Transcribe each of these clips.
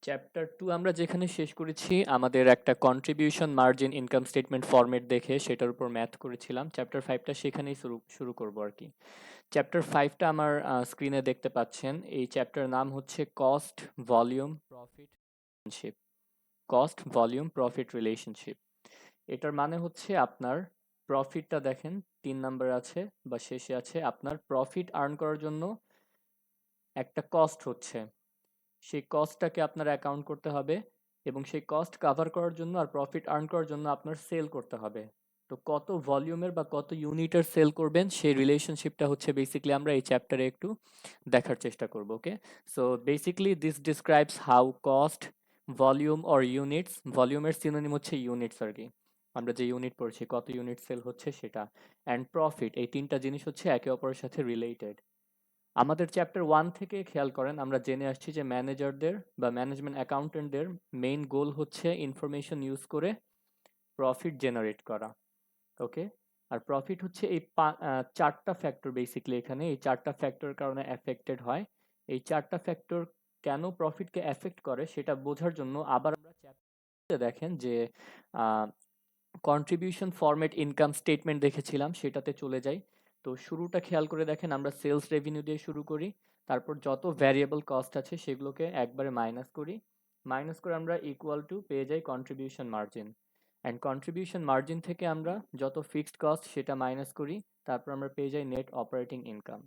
Chapter 2 আমরা যেখানে শেষ করেছি আমাদের একটা contribution margin income statement format দেখে সেটার উপর ম্যাথ করেছিলাম। চ্যাপ্টার 5টা সেখানেই শুরু করব আর কি। চ্যাপ্টার 5টা আমার স্ক্রিনে দেখতে পাচ্ছেন। এই চ্যাপ্টার নাম হচ্ছে cost volume profit relationship. Cost volume profit relationship. এটার মানে হচ্ছে আপনার প্রফিটটা দেখেন 3 নাম্বার আছে বা শেষে আছে, আপনার প্রফিট আর্ন করার জন্য একটা কস্ট হচ্ছে, সেই কস্টটাকে আপনার অ্যাকাউন্ট করতে হবে এবং সেই কস্ট কাভার করার জন্য আর প্রফিট আর্ন করার জন্য আপনার সেল করতে হবে। তো কত ভলিউমের বা কত ইউনিটের সেল করবেন সেই রিলেশনশিপটা হচ্ছে বেসিক্যালি আমরা এই চ্যাপ্টারে একটু দেখার চেষ্টা করব। Okay, so basically this describes how cost volume or units, ভলিউমের সিনোনিম হচ্ছে ইউনিটস আর কি, আমরা যে ইউনিট পড়ছি কত ইউনিট সেল হচ্ছে সেটা, অ্যান্ড প্রফিট, এই তিনটা জিনিস হচ্ছে একে অপরের সাথে রিলেটেড। আমাদের চ্যাপ্টার 1 থেকে খেয়াল করেন আমরা জেনে আসছি যে ম্যানেজারদের বা ম্যানেজমেন্ট অ্যাকাউন্টেন্টদের মেইন গোল হচ্ছে ইনফরমেশন ইউজ করে প্রফিট জেনারেট করা। ওকে, আর প্রফিট হচ্ছে এই চারটা ফ্যাক্টর বেসিক্যালি, এখানে এই চারটা ফ্যাক্টর কারণে এফেক্টেড হয়। এই চারটা ফ্যাক্টর কেন প্রফিটকে এফেক্ট করে সেটা বোঝার জন্য আবার আমরা চ্যাপ্টারে দেখেন যে কন্ট্রিবিউশন ফরম্যাট ইনকাম স্টেটমেন্ট দেখেছিলাম, সেটাতে চলে যাই। তো শুরুটা খেয়াল করে দেখেন, আমরা সেলস রেভিনিউ দিয়ে শুরু করি, তারপর যত ভ্যারিয়েবল কস্ট আছে সেগুলোকে একবারে মাইনাস করি, মাইনাস করে আমরা ইকুয়াল টু পেয়ে যাই contribution margin, and contribution margin থেকে আমরা যত ফিক্সড কস্ট সেটা মাইনাস করি, তারপর আমরা পেয়ে যাই নেট অপারেটিং ইনকাম।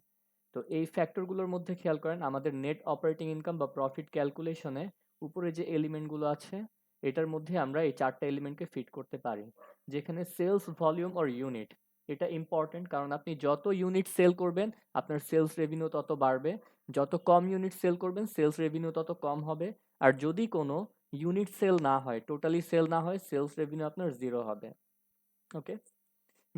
তো এই ফ্যাক্টরগুলোর মধ্যে খেয়াল করেন আমাদের নেট অপারেটিং ইনকাম বা প্রফিট ক্যালকুলেশনে উপরে যে এলিমেন্টগুলো আছে এটার মধ্যে আমরা এই চারটা এলিমেন্টকে ফিট করতে পারি, যেখানে সেলস ভলিউম অর ইউনিট, এটা ইম্পর্টেন্ট কারণ আপনি যত ইউনিট সেল করবেন আপনার সেলস রেভিনিউ তত বাড়বে, যত কম ইউনিট সেল করবেন সেলস রেভিনিউ তত কম হবে, আর যদি কোনো ইউনিট সেল না হয়, টোটালি সেল না হয়, সেলস রেভিনিউ আপনার জিরো হবে। ওকে,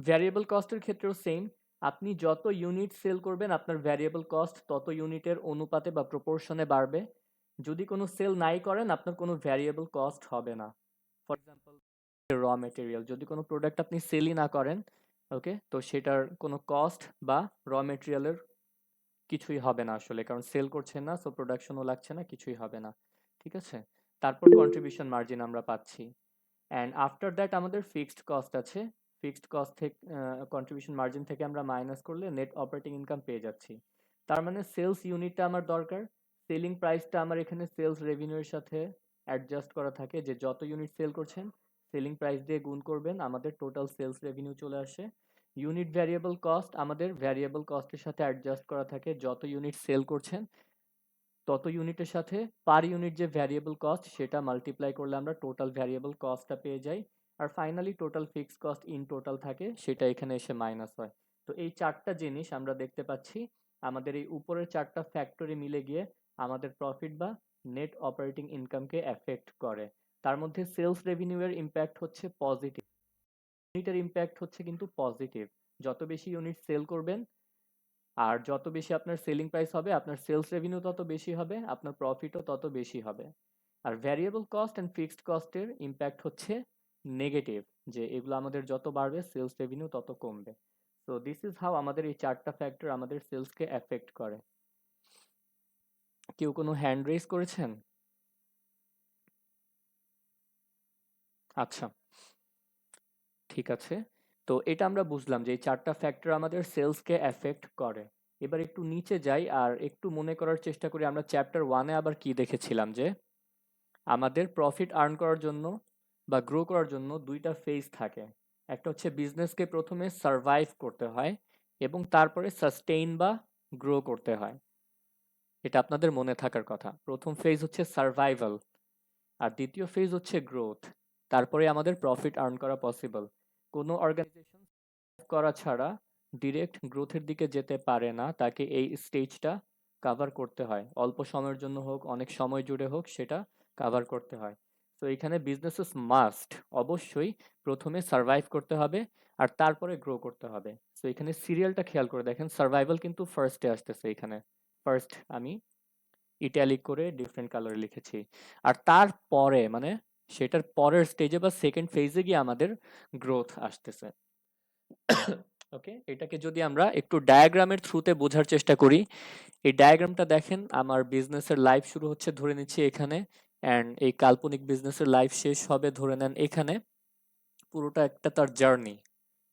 ভ্যারিয়েবল কস্টের ক্ষেত্রেও সেম, আপনি যত ইউনিট সেল করবেন আপনার ভ্যারিয়েবল কস্ট তত ইউনিটের অনুপাতে বা প্রপোর্শনে বাড়বে, যদি কোনো সেল নাই করেন আপনার কোনো ভ্যারিয়েবল কস্ট হবে না। ফর এক্সাম্পল র মেটেরিয়াল, যদি কোনো প্রোডাক্ট আপনি সেলই না করেন, ওকে, তো সেটার কোনো কস্ট বা র মেটেরিয়ালের কিছুই হবে না আসলে, কারণ সেল করছেন না, সো প্রোডাকশনও লাগছে না, কিছুই হবে না। ঠিক আছে, তারপর কন্ট্রিবিউশন মার্জিন আমরা পাচ্ছি, অ্যান্ড আফটার দ্যাট আমাদের ফিক্সড কস্ট আছে, ফিক্সড কস্ট থেকে কন্ট্রিবিউশন মার্জিন থেকে আমরা মাইনাস করলে নেট অপারেটিং ইনকাম পেয়ে যাচ্ছি। তার মানে সেলস ইউনিটটা আমার দরকার, সেলিং প্রাইসটা আমার এখানে সেলস রেভিনিউর সাথে অ্যাডজাস্ট করা থাকে, যে যত ইউনিট সেল করছেন সেলিং প্রাইস দিয়ে গুণ করবেন, আমাদের টোটাল সেলস রেভিনিউ চলে আসে। ইউনিট ভ্যারিয়েবল কস্ট আমাদের ভ্যারিয়েবল কস্টের সাথে অ্যাডজাস্ট করা থাকে, যত ইউনিট সেল করছেন তত ইউনিটের সাথে পার ইউনিট যে ভ্যারিয়েবল কস্ট সেটা মাল্টিপ্লাই করলে আমরা টোটাল ভ্যারিয়েবল কস্টটা পেয়ে যাই, আর finally total fixed cost in total থাকে, সেটা এখানে এসে মাইনাস হয়। তো এই চারটা জিনিস আমরা দেখতে পাচ্ছি আমাদের এই উপরের চারটা ফ্যাক্টরি মিলে গিয়ে আমাদের প্রফিট বা নেট অপারেটিং ইনকামকে এফেক্ট করে। তার মধ্যে সেলস রেভিনিউ এর ইম্প্যাক্ট হচ্ছে পজিটিভ, ইউনিটের ইম্প্যাক্ট হচ্ছে কিন্তু পজিটিভ, যত বেশি ইউনিট সেল করবেন আর যত বেশি আপনার সেলিং প্রাইস হবে আপনার সেলস রেভিনিউ তত বেশি হবে, আপনার প্রফিটও তত বেশি হবে। আর ভ্যারিয়েবল কস্ট অ্যান্ড ফিক্সড কস্টের ইম্প্যাক্ট হচ্ছে নেগেটিভ, যে এগুলো আমাদের যত বাড়বে সেলস রেভিনিউ তত কমবে। সো দিস ইজ হাউ আমাদের এই চারটা ফ্যাক্টর আমাদের সেলসকে এফেক্ট করে। কেউ কোনো হ্যান্ড রেজ করেছেন? আচ্ছা, ঠিক আছে। তো এটা আমরা বুঝলাম যে এই চারটা ফ্যাক্টর আমাদের সেলসকে এফেক্ট করে। এবার একটু নিচে যাই আর একটু মনে করার চেষ্টা করি আমরা চ্যাপ্টার 1-এ আবার কি দেখেছিলাম, যে আমাদের প্রফিট আর্ন করার জন্য বা গ্রো করার জন্য দুইটা ফেজ থাকে। একটা হচ্ছে বিজনেসকে প্রথমে সারভাইভ করতে হয় এবং তারপরে সাস্টেইন বা গ্রো করতে হয়, এটা আপনাদের মনে থাকার কথা। প্রথম ফেজ হচ্ছে সার্ভাইভাল আর দ্বিতীয় ফেজ হচ্ছে গ্রোথ, তারপরে আমাদের প্রফিট আর্ন করা পসিবল। কোনো অর্গানাইজেশন করা ছাড়া ডিরেক্ট গ্রোথের দিকে যেতে পারে না, তাকে এই স্টেজটা কাভার করতে হয়, অল্প সময়ের জন্য হোক অনেক সময় জুড়ে হোক সেটা কাভার করতে হয়। তো এখানে বিজনেসেস মাস্ট অবশ্যই প্রথমে সার্ভাইভ করতে হবে আর তারপরে গ্রো করতে হবে। তো এখানে সিরিয়ালটা খেয়াল করে দেখেন, সার্ভাইভাল কিন্তু ফার্স্টে আসতেছে, এখানে ফার্স্ট আমি ইটালিক করে ডিফারেন্ট কালারে লিখেছি, আর তারপরে মানে সেটার পরের স্টেজে বা সেকেন্ড ফেজে গিয়ে আমাদের গ্রোথ আসতেছে। ওকে, এটাকে যদি আমরা একটু ডায়াগ্রামের থ্রুতে বোঝার চেষ্টা করি, এই ডায়াগ্রামটা দেখেন, আমার বিজনেসের লাইফ শুরু হচ্ছে ধরে নিচ্ছি এখানে, অ্যান্ড এই কাল্পনিক বিজনেসের লাইফ শেষ হবে ধরে নেন এখানে। পুরোটা একটা তার জার্নি।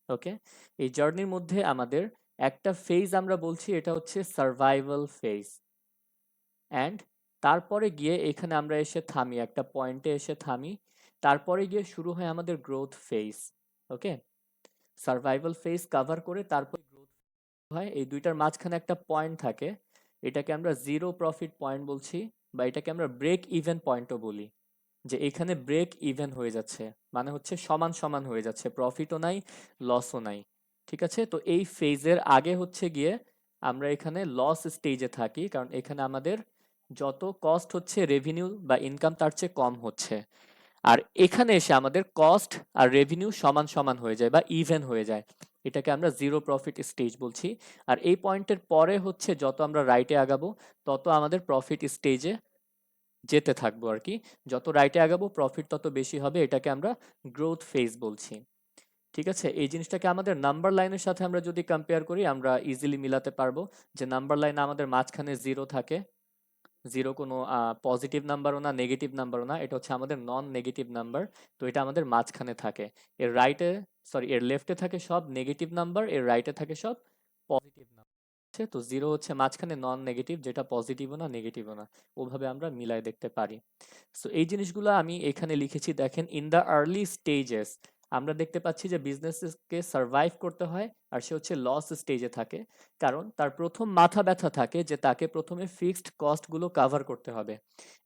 ওকে, এই জার্নির মধ্যে আমাদের একটা ফেজ আমরা বলছি এটা হচ্ছে সার্ভাইভাল ফেজ, অ্যান্ড তারপরে গিয়ে এখানে আমরা এসে থামি, একটা পয়েন্টে এসে থামি, তারপরে গিয়ে শুরু হয় আমাদের গ্রোথ ফেজ। ওকে, সার্ভাইভাল ফেজ কাভার করে তারপর গ্রোথ হয়, এই দুইটার মাঝখানে একটা পয়েন্ট থাকে, এটাকে আমরা জিরো প্রফিট পয়েন্ট বলছি, বা এটাকে আমরা ব্রেক ইভেন পয়েন্টও বলি। যে এখানে ব্রেক ইভেন হয়ে যাচ্ছে, মানে হচ্ছে সমান সমান হয়ে যাচ্ছে, প্রফিটও নাই লসও নাই। ঠিক আছে, তো এই ফেজের আগে হচ্ছে গিয়ে আমরা এখানে লস স্টেজে থাকি, কারণ এখানে আমাদের যত কস্ট হচ্ছে রেভিনিউ বা ইনকাম তার চেয়ে কম হচ্ছে। আর এখানে এসে আমাদের কস্ট আর রেভিনিউ সমান সমান হয়ে যায় বা ইভেন হয়ে যায়, এটাকে আমরা জিরো প্রফিট স্টেজ বলছি। আর এই পয়েন্টের পরে হচ্ছে যত আমরা রাইটে আগাবো তত আমাদের প্রফিট স্টেজে যেতে থাকবো আর কি। যত রাইটে আগাবো প্রফিট তত বেশি হবে, এটাকে আমরা গ্রোথ ফেজ বলছি। ঠিক আছে, এই জিনিসটাকে আমাদের নাম্বার লাইনের সাথে আমরা যদি কম্পেয়ার করি আমরা ইজিলি মিলাতে পারবো, যে নাম্বার লাইন আমাদের মাঝখানে জিরো থাকে, জিরো কোনো পজিটিভ নাম্বারও না নেগেটিভ নাম্বারও না, এটা হচ্ছে আমাদের নন নেগেটিভ নাম্বার। তো এটা আমাদের মাঝখানে থাকে, এর রাইটে সরি এর লেফটে থাকে সব নেগেটিভ নাম্বার, এর রাইটে থাকে সব পজিটিভ নাম্বার। তো জিরো হচ্ছে মাঝখানে নন নেগেটিভ, যেটা পজিটিভও না নেগেটিভও না, ওভাবে আমরা মিলাই দেখতে পারি। সো এই জিনিসগুলো আমি এখানে লিখেছি, দেখেন ইন দ্য আর্লি স্টেজেস আমরা দেখতে পাচ্ছি যে বিজনেসকে সার্ভাইভ করতে হয়, আর সে হচ্ছে লস স্টেজে থাকে, কারণ তার প্রথম মাথা ব্যথা থাকে যে তাকে প্রথমে ফিক্সড কস্টগুলো কাভার করতে হবে।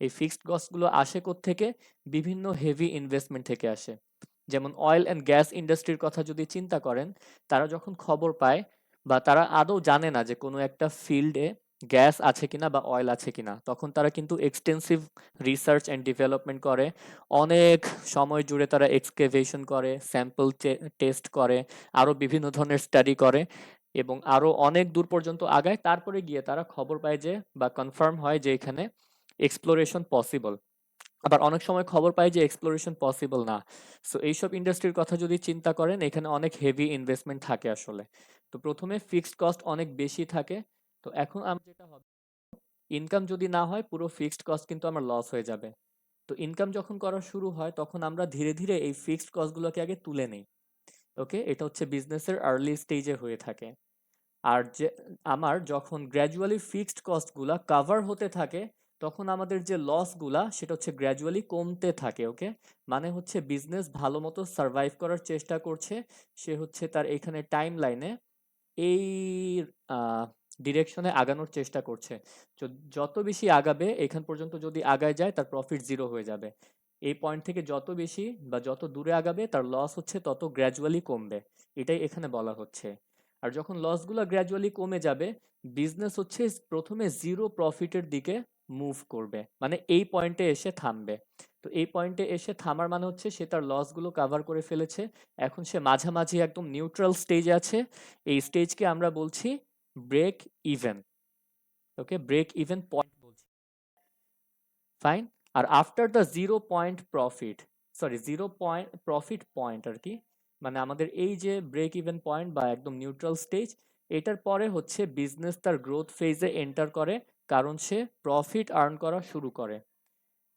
এই ফিক্সড কস্টগুলো আসে থেকে বিভিন্ন হেভি ইনভেস্টমেন্ট থেকে আসে। যেমন অয়েল অ্যান্ড গ্যাস ইন্ডাস্ট্রির কথা যদি চিন্তা করেন, তারা যখন খবর পায় বা তারা আদৌ জানে না যে কোনো একটা ফিল্ডে গ্যাস আছে কিনা বা অয়েল আছে কিনা, তখন তারা কিন্তু এক্সটেন্সিভ রিসার্চ অ্যান্ড ডেভেলপমেন্ট করে, অনেক সময় জুড়ে তারা এক্সকেভেশন করে, স্যাম্পল টেস্ট করে, আরও বিভিন্ন ধরনের স্টাডি করে, এবং আরও অনেক দূর পর্যন্ত আগায়, তারপরে গিয়ে তারা খবর পায় যে বা কনফার্ম হয় যে এখানে এক্সপ্লোরেশন পসিবল। আবার অনেক সময় খবর পাই যে এক্সপ্লোরেশন পসিবল না। সো এইসব ইন্ডাস্ট্রির কথা যদি চিন্তা করেন, এখানে অনেক হেভি ইনভেস্টমেন্ট থাকে আসলে। তো প্রথমে ফিক্সড কস্ট অনেক বেশি থাকে। তো এখন আমরা যেটা হবে, ইনকাম যদি না হয় পুরো ফিক্সড কস্ট কিন্তু আমার লস হয়ে যাবে। তো ইনকাম যখন করা শুরু হয় তখন আমরা ধীরে ধীরে এই ফিক্সড কস্টগুলোকে আগে তুলে নেই। ওকে, এটা হচ্ছে বিজনেসের আর্লি স্টেজে হয়ে থাকে। আর যে আমার যখন গ্র্যাজুয়ালি ফিক্সড কস্টগুলা কাভার হতে থাকে, তখন আমাদের যে লসগুলা সেটা হচ্ছে গ্র্যাজুয়ালি কমতে থাকে। ওকে, মানে হচ্ছে বিজনেস ভালো মতো সার্ভাইভ করার চেষ্টা করছে, সে হচ্ছে তার এখানে টাইম লাইনে এই ডিরেকশনে আগানোর চেষ্টা করছে। যত বেশি আগাবে, এখান পর্যন্ত যদি আগায় যায় তার প্রফিট জিরো হয়ে যাবে। এই পয়েন্ট থেকে যত বেশি বা যত দূরে আগাবে তার লস হচ্ছে তত গ্র্যাজুয়ালি কমবে, এটাই এখানে বলা হচ্ছে। আর যখন লসগুলো গ্র্যাজুয়ালি কমে যাবে, বিজনেস হচ্ছে প্রথমে জিরো প্রফিটের দিকে মুভ করবে, মানে এই পয়েন্টে এসে থামবে। তো এই পয়েন্টে এসে থামার মানে হচ্ছে সে তার লসগুলো কাভার করে ফেলেছে, এখন সে মাঝামাঝি একদম নিউট্রাল স্টেজে আছে। এই স্টেজকে আমরা বলছি break even. Okay, break even point বলছি। ফাইন। আর after the zero point profit, sorry zero point profit point আর কি, মানে আমাদের এই যে ব্রেক ইভেন পয়েন্ট বা একদম নিউট্রাল স্টেজ, এটার পরে হচ্ছে বিজনেস তার গ্রোথ ফেজে এন্টার করে, কারণ সে প্রফিট আর্ন করা শুরু করে।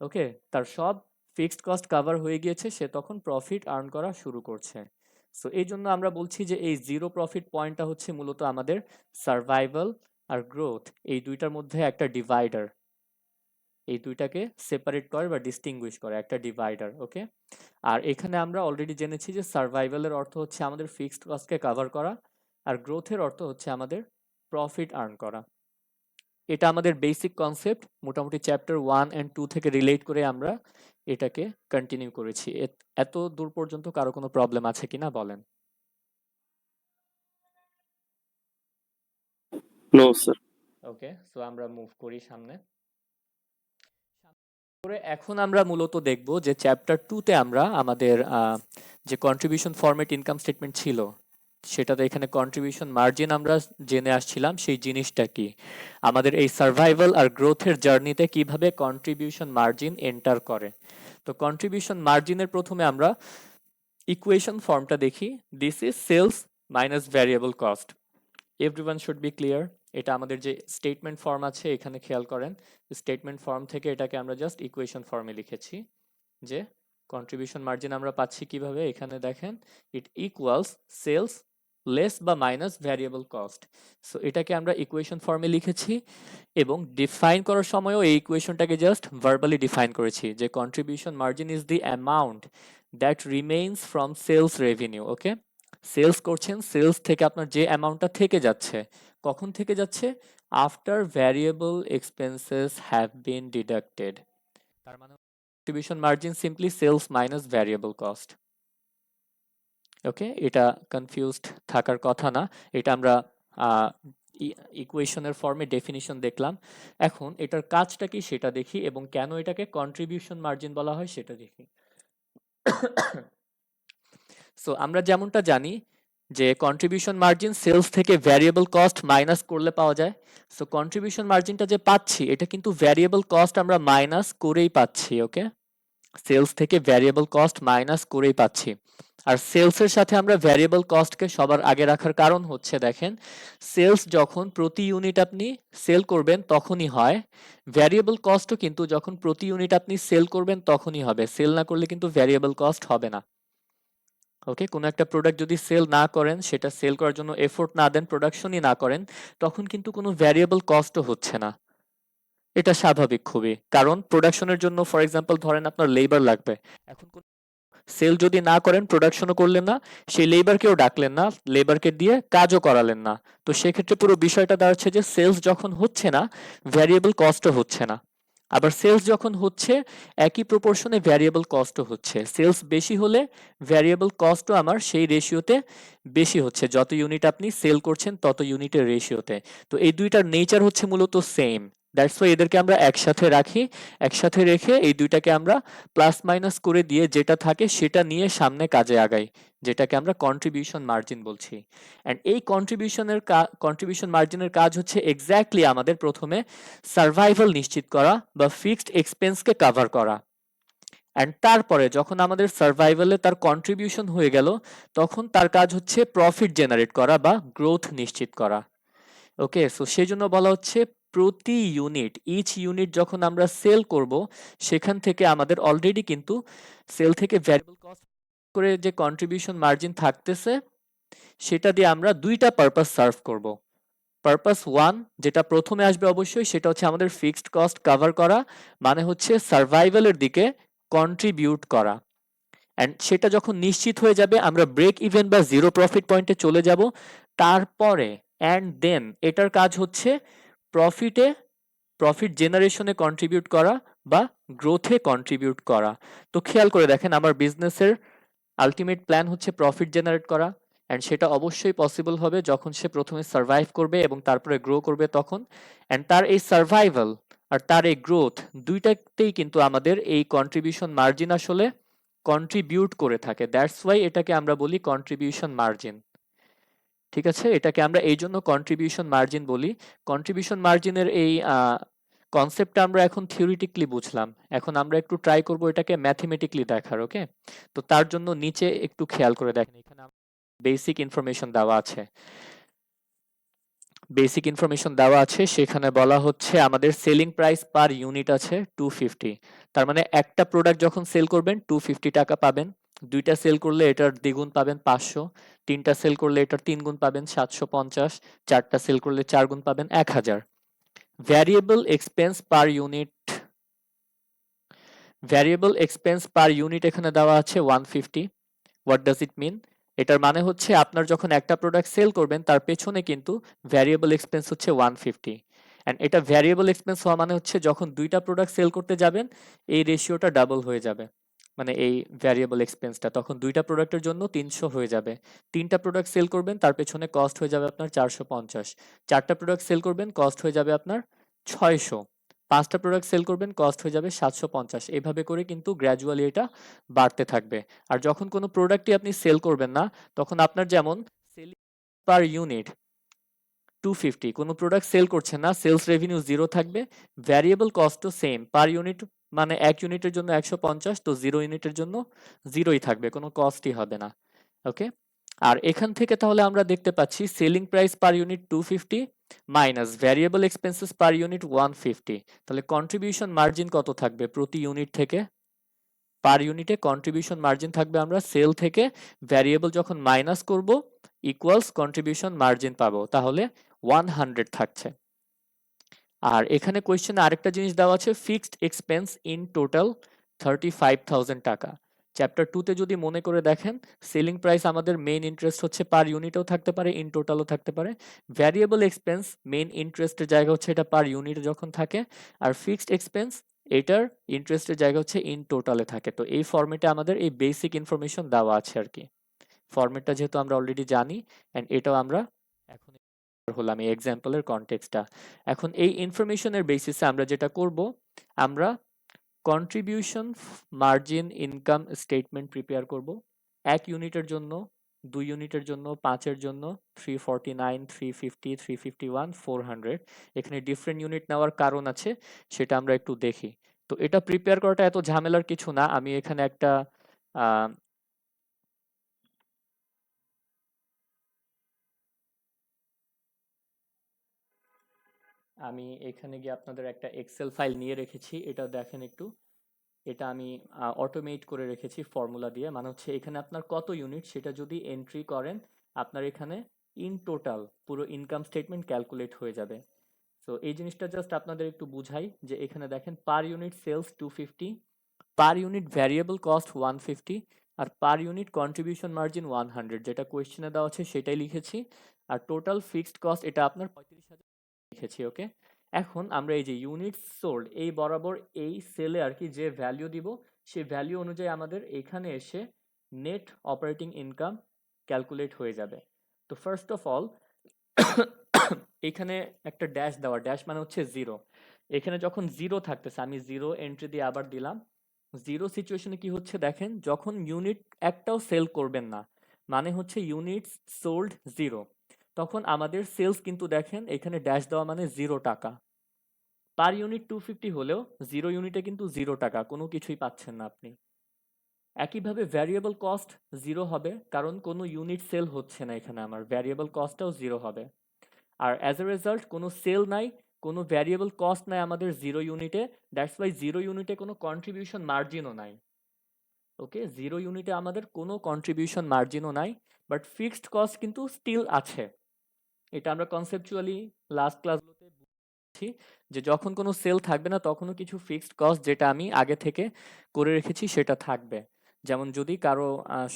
ওকে, তার সব ফিক্সড কস্ট কাভার হয়ে গিয়েছে, সে তখন প্রফিট আর্ন করা শুরু করছে। সো এই জন্য আমরা বলছি যে এই জিরো প্রফিট পয়েন্টটা হচ্ছে মূলত আমাদের সার্ভাইভাল আর গ্রোথ এই দুইটার মধ্যে একটা ডিভাইডার, এই দুইটাকে সেপারেট করে বা ডিস্টিংগুইশ করে একটা ডিভাইডার। ওকে, আর এখানে আমরা অলরেডি জেনেছি যে সার্ভাইভালের অর্থ হচ্ছে আমাদের ফিক্সড কস্টকে কাভার করা, আর গ্রোথের অর্থ হচ্ছে আমাদের প্রফিট আর্ন করা। এটা আমাদের বেসিক কনসেপ্ট, মোটামুটি চ্যাপ্টার 1 and 2 থেকে রিলেট করে আমরা এটাকে কন্টিনিউ করেছি। এত দূর পর্যন্ত কারো কোনো প্রবলেম আছে কিনা বলেন। No sir. ওকে, সো আমরা মুভ করি সামনে। করে এখন আমরা মূলত দেখব যে চ্যাপ্টার 2তে আমরা আমাদের যে কন্ট্রিবিউশন ফরম্যাট ইনকাম স্টেটমেন্ট ছিল, সেটাতে এখানে কন্ট্রিবিউশন মার্জিন আমরা জেনে আসছিলাম, সেই জিনিসটা কি, আমাদের এই সার্ভাইভাল আর গ্রোথের জার্নিতে কিভাবে কন্ট্রিবিউশন মার্জিন এন্টার করে। তো কন্ট্রিবিউশন মার্জিনের প্রথমে আমরা ইকুয়েশন ফর্মটা দেখি। This is sales minus variable cost. Everyone should be clear, এটা আমাদের যে স্টেটমেন্ট ফর্ম আছে এখানে খেয়াল করেন, স্টেটমেন্ট ফর্ম থেকে এটাকে আমরা জাস্ট ইকুয়েশন ফর্মে লিখেছি যে কন্ট্রিবিউশন মার্জিন আমরা পাচ্ছি কিভাবে, এখানে দেখেন ইট ইকুয়ালস সেলস লেস বা মাইনাস ভ্যারিয়েবল কস্ট। সো এটাকে আমরা ইকুয়েশন ফর্মে লিখেছি এবং ডিফাইন করার সময়ও এই ইকুয়েশনটাকে জাস্ট ভার্বালি ডিফাইন করেছি যে contribution margin is the amount that remains from sales revenue. Okay, sales করছেন, সেলস থেকে আপনার যে অ্যামাউন্টটা থেকে যাচ্ছে, কখন থেকে যাচ্ছে, after variable expenses have been deducted. তার মানে contribution margin simply sales minus variable cost. Okay, এটা কনফিউজড থাকার কথা না, এটা আমরা ইকুয়েশনের ফর্মে ডেফিনিশন দেখলাম। এখন এটার কাজটা কি সেটা দেখি এবং কেন এটাকে কন্ট্রিবিউশন মার্জিন বলা হয় সেটা দেখি। সো আমরা যেমনটা জানি যে কন্ট্রিবিউশন মার্জিন সেলস থেকে ভ্যারিয়েবল কস্ট মাইনাস করলে পাওয়া যায়। সো কন্ট্রিবিউশন মার্জিনটা যে পাচ্ছি এটা কিন্তু ভ্যারিয়েবল কস্ট আমরা মাইনাস করেই পাচ্ছি। ওকে, সেলস থেকে ভ্যারিয়েবল কস্ট মাইনাস করেই পাচ্ছি। আর সেলসের সাথে আমরা ভ্যারিয়েবল কস্টকে সবার আগে রাখার কারণ হচ্ছে দেখেন, সেলস যখন প্রতি ইউনিট আপনি সেল করবেন তখনই হয়, ভ্যারিয়েবল কস্টও কিন্তু যখন প্রতি ইউনিট আপনি সেল করবেন তখনই হবে, সেল না করলে কিন্তু ভ্যারিয়েবল কস্ট হবে না। ওকে, কোনো একটা প্রোডাক্ট যদি সেল না করেন, সেটা সেল করার জন্য এফোর্ট না দেন, প্রোডাকশনই না করেন, তখন কিন্তু কোনো ভ্যারিয়েবল কস্টও হচ্ছে না। এটা স্বাভাবিক খুবই, কারণ প্রোডাকশনের জন্য ফর এক্সাম্পল ধরেন আপনার লেবার লাগবে, এখন সেল যদি না করেন, প্রোডাকশনও করলেন না, সেই লেবারকেও ডাকলেন না, লেবারকে দিয়ে কাজও করালেন না, তো সেক্ষেত্রে পুরো বিষয়টা দাঁড়াচ্ছে যে সেলস যখন হচ্ছে না, ভ্যারিয়েবল কস্টও হচ্ছে না। আবার সেলস যখন হচ্ছে, একই প্রপোর্শনে ভ্যারিয়েবল কস্টও হচ্ছে, সেলস বেশি হলে ভ্যারিয়েবল কস্টও আমার সেই রেশিওতে বেশি হচ্ছে, যত ইউনিট আপনি সেল করছেন তত ইউনিটের রেশিওতে। তো এই দুইটার নেচার হচ্ছে মূলত সেম, দ্যাটস ওয়াই এদেরকে আমরা একসাথে রাখি, একসাথে রেখে এই দুইটাকে আমরা প্লাস মাইনাস করে দিয়ে যেটা থাকে সেটা নিয়ে সামনে কাজে আগাই, যেটাকে আমরা কন্ট্রিবিউশন মার্জিন বলছি। অ্যান্ড এই কন্ট্রিবিউশন মার্জিনের কাজ হচ্ছে এক্স্যাক্টলি আমাদের প্রথমে সার্ভাইভাল নিশ্চিত করা বা ফিক্সড এক্সপেন্সকে কাভার করা, অ্যান্ড তারপরে যখন আমাদের সার্ভাইভালে তার কন্ট্রিবিউশন হয়ে গেল, তখন তার কাজ হচ্ছে প্রফিট জেনারেট করা বা গ্রোথ নিশ্চিত করা। ওকে, সো সেই জন্য বলা হচ্ছে প্রতি ইউনিট, ইচ ইউনিট যখন আমরা সেল করব, সেখান থেকে আমাদের অলরেডি কিন্তু সেল থেকে ভ্যারিয়েবল কস্ট করে যে কন্ট্রিবিউশন মার্জিন থাকতেছে, সেটা দিয়ে আমরা দুইটা পারপাস সার্ভ করব। পারপাস ওয়ান, যেটা প্রথমে আসবে অবশ্যই, সেটা হচ্ছে আমাদের ফিক্সড কস্ট কভার করা, মানে হচ্ছে সার্ভাইভালের দিকে কন্ট্রিবিউট করা। অ্যান্ড সেটা যখন নিশ্চিত হয়ে যাবে, আমরা ব্রেক ইভেন বা জিরো প্রফিট পয়েন্টে চলে যাব, তারপরে অ্যান্ড দেন এটার কাজ হচ্ছে প্রফিট জেনারেশনে কন্ট্রিবিউট করা বা গ্রোথে কন্ট্রিবিউট করা। তো খেয়াল করে দেখেন, আমার বিজনেসের আলটিমেট প্ল্যান হচ্ছে প্রফিট জেনারেট করা, অ্যান্ড সেটা অবশ্যই পসিবল হবে যখন সে প্রথমে সার্ভাইভ করবে এবং তারপরে গ্রো করবে তখন। অ্যান্ড তার এই সার্ভাইভাল আর তার এই গ্রোথ দুইটাতেই কিন্তু আমাদের এই কন্ট্রিবিউশন মার্জিন আসলে কন্ট্রিবিউট করে থাকে, দ্যাটস ওয়াই এটাকে আমরা বলি কন্ট্রিবিউশন মার্জিন। ঠিক আছে, এটাকে আমরা এই জন্য কন্ট্রিবিউশন মার্জিন বলি। কন্ট্রিবিউশন মার্জিনের এই কনসেপ্টটা আমরা এখন থিওরিটিক্যালি বুঝলাম, এখন আমরা একটু ট্রাই করব এটাকে ম্যাথমেটিক্যালি দেখার। ওকে, তো তার জন্য নিচে একটু খেয়াল করে দেখেন, এখানে বেসিক ইনফরমেশন দেওয়া আছে, সেখানে বলা হচ্ছে আমাদের সেলিং প্রাইস পার ইউনিট আছে 250। তার মানে একটা প্রোডাক্ট যখন সেল করবেন 250 টাকা পাবেন, দুইটা সেল করলে এটার দ্বিগুণ পাবেন 500, তিনটা সেল করলে এটার তিন গুণ পাবেন 750, চারটা সেল করলে 4 গুণ পাবেন 1000। ভ্যারিয়েবল এক্সপেন্স পার ইউনিট এখানে দেওয়া আছে 150। হোয়াট ডাজ ইট মিন? এটার মানে হচ্ছে আপনার যখন একটা প্রোডাক্ট সেল করবেন তার পেছনে কিন্তু ভ্যারিয়েবল এক্সপেন্স হচ্ছে 150। অ্যান্ড এটা ভ্যারিয়েবল এক্সপেন্স হওয়া মানে হচ্ছে যখন দুইটা প্রোডাক্ট সেল করতে যাবেন, এই রেশিওটা ডাবল হয়ে যাবে, মানে এই ভ্যারিয়েবল এক্সপেন্সটা তখন দুইটা প্রোডাক্টের জন্য 300 হয়ে যাবে। তিনটা প্রোডাক্ট সেল করবেন, তার পেছনে কস্ট হয়ে যাবে আপনার 450। চারটা প্রোডাক্ট সেল করবেন, কস্ট হয়ে যাবে আপনার 600। পাঁচটা প্রোডাক্ট সেল করবেন, কস্ট হয়ে যাবে 750। এভাবে করে কিন্তু গ্র্যাজুয়ালি এটা বাড়তে থাকবে। আর যখন কোনো প্রোডাক্টই আপনি সেল করবেন না, তখন আপনার যেমন সেলিং পার ইউনিট 250, কোনো প্রোডাক্ট সেল করছেন না, সেলস রেভিনিউ 0 থাকবে, ভ্যারিয়েবল কস্টও সেম পার ইউনিট, মানে 1 ইউনিটের জন্য 150, তো 0 ইউনিটের জন্য 0ই থাকবে, কোনো কস্টই হবে না। ওকে, আর এখান থেকে তাহলে আমরা দেখতে পাচ্ছি selling price per unit 250, minus variable expenses per unit 150, তাহলে কন্ট্রিবিউশন মার্জিন কত থাকবে প্রতি ইউনিট থেকে? পার ইউনিটে কন্ট্রিবিউশন মার্জিন থাকবে, আমরা সেল থেকে ভ্যারিয়েবল যখন মাইনাস করব ইকুয়ালস কন্ট্রিবিউশন মার্জিন পাবো, তাহলে 100 থাকছে। আর এখানে কোয়েশ্চেনে আরেকটা জিনিস দেওয়া আছে, ফিক্সড এক্সপেন্স ইন টোটাল 35,000 টাকা। চ্যাপ্টার 2 তে যদি মনে করে দেখেন, সেলিং প্রাইস আমাদের মেইন ইন্টারেস্ট হচ্ছে পার ইউনিটেও থাকতে পারে, ইন টোটালও থাকতে পারে। ভ্যারিয়েবল এক্সপেন্স মেইন ইন্টারেস্টের জায়গা হচ্ছে এটা পার ইউনিটে যখন থাকে, আর ফিক্সড এক্সপেন্স এটার ইন্টারেস্টের জায়গা হচ্ছে ইন টোটালে থাকে। তো এই ফরম্যাটে আমাদের এই বেসিক ইনফরমেশন দেওয়া আছে আর কি। ফরম্যাটটা যেহেতু আমরা অলরেডি জানি, অ্যান্ড এটাও আমরা এখন হলাম এই এক্সাম্পলের কনটেক্সটটা। এখন এই ইনফরমেশনের বেসিসে আমরা যেটা করব, আমরা contribution margin income statement prepare করব 1 ইউনিটের জন্য, 2 ইউনিটের জন্য, 5 এর জন্য, 349, 350, 351, 400। এখানে ডিফারেন্ট ইউনিট নেওয়ার কারণ আছে, সেটা আমরা একটু দেখি। তো এটা প্রিপেয়ার করাটা এত ঝামেলার কিছু না। আমি এখানে একটা আহ, আমি এখানে গিয়ে আপনাদের একটা এক্সেল ফাইল নিয়ে রেখেছি, এটা দেখেন একটু। এটা আমি অটোমেট করে রেখেছি ফর্মুলা দিয়ে, মানে হচ্ছে এখানে আপনার কত ইউনিট সেটা যদি এন্ট্রি করেন, আপনার এখানে ইন টোটাল পুরো ইনকাম স্টেটমেন্ট ক্যালকুলেট হয়ে যাবে। সো এই জিনিসটা জাস্ট আপনাদের একটু বুঝাই, যে এখানে দেখেন per unit sales 250, per unit variable cost 150, আর পার ইউনিট কন্ট্রিবিউশন মার্জিন 100, যেটা কোয়েশ্চেনে দেওয়া আছে সেটাই লিখেছি। আর টোটাল ফিক্সড কস্ট এটা আপনার 35,000 লিখেছি। ওকে, এখন আমরা এই যে ইউনিট সোল্ড এই বরাবর এই সেলে আর কি যে ভ্যালু দিব, সেই ভ্যালু অনুযায়ী আমাদের এখানে এসে নেট অপারেটিং ইনকাম ক্যালকুলেট হয়ে যাবে। তো ফার্স্ট অফ অল এখানে একটা ড্যাশ দেওয়া, ড্যাশ মানে হচ্ছে জিরো। এখানে যখন জিরো থাকতেছে, আমি জিরো এন্ট্রি দিয়ে আবার দিলাম। জিরো সিচুয়েশনে কি হচ্ছে দেখেন, যখন ইউনিট একটাও সেল করবেন না, মানে হচ্ছে ইউনিট সোল্ড জিরো, তখন আমাদের সেলস কিন্তু দেখেন এখানে ড্যাশ দেওয়া মানে 0 টাকা। পার ইউনিট 250 হলেও 0 ইউনিটে কিন্তু 0 টাকা, কোনো কিছুই পাচ্ছেন না আপনি। একইভাবে ভ্যারিয়েবল কস্ট জিরো হবে, কারণ কোনো ইউনিট সেল হচ্ছে না এখানে, আমার ভ্যারিয়েবল কস্টটাও জিরো হবে। আর অ্যাজ এ রেজাল্ট কোনো সেল নাই, কোনো ভ্যারিয়েবল কস্ট নাই আমাদের 0 ইউনিটে, দ্যাটস ওয়াই 0 ইউনিটে কোনো কন্ট্রিবিউশন মার্জিনও নাই। ওকে, 0 ইউনিটে আমাদের কোনো কন্ট্রিবিউশন মার্জিনও নাই, বাট ফিক্সড কস্ট কিন্তু স্টিল আছে। এটা আমরা কনসেপচুয়ালি লাস্ট ক্লাসগুলোতে বুঝছি, যে যখন কোনো সেল থাকবে না তখনও কিছু ফিক্সড কস্ট যেটা আমি আগে থেকে করে রেখেছি সেটা থাকবে। যেমন যদি কারো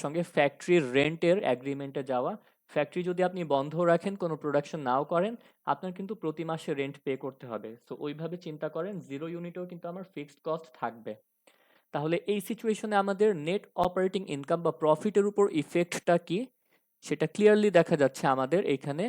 সঙ্গে ফ্যাক্টরির রেন্টের অ্যাগ্রিমেন্টে যাওয়া, ফ্যাক্টরি যদি আপনি বন্ধ রাখেন, কোনো প্রোডাকশন নাও করেন, আপনার কিন্তু প্রতি মাসে রেন্ট পে করতে হবে। সো ওইভাবে চিন্তা করেন, 0 ইউনিটেও কিন্তু আমার ফিক্সড কস্ট থাকবে। তাহলে এই সিচুয়েশনে আমাদের নেট অপারেটিং ইনকাম বা প্রফিটের উপর ইফেক্টটা কি, সেটা ক্লিয়ারলি দেখা যাচ্ছে আমাদের এখানে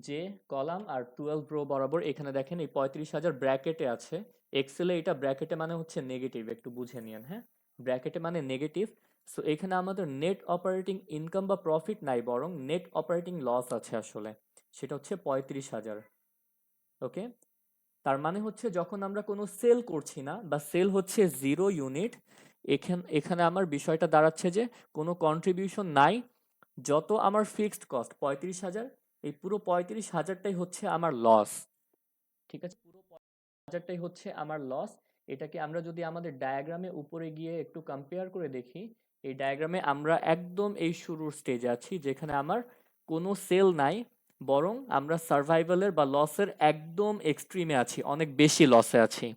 যে কলাম আর 12 রো বরাবর। এখানে দেখেন এই 35,000 ব্র্যাকেটে আছে, এক্সেলে এটা ব্র্যাকেটে মানে হচ্ছে নেগেটিভ, একটু বুঝে নিন। হ্যাঁ, ব্র্যাকেটে মানে নেগেটিভ। সো এখানে আমাদের নেট অপারেটিং ইনকাম বা প্রফিট নাই, বরং নেট অপারেটিং লস আছে আসলে, সেটা হচ্ছে 35,000। ওকে, তার মানে হচ্ছে যখন আমরা কোনো সেল করছি না বা সেল হচ্ছে 0 ইউনিট, এখানে আমার বিষয়টা দাঁড়াচ্ছে যে কোনো কন্ট্রিবিউশন নাই। যত আমার ফিক্সড কস্ট 35,000, এই পুরো 35,000টাই হচ্ছে আমার লস। ঠিক আছে, পুরো 35,000টাই হচ্ছে আমার লস। এটাকে আমরা যদি আমাদের ডায়াগ্রামে উপরে গিয়ে একটু কম্পেয়ার করে দেখি, এই ডায়াগ্রামে আমরা একদম এই শুরুর স্টেজে আছি, যেখানে আমার কোনো সেল নাই, বরং আমরা সার্ভাইভালের বা লসের একদম এক্সট্রিমে আছি, অনেক বেশি লসে আছি।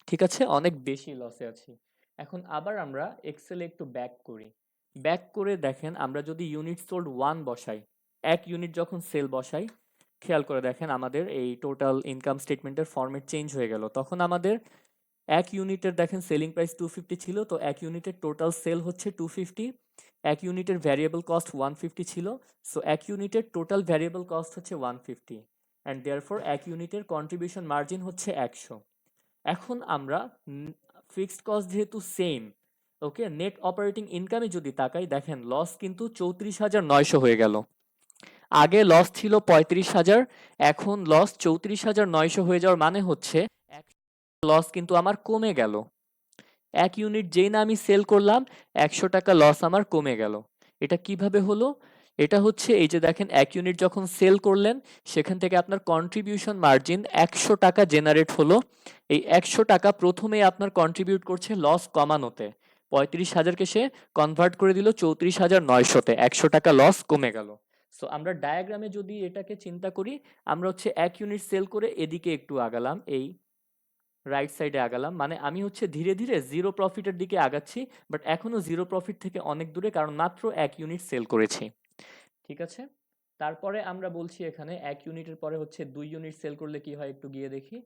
ঠিক আছে, অনেক বেশি লসে আছি। এখন আবার আমরা এক্সেলে একটু ব্যাক করি। ব্যাক করে দেখেন, আমরা যদি ইউনিট সোল্ড 1 বসাই, 1 ইউনিট যখন সেল বসাই, খেয়াল করে দেখেন আমাদের এই টোটাল ইনকাম স্টেটমেন্টের ফরম্যাট চেঞ্জ হয়ে গেল। তখন আমাদের 1 ইউনিটের দেখেন সেলিং প্রাইস 250 ছিল, তো 1 ইউনিটের টোটাল সেল হচ্ছে 250। 1 ইউনিটের ভ্যারিয়েবল কস্ট 150 ছিল, সো 1 ইউনিটের টোটাল ভ্যারিয়েবল কস্ট হচ্ছে 150, অ্যান্ড দেয়ারফর 1 ইউনিটের কন্ট্রিবিউশন মার্জিন হচ্ছে 100। এখন আমরা ফিক্সড কস্ট যেহেতু সেম, ওকে, নেট অপারেটিং ইনকামে যদি তাকাই, দেখেন লস কিন্তু 34,900 হয়ে গেল। আগে লস ছিল 35,000, এখন লস 34,900 হয়ে যাওয়ার মানে হচ্ছে লস কিন্তু আমার কমে গেল। 1 ইউনিট যেই না আমি সেল করলাম, 100 টাকা লস আমার কমে গেল। এটা কিভাবে হলো? এটা হচ্ছে এই যে দেখেন 1 ইউনিট যখন সেল করলেন সেখান থেকে আপনার কন্ট্রিবিউশন মার্জিন 100 টাকা জেনারেট হলো। এই 100 টাকা প্রথমেই আপনার কন্ট্রিবিউট করছে লস কমানোতে। 35,000 সে কনভার্ট করে দিল 34,900 তে। 100 টাকা লস কমে গেল। সো আমরা ডায়াগ্রামে যদি এটাকে চিন্তা করি, আমরা হচ্ছে 1 ইউনিট সেল করে এদিকে একটু আগালাম, এই রাইট সাইডে আগালাম, মানে আমি হচ্ছে ধীরে ধীরে জিরো প্রফিটের দিকে আগাচ্ছি, বাট এখনো জিরো প্রফিট থেকে অনেক দূরে, কারণ মাত্র 1 ইউনিট সেল করেছি। ঠিক আছে, তারপরে আমরা বলছি এখানে 1 ইউনিটের পরে হচ্ছে 2 ইউনিট সেল করলে কি হয় একটু গিয়ে দেখি।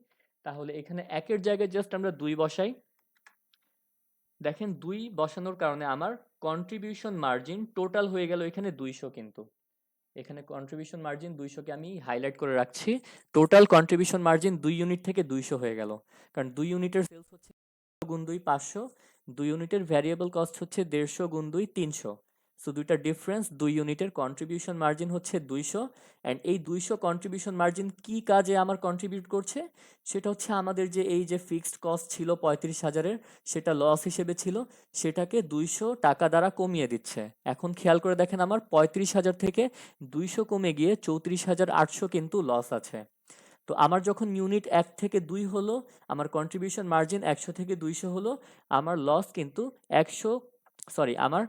তাহলে এখানে 1 এর জায়গায় জাস্ট আমরা 2 বসাই। দেখেন 2 বসানোর কারণে আমার কন্ট্রিবিউশন মার্জিন টোটাল হয়ে গেল এখানে 200। কিন্তু এখানে কন্ট্রিবিউশন মার্জিন 200 কে আমি হাইলাইট করে রাখছি। টোটাল কন্ট্রিবিউশন মার্জিন 2 ইউনিট থেকে 200 হয়ে গেল, কারণ 2 ইউনিটের সেলস হচ্ছে গুণ 2 500, 2 ইউনিটের ভ্যারিয়েবল কস্ট হচ্ছে 150 গুণ 2 300। সো দুইটা ডিফারেন্স, 2 ইউনিটের কন্ট্রিবিউশন মার্জিন হচ্ছে 200। অ্যান্ড এই 200 কন্ট্রিবিউশন মার্জিন কি কাজে আমার কন্ট্রিবিউট করছে, সেটা হচ্ছে আমাদের যে এই যে ফিক্সড কস্ট ছিল 35,000-এর, সেটা লস হিসেবে ছিল, সেটাকে 200 টাকা দ্বারা কমিয়ে দিচ্ছে। এখন খেয়াল করে দেখেন আমার 35,000 থেকে 200 কমে গিয়ে 34,800 কিন্তু লস আছে। তো আমার যখন ইউনিট 1 থেকে 2 হলো, আমার কন্ট্রিবিউশন মার্জিন 100 থেকে 200 হলো, আমার লস কিন্তু 100, সরি আমার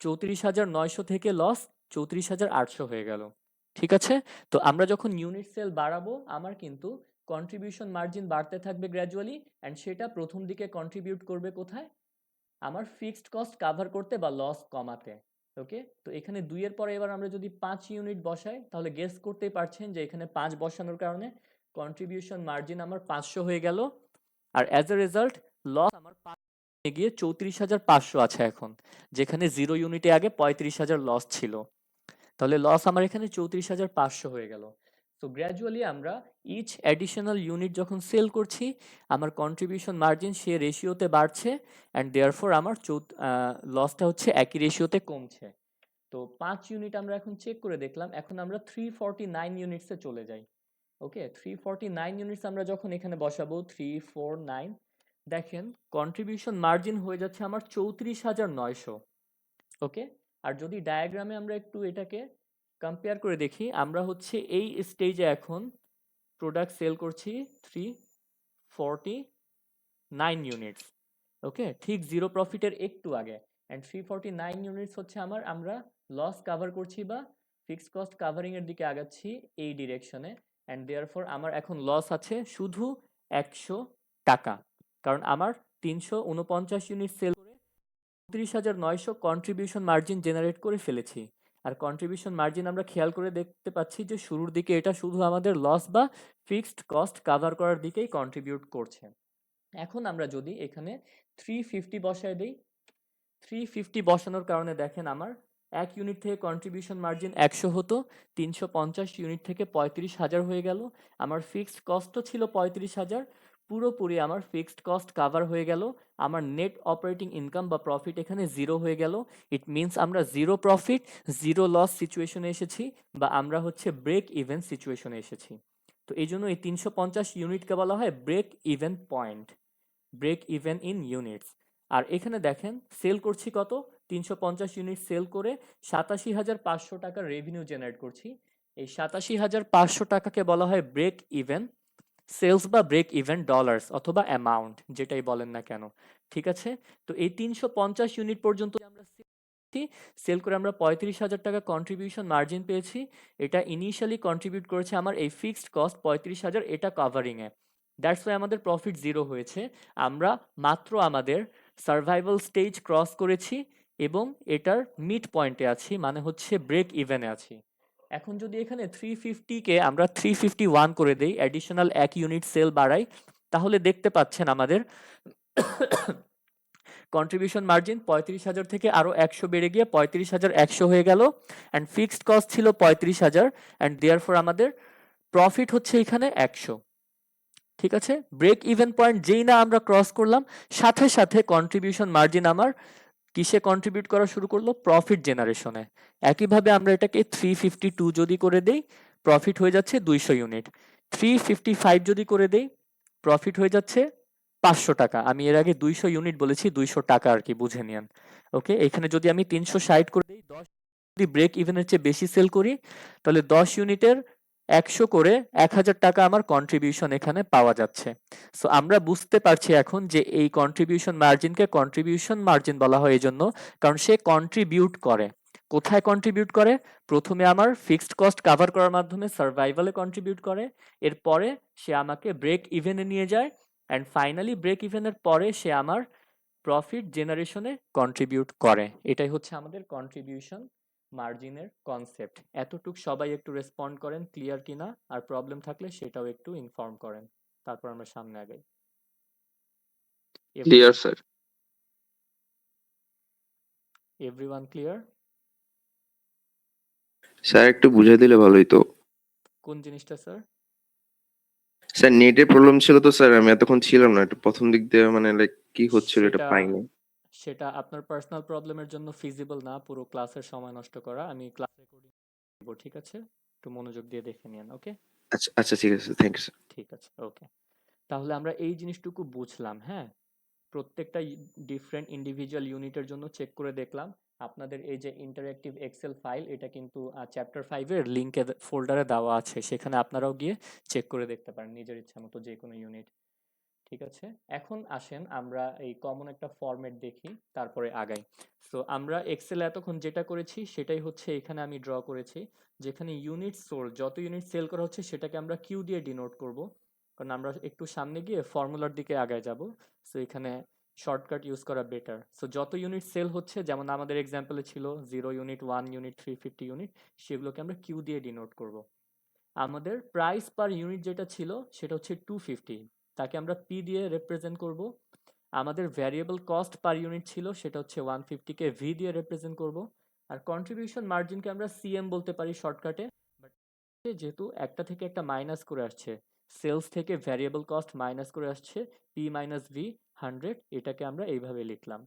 34,900 থেকে লস 34,800 হয়ে গেল। ঠিক আছে, তো আমরা যখন ইউনিট সেল বাড়াবো আমার কিন্তু কন্ট্রিবিউশন মার্জিন বাড়তে থাকবে গ্র্যাজুয়ালি, অ্যান্ড সেটা প্রথম দিকে কন্ট্রিবিউট করবে কোথায়, আমার ফিক্সড কস্ট কাভার করতে বা লস কমাতে। ওকে, তো এখানে 2 এর পরে এবার আমরা যদি 5 ইউনিট বসাই, তাহলে গেস করতেই পারছেন যে এখানে 5 বসানোর কারণে কন্ট্রিবিউশন মার্জিন আমার 500 হয়ে গেল। আর অ্যাজ এ রেজাল্ট লস আমার 5 গিয়ে 34,500 আছে এখন, যেখানে 0 ইউনিটে আগে 35,000 লস ছিল। তাহলে লস আমার এখানে 34,500 হয়ে গেল। তো গ্র্যাজুয়ালি আমরা ইচ অ্যাডিশনাল ইউনিট যখন সেল করছি, আমার কন্ট্রিবিউশন মার্জিন সে রেশিওতে বাড়ছে, অ্যান্ড দেয়ারফর আমার লসটা হচ্ছে একই রেশিওতে কমছে। তো 5 ইউনিট আমরা এখন চেক করে দেখলাম, এখন আমরা 349 ইউনিটসে চলে যাই। ওকে, 349 ইউনিটস আমরা যখন এখানে বসাবো 349, দেখেন কন্ট্রিবিউশন মার্জিন হয়ে যাচ্ছে আমার 34,900। ওকে, আর যদি ডায়াগ্রামে আমরা একটু এটাকে কম্পেয়ার করে দেখি, আমরা হচ্ছে এই স্টেজে এখন প্রোডাক্ট সেল করছি 349 ইউনিটস। ওকে, ঠিক জিরো প্রফিটের একটু আগে। অ্যান্ড 349 ইউনিটস হচ্ছে আমরা লস কাভার করছি বা ফিক্সড কস্ট কাভারিং এর দিকে আগাচ্ছি এই ডিরেকশনে। অ্যান্ড দেয়ারফর আমার এখন লস আছে শুধু 100 টাকা, কারণ আমার 349 ইউনিট সেল করে 34,900 কন্ট্রিবিউশন মার্জিন জেনারেট করে ফেলেছি। আর কন্ট্রিবিউশন মার্জিন আমরা খেয়াল করে দেখতে পাচ্ছি যে শুরুর দিকে এটা শুধু আমাদের লস বা ফিক্সড কস্ট কাভার করার দিকেই কন্ট্রিবিউট করছে। এখন আমরা যদি এখানে 350 বসায় দেই, 350 বসানোর কারণে দেখেন আমার 1 ইউনিট থেকে কন্ট্রিবিউশন মার্জিন 100 হতো, 350 ইউনিট থেকে 35,000 হয়ে গেল। আমার ফিক্সড কস্টও ছিল 35,000, পুরোপুরি আমার ফিক্সড কস্ট কাভার হয়ে গেল। আমার নেট অপারেটিং ইনকাম বা প্রফিট এখানে জিরো হয়ে গেল। ইট মিনস আমরা জিরো প্রফিট জিরো লস সিচুয়েশনে এসেছি, বা আমরা হচ্ছে ব্রেক ইভেন সিচুয়েশনে এসেছি। তো এই জন্য এই 350 ইউনিটকে বলা হয় break even point, break even in units. আর এখানে দেখেন সেল করছি কত, 350 ইউনিট সেল করে 87,500 টাকার রেভিনিউ জেনারেট করছি। এই 87,500 টাকাকে বলা হয় ব্রেক ইভেন সেলস বা ব্রেক ইভেন ডলার্স অথবা অ্যামাউন্ট, যেটাই বলেন না কেন। ঠিক আছে, তো এই 350 ইউনিট পর্যন্ত আমরা সেল করে আমরা 35,000 টাকা কন্ট্রিবিউশন মার্জিন পেয়েছি। এটা ইনিশিয়ালি কন্ট্রিবিউট করেছে আমার এই ফিক্সড কস্ট 35,000 এটা কাভারিংয়ে। দ্যাটস ওয়াই আমাদের প্রফিট জিরো হয়েছে। আমরা মাত্র আমাদের সার্ভাইভাল স্টেজ ক্রস করেছি এবং এটার মিড পয়েন্টে আছি, মানে হচ্ছে ব্রেক ইভেনে আছি। এখন যদি এখানে 350-কে আমরা 351 করে দেই, অ্যাডিশনাল 1 ইউনিট সেল বাড়াই, তাহলে দেখতে পাচ্ছেন আমাদের কন্ট্রিবিউশন মার্জিন 35,000 থেকে আরো 100 বেড়ে গিয়ে 35,100 হয়ে গেল। অ্যান্ড ফিক্সড কস্ট ছিল 35,000, অ্যান্ড দেয়ারফর আমাদের প্রফিট হচ্ছে এখানে 100। ঠিক আছে, ব্রেক ইভেন পয়েন্ট যেই না আমরা ক্রস করলাম, সাথে সাথে কন্ট্রিবিউশন মার্জিন আমার কিসে কন্ট্রিবিউট করা শুরু করলো, প্রফিট জেনারেশনে। একইভাবে আমরা এটাকে 352 যদি করে দেই, প্রফিট হয়ে যাচ্ছে 200 ইউনিট। 355 যদি করে দেই, প্রফিট হয়ে যাচ্ছে 500 টাকা। আমি এর আগে 200 ইউনিট বলেছি, 200 টাকা আর কি, বুঝে নিন। ওকে, এখানে যদি আমি 360 করে দিই, 10 যদি ব্রেক ইভেনের চেয়ে বেশি সেল করি তাহলে 10 ইউনিটের 100 করে 1000 টাকা আমার কন্ট্রিবিউশন এখানে পাওয়া যাচ্ছে। সো আমরা বুঝতে পারছি এখন যে এই কন্ট্রিবিউশন মার্জিনকে কন্ট্রিবিউশন মার্জিন বলা হয় এই জন্য, কারণ সে কন্ট্রিবিউট করে। কোথায় কন্ট্রিবিউট করে? প্রথমে আমার ফিক্সড কস্ট কাভার করার মাধ্যমে সার্ভাইভালে কন্ট্রিবিউট করে, এরপরে সে আমাকে ব্রেক ইভেনে নিয়ে যায়, অ্যান্ড ফাইনালি ব্রেক ইভেনের পরে সে আমার প্রফিট জেনারেশনে কন্ট্রিবিউট করে। এটাই হচ্ছে আমাদের কন্ট্রিবিউশন মার্জিনের কনসেপ্ট। এতটুক সবাই একটু রেসপন্ড করেন, ক্লিয়ার কিনা, আর প্রবলেম থাকলে সেটাও একটু ইনফর্ম করেন, তারপর আমরা সামনে আগাই। Clear sir. Everyone clear? Sir একটু বুঝিয়ে দিলে ভালোই তো। কোন জিনিসটা স্যার? স্যার নেটের প্রবলেম ছিল তো স্যার, আমি এতক্ষণ ছিলাম না, একটু প্রথম দিক দিয়ে মানে লাইক কি হচ্ছিল এটা সেটা পাইনি। সেটা আপনার পার্সোনাল প্রবলেমের জন্য ফিজিবল না পুরো ক্লাসের সময় নষ্ট করা। আমি ক্লাস রেকর্ডিং করব, ঠিক আছে? একটু মনোযোগ দিয়ে দেখে নিন, ওকে? আচ্ছা আচ্ছা, ঠিক আছে, থ্যাংক ইউ স্যার। ঠিক আছে, ওকে। তাহলে আমরা এই জিনিসটুকু বুঝলাম, হ্যাঁ? প্রত্যেকটা ডিফারেন্ট ইন্ডিভিজুয়াল ইউনিটের জন্য চেক করে দেখলাম। আপনাদের এই যে ইন্টারঅ্যাক্টিভ এক্সেল ফাইল, এটা কিন্তু চ্যাপ্টার 5 এর লিংকে ফোল্ডারে দেওয়া আছে, সেখানে আপনারাও গিয়ে চেক করে দেখতে পারেন নিজের ইচ্ছা মতো যে কোনো ইউনিট। ঠিক আছে, এখন আসেন আমরা এই কমন একটা ফরম্যাট দেখি, তারপরে আগাই। সো আমরা এক্সেল এতক্ষণ যেটা করেছি সেটাই হচ্ছে এখানে আমি ড্র করেছি, যেখানে ইউনিট সোল্ড, যত ইউনিট সেল করা হচ্ছে সেটাকে আমরা কিউ দিয়ে ডিনোট করব, কারণ আমরা একটু সামনে গিয়ে ফর্মুলার দিকে আগায় যাব। সো এখানে শর্টকাট ইউজ করা বেটার। সো যত ইউনিট সেল হচ্ছে, যেমন আমাদের এক্সাম্পলে ছিল 0 ইউনিট, 1 ইউনিট, 350 ইউনিট, সেগুলোকে আমরা কিউ দিয়ে ডিনোট করব। আমাদের প্রাইস পার ইউনিট যেটা ছিল সেটা হচ্ছে 250, তাকে আমরা পি দিয়ে রিপ্রেজেন্ট করব। আমাদের ভ্যারিয়েবল কস্ট পার ইউনিট ছিল সেটা হচ্ছে 150 কে ভি দিয়ে রিপ্রেজেন্ট করব। আর কন্ট্রিবিউশন মার্জিনকে আমরা সিএম বলতে পারি শর্টকাটে, বাট যেহেতু একটা থেকে একটা মাইনাস করে আসছে, সেলস থেকে ভ্যারিয়েবল কস্ট মাইনাস করে আসছে, পি মাইনাস ভি 100, এটাকে আমরা এইভাবে লিখলাম।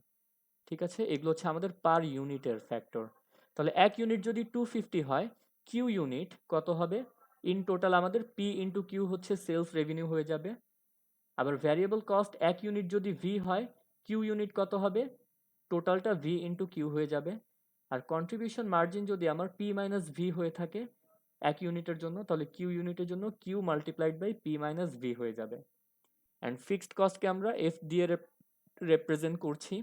ঠিক আছে, এগুলো হচ্ছে আমাদের পার ইউনিটের ফ্যাক্টর। তাহলে এক ইউনিট যদি 250 হয়, কিউ ইউনিট কত হবে? ইন টোটাল আমাদের পি ইন্টু কিউ হচ্ছে সেলস রেভিনিউ হয়ে যাবে। আবার ভ্যারিয়েবল কস্ট এক ইউনিট যদি ভি হয়, কিউ ইউনিট কত হবে? টোটালটা ভি ইন্টু কিউ হয়ে যাবে। আর কন্ট্রিবিউশন মার্জিন যদি আমার পি মাইনাস ভি হয়ে থাকে এক ইউনিটের জন্য, তাহলে কিউ ইউনিটের জন্য Q multiplied by P minus V হয়ে যাবে। অ্যান্ড ফিক্সড কস্টকে আমরা এফ দিয়ে রেপ্রেজেন্ট করছি।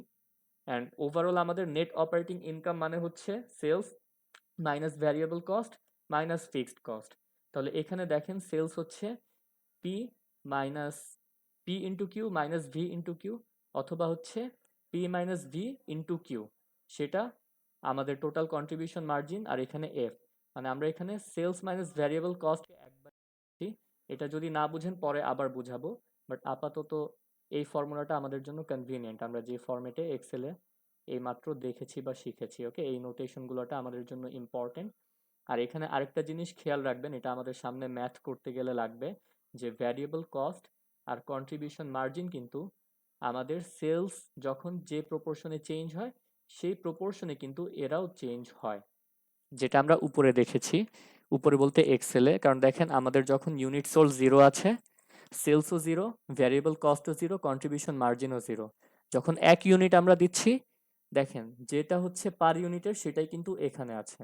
অ্যান্ড ওভারঅল আমাদের নেট অপারেটিং ইনকাম মানে হচ্ছে sales minus variable cost minus fixed cost. তাহলে এখানে দেখেন সেলস হচ্ছে P minus P into Q minus V into Q, অথবা হচ্ছে P minus V into Q, সেটা আমাদের টোটাল কন্ট্রিবিউশন মার্জিন। আর এখানে এফ, মানে আমরা এখানে সেলস মাইনাস ভ্যারিয়েবল কস্ট একবার, এটা যদি না বুঝেন পরে আবার বুঝাবো, বাট আপাতত এই ফর্মুলাটা আমাদের জন্য কনভিনিয়েন্ট, আমরা যে ফর্মেটে এক্সেলে এই মাত্র দেখেছি বা শিখেছি। ওকে, এই নোটেশনগুলোটা আমাদের জন্য ইম্পর্টেন্ট। আর এখানে আরেকটা জিনিস খেয়াল রাখবেন, এটা আমাদের সামনে ম্যাথ করতে গেলে লাগবে, যে ভ্যারিয়েবল কস্ট আর কন্ট্রিবিউশন মার্জিন কিন্তু আমাদের সেলস যখন যে প্রপোর্শনে চেঞ্জ হয় সেই প্রপোর্শনে কিন্তু এরাও চেঞ্জ হয়, যেটা আমরা উপরে দেখেছি। উপরে বলতে এক্সেলে, কারণ দেখেন আমাদের যখন ইউনিট সোল্ড 0 আছে, সেলসও 0, ভ্যারিয়েবল কস্টও 0, কন্ট্রিবিউশন মার্জিনও 0। যখন এক ইউনিট আমরা দিচ্ছি, দেখেন যেটা হচ্ছে পার ইউনিটের সেটাই কিন্তু এখানে আছে।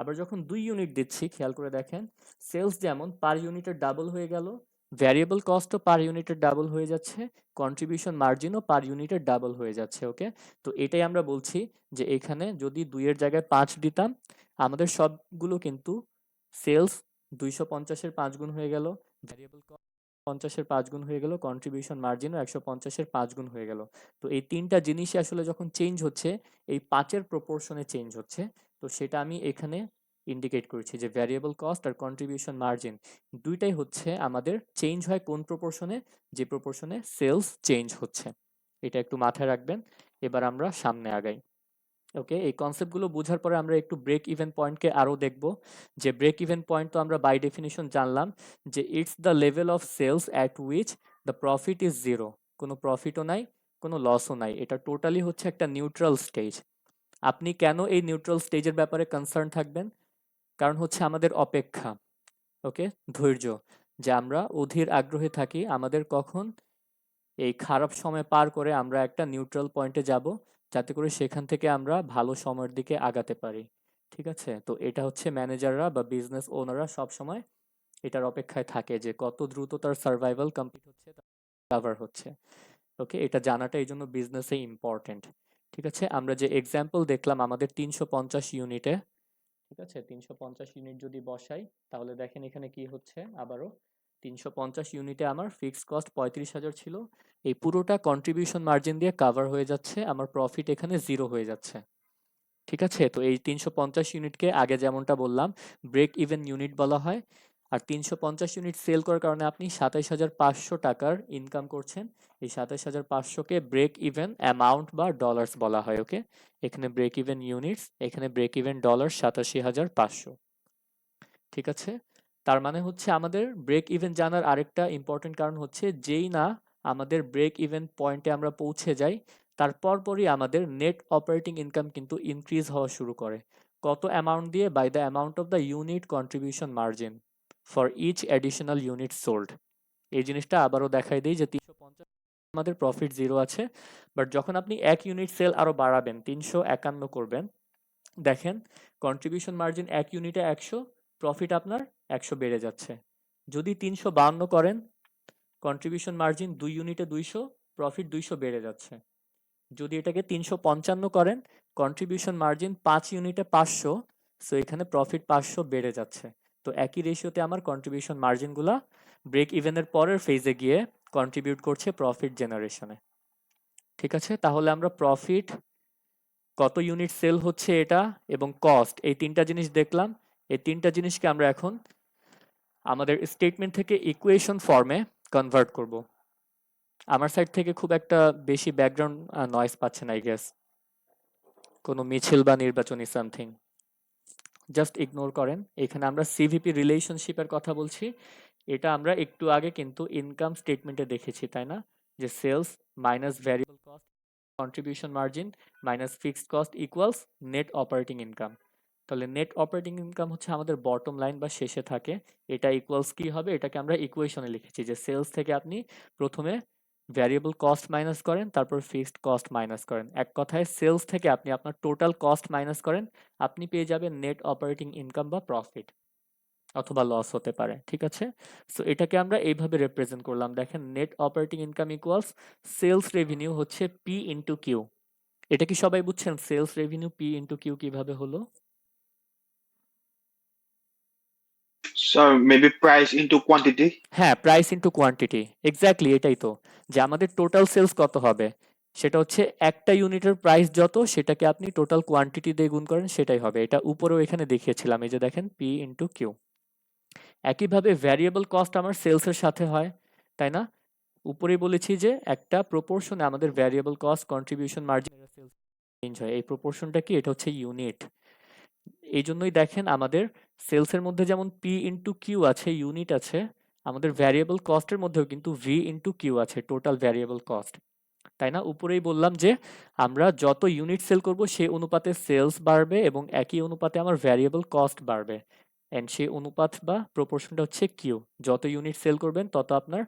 আবার যখন 2 ইউনিট দিচ্ছি, খেয়াল করে দেখেন সেলস যেমন পার ইউনিটের ডাবল হয়ে গেল, ভ্যারিয়েবল কস্টও পার ইউনিটের ডাবল হয়ে যাচ্ছে, কন্ট্রিবিউশন মার্জিনও পার ইউনিটের ডাবল হয়ে যাচ্ছে। ওকে, তো এটাই আমরা বলছি যে এখানে যদি 2 এর জায়গায় 5 দিতাম, আমাদের সবগুলো কিন্তু সেলস 250-এর 5 গুণ হয়ে গেল, ভ্যারিয়েবল কস্ট 50-এর 5 গুণ হয়ে গেল, কন্ট্রিবিউশন মার্জিনও 150-এর 5 গুণ হয়ে গেল। তো এই তিনটা জিনিসই আসলে যখন চেঞ্জ হচ্ছে, এই 5-এর প্রপোর্শনে চেঞ্জ হচ্ছে। তো সেটা আমি এখানে ইন্ডিকেট করছি যে ভ্যারিয়েবল কস্ট আর কন্ট্রিবিউশন মার্জিন দুইটাই হচ্ছে আমাদের চেঞ্জ হয় কোন প্রপোর্শনে? যে প্রপোর্শনে সেলস চেঞ্জ হচ্ছে। এটা একটু মাথায় রাখবেন। এবার আমরা সামনে আগাই। ওকে, এই কনসেপ্টগুলো বোঝার পরে আমরা একটু ব্রেক ইভেন পয়েন্টকে আরও দেখব। যে ব্রেক ইভেন পয়েন্ট তো আমরা বাই ডেফিনিশন জানলাম যে it's the level of sales at which the profit is zero, কোনো প্রফিটও নাই, কোনো লসও নাই, এটা টোটালি হচ্ছে একটা নিউট্রাল স্টেজ। আপনি কেন এই নিউট্রাল স্টেজের ব্যাপারে কনসার্ন থাকবেন? কারণ হচ্ছে আমাদের অপেক্ষা, ওকে, ধৈর্য, যে আমরা অধীর আগ্রহে থাকি আমাদের কখন এই খারাপ সময় পার করে আমরা একটা নিউট্রাল পয়েন্টে যাব, যাতে করে সেখান থেকে আমরা ভালো সময়ের দিকে আগাতে পারি। ঠিক আছে? তো এটা হচ্ছে ম্যানেজাররা বা বিজনেস ওনাররা সবসময় এটার অপেক্ষায় থাকে যে কত দ্রুত তার সার্ভাইভাল কমপ্লিট হচ্ছে, কাভার হচ্ছে। ওকে, এটা জানাটা এই জন্য বিজনেসে ইম্পর্টেন্ট। ঠিক আছে, আমরা যে এক্সাম্পল দেখলাম আমাদের 350 ইউনিটে, ঠিক আছে, 350 ইউনিট যদি বসাই তাহলে দেখেন এখানে কি হচ্ছে আবারও, 350 ইউনিটে আমার ফিক্সড কস্ট 35,000 ছিল, এই পুরোটা কন্ট্রিবিউশন মার্জিন দিয়ে কাভার হয়ে যাচ্ছে, আমার প্রফিট এখানে জিরো হয়ে যাচ্ছে। ঠিক আছে, তো এই 350 ইউনিটকে আগে যেমনটা বললাম ব্রেক ইভেন ইউনিট বলা হয়। আর 350 ইউনিট সেল করার কারণে আপনি 27,500 টাকার ইনকাম করছেন। এই 27,500কে ব্রেক ইভেন অ্যামাউন্ট বা ডলার্স বলা হয়। ওকে, এখানে ব্রেক ইভেন ইউনিটস, এখানে ব্রেক ইভেন ডলার 87,500। ঠিক আছে, তার মানে হচ্ছে আমাদের ব্রেক ইভেন জানার আরেকটা ইম্পর্টেন্ট কারণ হচ্ছে যেই না আমাদের ব্রেক ইভেন পয়েন্টে আমরা পৌঁছে যাই তারপর পরই আমাদের নেট অপারেটিং ইনকাম কিন্তু ইনক্রিজ হওয়া শুরু করে। কত অ্যামাউন্ট দিয়ে? By the amount of the unit contribution margin for each additional unit sold. এই জিনিসটা আবারও দেখাই দিই যে 350 আমাদের প্রফিট জিরো আছে, বাট যখন আপনি এক ইউনিট সেল আরো বাড়াবেন 351 করবেন, দেখেন কন্ট্রিবিউশন মার্জিন এক ইউনিটে 100, প্রফিট আপনার 100 বেড়ে যাচ্ছে। যদি 352 করেন কন্ট্রিবিউশন মার্জিন 2 ইউনিটে 200, প্রফিট 200 বেড়ে যাচ্ছে। যদি এটাকে 355 করেন কন্ট্রিবিউশন মার্জিন 5 ইউনিটে 500, সো এখানে প্রফিট 500 বেড়ে যাচ্ছে। তো একই রেশিওতে আমার কন্ট্রিবিউশন মার্জিনগুলা ব্রেক ইভেনের পরের ফেজে গিয়ে কন্ট্রিবিউট করছে প্রফিট জেনারেশনে। ঠিক আছে, তাহলে আমরা প্রফিট, কত ইউনিট সেল হচ্ছে এটা, এবং কস্ট, এই তিনটা জিনিস দেখলাম। এই তিনটা জিনিসকে আমরা এখন আমাদের স্টেটমেন্ট থেকে ইকুয়েশন ফর্মে কনভার্ট করব। আমার সাইড থেকে খুব একটা বেশি ব্যাকগ্রাউন্ড নয়েজ পাচ্ছেন আই গেস, কোনো মিছিল বা নির্বাচনী সামথিং, জাস্ট ইগনোর করেন। এখানে আমরা সিভিপি রিলেশনশিপের কথা বলছি, এটা আমরা একটু আগে কিন্তু ইনকাম স্টেটমেন্টে দেখেছি, তাই না? যে sales minus variable cost contribution margin minus fixed cost equals net operating income. তাহলে নেট অপারেটিং ইনকাম হচ্ছে আমাদের বটম লাইন বা শেষে থাকে, এটা ইকুয়ালস কি হবে? এটাকে আমরা ইকুয়েশনে লিখেছি যে সেলস থেকে আপনি প্রথমে ভ্যারিয়েবল কস্ট মাইনাস করেন, তারপর ফিক্সড কস্ট মাইনাস করেন। এক কথায় সেলস থেকে আপনি আপনার টোটাল কস্ট মাইনাস করেন, আপনি পেয়ে যাবেন নেট অপারেটিং ইনকাম বা প্রফিট, অথবা লস হতে পারে। ঠিক আছে, সো এটাকে আমরা এইভাবে রিপ্রেজেন্ট করলাম। দেখেন net operating income equals sales revenue হচ্ছে পি ইন্টু কিউ। এটা কি সবাই বুঝছেন sales revenue P into Q কিভাবে হলো? So maybe price into quantity. হ্যাঁ, প্রাইস ইন্টু কোয়ান্টিটি, এক্স্যাক্টলি এটাই তো। যে আমাদের টোটাল সেলস কত হবে, সেটা হচ্ছে একটা ইউনিটের প্রাইস যত সেটাকে আপনি টোটাল কোয়ান্টিটি দিয়ে গুণ করেন, সেটাই হবে। এটা উপরেও এখানে দেখিয়েছিলাম, এই যে দেখেন পি ইন্টু কিউ। একইভাবে ভ্যারিয়েবল কস্ট আমার সেলসের সাথে হয়, তাই না? উপরেই বলেছি যে একটা প্রপোর্শনে আমাদের variable cost contribution margin change হয়, এই প্রপোর্শনটা কি? এটা হচ্ছে ইউনিট। এই জন্যই দেখেন আমাদের সেলসের মধ্যে যেমন পি ইন্টু কিউ আছে, ইউনিট আছে, আমাদের ভ্যারিয়েবল কস্টের মধ্যেও কিন্তু ভি ইন্টু কিউ আছে, টোটাল ভ্যারিয়েবল কস্ট, তাই না? উপরেই বললাম যে আমরা যত ইউনিট সেল করব সেই অনুপাতে সেলস বাড়বে এবং একই অনুপাতে আমার ভ্যারিয়েবল কস্ট বাড়বে, অ্যান্ড সেই অনুপাত বা প্রপোর্শনটা হচ্ছে কিউ। যত ইউনিট সেল করবেন তত আপনার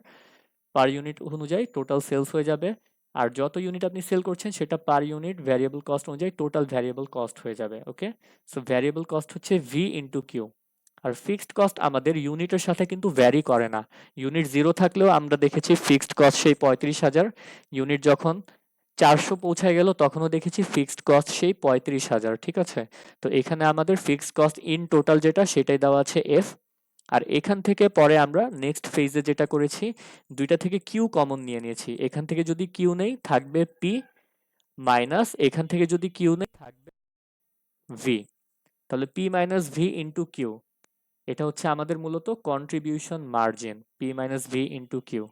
পার ইউনিট অনুযায়ী টোটাল সেলস হয়ে যাবে, আর যত ইউনিট আপনি সেল করছেন সেটা পার ইউনিট ভ্যারিয়েবল কস্ট অনুযায়ী টোটাল ভ্যারিয়েবল কস্ট হয়ে যাবে। ওকে, সো ভ্যারিয়েবল কস্ট হচ্ছে ভি ইন্টু কিউ। আর ফিক্সড কস্ট আমাদের ইউনিটের সাথে কিন্তু ভ্যারি করে না, ইউনিট জিরো থাকলেও আমরা দেখেছি ফিক্সড কস্ট সেই 35,000, ইউনিট যখন 400 পৌঁছায় গেল তখনও দেখেছি ফিক্সড কস্ট সেই 35,000। ঠিক আছে, তো এখানে আমাদের ফিক্সড কস্ট ইন টোটাল যেটা সেটাই দেওয়া আছে এফ। আর এখান থেকে পরে আমরা নেক্সট ফেজে যেটা করেছি, দুইটা থেকে কিউ কমন নিয়ে নিয়েছি, এখান থেকে যদি কিউ নেই থাকবে পি, মাইনাস এখান থেকে যদি কিউ নেই থাকবে ভি। তাহলে P minus V into Q, এটা হচ্ছে আমাদের মূলত contribution margin, P minus V into Q.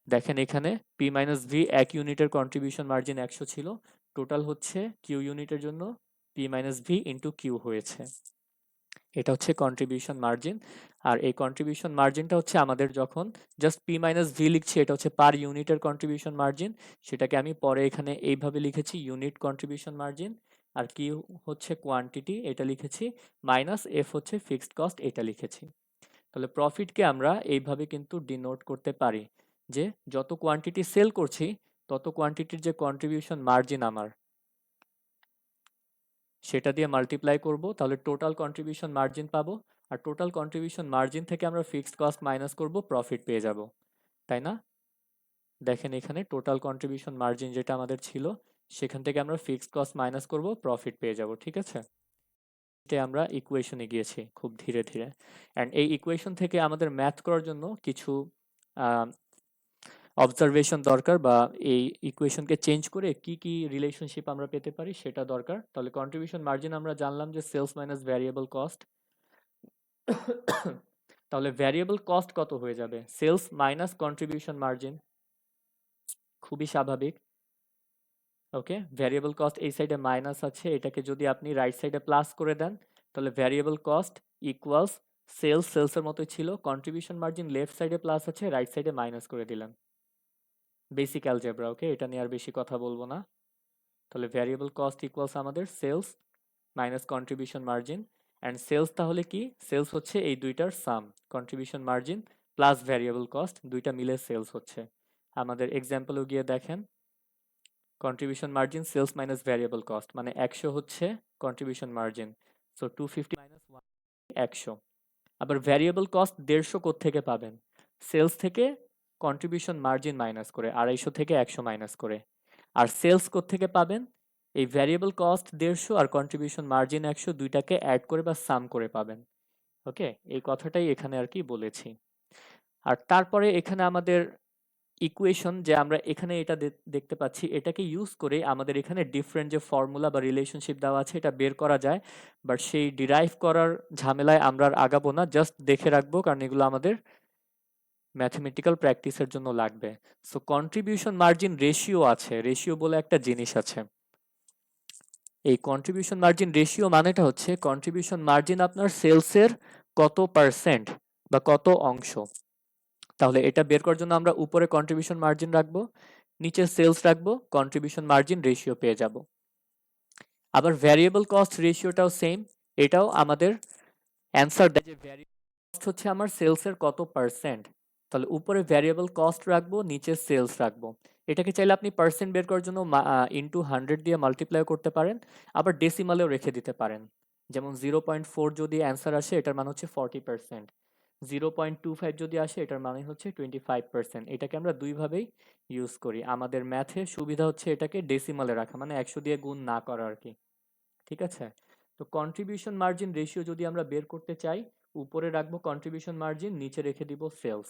দেখেন এখানে পি মাইনাস ভি এক ইউনিটের কন্ট্রিবিউশন মার্জিন 100 ছিল, টোটাল হচ্ছে কিউ ইউনিটের জন্য P minus V into Q হয়েছে, এটা হচ্ছে কন্ট্রিবিউশন মার্জিন। আর এই কন্ট্রিবিউশন মার্জিনটা হচ্ছে আমাদের যখন জাস্ট পি মাইনাস ভি লিখছি, এটা হচ্ছে পার ইউনিটের কন্ট্রিবিউশন মার্জিন, সেটাকে আমি পরে এখানে এইভাবে লিখেছি ইউনিট কন্ট্রিবিউশন মার্জিন। আর কিউ হচ্ছে কোয়ান্টিটি, এটা লিখেছি, মাইনাস এফ হচ্ছে ফিক্সড কস্ট, এটা লিখেছি। তাহলে প্রফিটকে আমরা এইভাবে কিন্তু ডিনোট করতে পারি যে যত কোয়ান্টিটি সেল করছি তত কোয়ান্টিটির যে কন্ট্রিবিউশন মার্জিন আমার, সেটা দিয়ে মাল্টিপ্লাই করব, তাহলে টোটাল কন্ট্রিবিউশন মার্জিন পাবো। আর টোটাল কন্ট্রিবিউশন মার্জিন থেকে আমরা ফিক্সড কস্ট মাইনাস করব, প্রফিট পেয়ে যাব, তাই না? দেখেন এখানে টোটাল কন্ট্রিবিউশন মার্জিন যেটা আমাদের ছিল, সেখান থেকে আমরা ফিক্সড কস্ট মাইনাস করব, প্রফিট পেয়ে যাব, ঠিক আছে? এটা আমরা ইকুয়েশনে গিয়েছি খুব ধীরে ধীরে। অ্যান্ড এই ইকুয়েশন থেকে আমাদের ম্যাথ করার জন্য কিছু অবজারভেশন দরকার, বা এই ইকুয়েশনকে চেঞ্জ করে কি কি রিলেশনশিপ আমরা পেতে পারি সেটা দরকার। তাহলে কন্ট্রিবিউশন মার্জিন আমরা জানলাম যে সেলস মাইনাস ভ্যারিয়েবল কস্ট। তাহলে ভ্যারিয়েবল কস্ট কত হয়ে যাবে? সেলস মাইনাস কন্ট্রিবিউশন মার্জিন, খুবই স্বাভাবিক। ওকে, ভ্যারিয়েবল কস্ট এই সাইডে মাইনাস আছে, এটাকে যদি আপনি রাইট সাইডে প্লাস করে দেন, তাহলে ভ্যারিয়েবল কস্ট ইকুয়ালস সেলস, সেলসের মতোই ছিল, কন্ট্রিবিউশন মার্জিন লেফট সাইডে প্লাস আছে, রাইট সাইডে মাইনাস করে দিলেন। বেসিক অ্যালজেব্রা, ওকে, এটা নিয়ে আর বেশি কথা বলবো না। তাহলে ভ্যারিয়েবল কস্ট ইকুয়ালস আমাদের sales minus contribution margin. And sales তাহলে কি? সেলস হচ্ছে এই দুইটার sum, contribution margin plus variable cost, দুইটা মিলে সেলস হচ্ছে। আমাদের এক্সাম্পলেও গিয়ে দেখেন, contribution margin sales minus variable cost মানে 100 হচ্ছে কন্ট্রিবিউশন মার্জিন, সো 250 মাইনাস 100। আবার ভ্যারিয়েবল কস্ট 150 কোত্থেকে পাবেন? সেলস থেকে কন্ট্রিবিউশন মার্জিন মাইনাস করে, 250 থেকে 100 মাইনাস করে। আর সেলস কোত্থেকে পাবেন? এই ভ্যারিয়েবল কস্ট 150 আর কন্ট্রিবিউশন মার্জিন 100 দুইটাকে অ্যাড করে বা সাম করে পাবেন। ওকে, এই কথাটাই এখানে আর কি বলেছি। আর তারপরে এখানে আমাদের ইকুয়েশন, যে আমরা এখানে এটা দেখতে পাচ্ছি, এটাকে ইউজ করে আমাদের এখানে ডিফারেন্ট যে ফর্মুলা বা রিলেশনশিপ দেওয়া আছে এটা বের করা যায়। বাট সেই ডিরাইভ করার ঝামেলায় আমরা আর আগাবো না, জাস্ট দেখে রাখবো, কারণ এগুলো আমাদের ম্যাথমেটিক্যাল প্র্যাকটিসের জন্য লাগবে। সো কন্ট্রিবিউশন মার্জিন রেশিও আছে, রেশিও বলে একটা জিনিস আছে। এই কন্ট্রিবিউশন মার্জিন রেশিও মানেটা হচ্ছে কন্ট্রিবিউশন মার্জিন আপনার সেলসের কত পার্সেন্ট বা কত অংশ। তাহলে এটা বের করার জন্য আমরা উপরে কন্ট্রিবিউশন মার্জিন রাখবো, নিচে সেলস রাখবো, কন্ট্রিবিউশন মার্জিন রেশিও পেয়ে যাব। আবার ভ্যারিয়েবল কস্ট রেশিওটাও সেম, এটাও আমাদের অ্যান্সার দেয় যে ভ্যারিয়েবল কস্ট হচ্ছে আমার সেলসের কত পার্সেন্ট। তাহলে উপরে ভ্যারিয়েবল কস্ট রাখবো, নিচে সেলস রাখবো। এটাকে চাইলে আপনি পার্সেন্ট বের করার জন্য ইন্টু 100 দিয়ে মাল্টিপ্লাই করতে পারেন, আবার ডেসিমালেও রেখে দিতে পারেন। যেমন 0.4 যদি অ্যান্সার আসে, এটার মান হচ্ছে 40%। 0.25 যদি আসে, এটার মানে হচ্ছে 25%। এটাকে আমরা দুইভাবেই ইউজ করি। আমাদের ম্যাথে সুবিধা হচ্ছে এটাকে ডেসিমালে রাখা, মানে 100 দিয়ে গুণ না করা আর কি, ঠিক আছে? তো কন্ট্রিবিউশন মার্জিন রেশিও যদি আমরা বের করতে চাই, উপরে রাখবো কন্ট্রিবিউশন মার্জিন, নিচে রেখে দিব সেলস।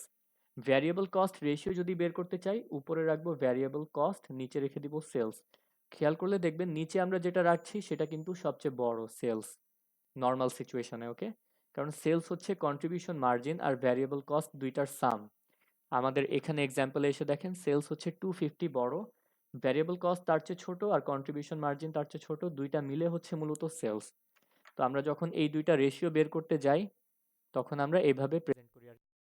ভ্যারিয়েবল কস্ট রেশিও যদি বের করতে চাই, উপরে রাখবো ভ্যারিয়েবল কস্ট, নিচে রেখে দিব সেলস। খেয়াল করলে দেখবেন নিচে আমরা যেটা রাখছি সেটা কিন্তু সবচেয়ে বড়, সেলস, নর্মাল সিচুয়েশনে, ওকে? কারণ সেলস হচ্ছে কন্ট্রিবিউশন মার্জিন আর ভ্যারিয়েবল কস্ট দুইটার সাম। আমাদের এখানে এক্সাম্পলে এসে দেখেন সেলস হচ্ছে 250 বড়, ভ্যারিয়েবল কস্ট তার চেয়ে ছোট, আর কন্ট্রিবিউশন মার্জিন তার চেয়ে ছোট, দুইটা মিলে হচ্ছে মূলত সেলস। তো আমরা যখন এই দুইটা রেশিও বের করতে যাই, তখন আমরা এইভাবে প্রেজেন্ট করি আর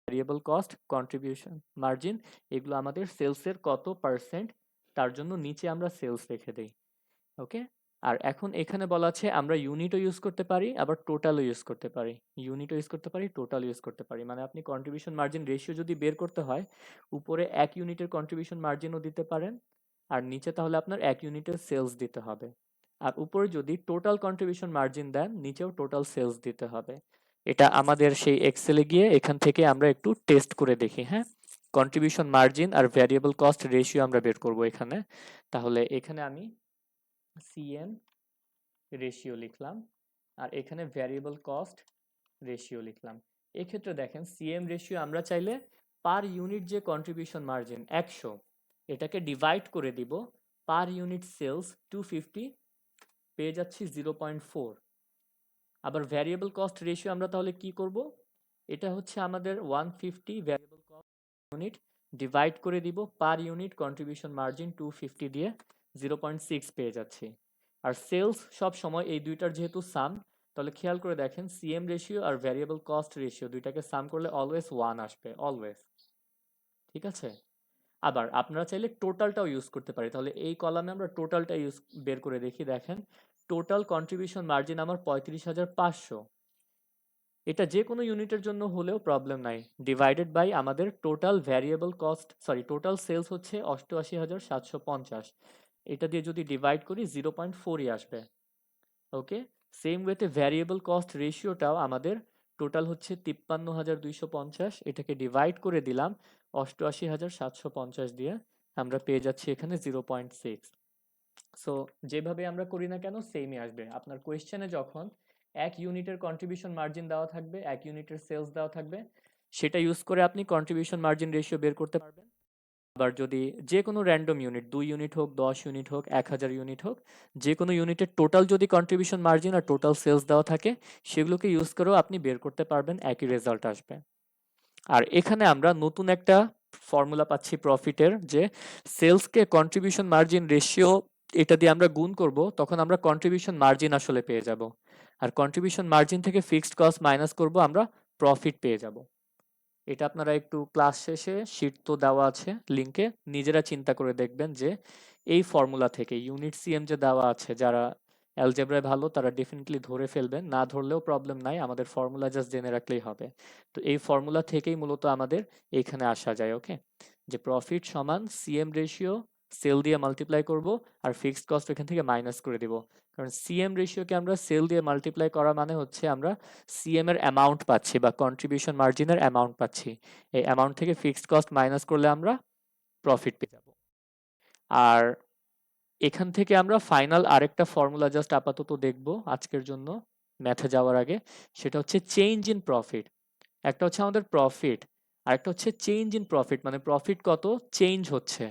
ভ্যারিয়েবল কস্ট, কন্ট্রিবিউশন মার্জিন, এগুলো আমাদের সেলসের কত পার্সেন্ট, তার জন্য নিচে আমরা সেলস রেখে দেই। ওকে, আর এখন এখানে বলা আছে আমরা ইউনিটও ইউজ করতে পারি, আবার টোটালও ইউজ করতে পারি। ইউনিটও ইউজ করতে পারি, টোটাল ইউজ করতে পারি, মানে আপনি কন্ট্রিবিউশন মার্জিন রেশিও যদি বের করতে হয়, উপরে 1 ইউনিটের কন্ট্রিবিউশন মার্জিনও দিতে পারেন, আর নিচে তাহলে আপনার 1 ইউনিটের সেলস দিতে হবে। আর উপরে যদি টোটাল কন্ট্রিবিউশন মার্জিন দেন, নিচেও টোটাল সেলস দিতে হবে। এটা আমাদের সেই এক্সেলে গিয়ে এখান থেকে আমরা একটু টেস্ট করে দেখি, হ্যাঁ? কন্ট্রিবিউশন মার্জিন আর ভ্যারিয়েবল কস্ট রেশিও আমরা বের করব এখানে। তাহলে এখানে আমি সিএম রেশিও লিখলাম, আর এখানে ভ্যারিয়েবল কস্ট রেশিও লিখলাম। এক্ষেত্রে দেখেন সিএম রেশিও আমরা চাইলে পার ইউনিট যে কন্ট্রিবিউশন মার্জিন 100, এটাকে ডিভাইড করে দিব পার ইউনিট সেলস 250, পেয়ে যাচ্ছি 0.4। আবার ভ্যারিয়েবল কস্ট রেশিও আমরা তাহলে কি করব? এটা হচ্ছে আমাদের 150 ভ্যারিয়েবল কস্ট ইউনিট ডিভাইড করে দিব পার ইউনিট কন্ট্রিবিউশন মার্জিন 250 দিয়ে, 0.6 পেয়ে যাচ্ছি। আর সেলস সব সময় এই দুইটার যেহেতু সাম, তাহলে খেয়াল করে দেখেন সিএম রেশিও আর ভ্যারিয়েবল কস্ট রেশিও দুইটাকে সাম করলে অলওয়েজ 1 আসবে, অলওয়েজ, ঠিক আছে? আবার আপনারা চাইলে টোটালটাও ইউজ করতে পারি, তাহলে এই কলামে আমরা টোটালটা ইউজ বের করে দেখি। দেখেন টোটাল কন্ট্রিবিউশন মার্জিন আমার 35,500, এটা যে কোনো ইউনিটের জন্য হলেও প্রবলেম নাই, ডিভাইডেড বাই আমাদের total variable cost, sorry total sales হচ্ছে 88,750, এটা দিয়ে যদি ডিভাইড করি 0.4ই আসবে। ওকে, সেম ওয়েতে ভ্যারিয়েবল কস্ট রেশিওটাও আমাদের টোটাল হচ্ছে 53,250, এটাকে ডিভাইড করে দিলাম 88,750 দিয়ে, আমরা পেয়ে যাচ্ছি এখানে 0.6। সো যেভাবে আমরা করি না কেন সেমই আসবে। আপনার কোয়েশ্চেনে যখন 1 ইউনিটের কন্ট্রিবিউশন মার্জিন দেওয়া থাকবে, 1 ইউনিটের সেলস দেওয়া থাকবে, সেটা ইউজ করে আপনি কন্ট্রিবিউশন মার্জিন রেশিও বের করতে পারবেন। আবার যদি যে কোনো র্যান্ডম ইউনিট, 2 ইউনিট হোক, 10 ইউনিট হোক, 1000 ইউনিট হোক, যে কোনো ইউনিটের টোটাল যদি কন্ট্রিবিউশন মার্জিন আর টোটাল সেলস দেওয়া থাকে, সেগুলোকে ইউজ করেও আপনি বের করতে পারবেন, একই রেজাল্ট আসবে। আর এখানে আমরা নতুন একটা ফর্মুলা পাচ্ছি প্রফিটের, যে সেলসকে কন্ট্রিবিউশন মার্জিন রেশিও এটা দিয়ে আমরা গুণ করব, তখন আমরা কন্ট্রিবিউশন মার্জিন আসলে পেয়ে যাব। আর কন্ট্রিবিউশন মার্জিন থেকে ফিক্সড কস্ট মাইনাস করব, আমরা প্রফিট পেয়ে যাব। এটা আপনারা একটু ক্লাস শেষে শীট তো দেওয়া আছে লিঙ্কে, নিজেরা চিন্তা করে দেখবেন যে এই ফর্মুলা থেকে ইউনিট সিএম যে দেওয়া আছে, যারা অ্যালজেব্রায় ভালো তারা ডেফিনেটলি ধরে ফেলবেন, না ধরলেও প্রবলেম নাই, আমাদের ফর্মুলা জাস্ট জেনে রাখলেই হবে। তো এই ফর্মুলা থেকেই মূলত আমাদের এইখানে আসা যায়। ওকে, যে প্রফিট সমান সিএম রেশিও, সেল দিয়ে মাল্টিপ্লাই করব, আর ফিক্সড কস্ট এখান থেকে মাইনাস করে দিব। কারণ সিএম রেশিওকে আমরা সেল দিয়ে মাল্টিপ্লাই করা মানে হচ্ছে আমরা সিএম এর অ্যামাউন্ট পাচ্ছি বা কন্ট্রিবিউশন মার্জিনের অ্যামাউন্ট পাচ্ছি। এই অ্যামাউন্ট থেকে ফিক্সড কস্ট মাইনাস করলে আমরা প্রফিট পেয়ে যাব। আর এখান থেকে আমরা ফাইনাল আরেকটা ফর্মুলা জাস্ট আপাতত দেখব আজকের জন্য ম্যাথে যাওয়ার আগে, সেটা হচ্ছে চেঞ্জ ইন প্রফিট। একটা হচ্ছে আমাদের প্রফিট, আর একটা হচ্ছে চেঞ্জ ইন প্রফিট, মানে প্রফিট কত চেঞ্জ হচ্ছে।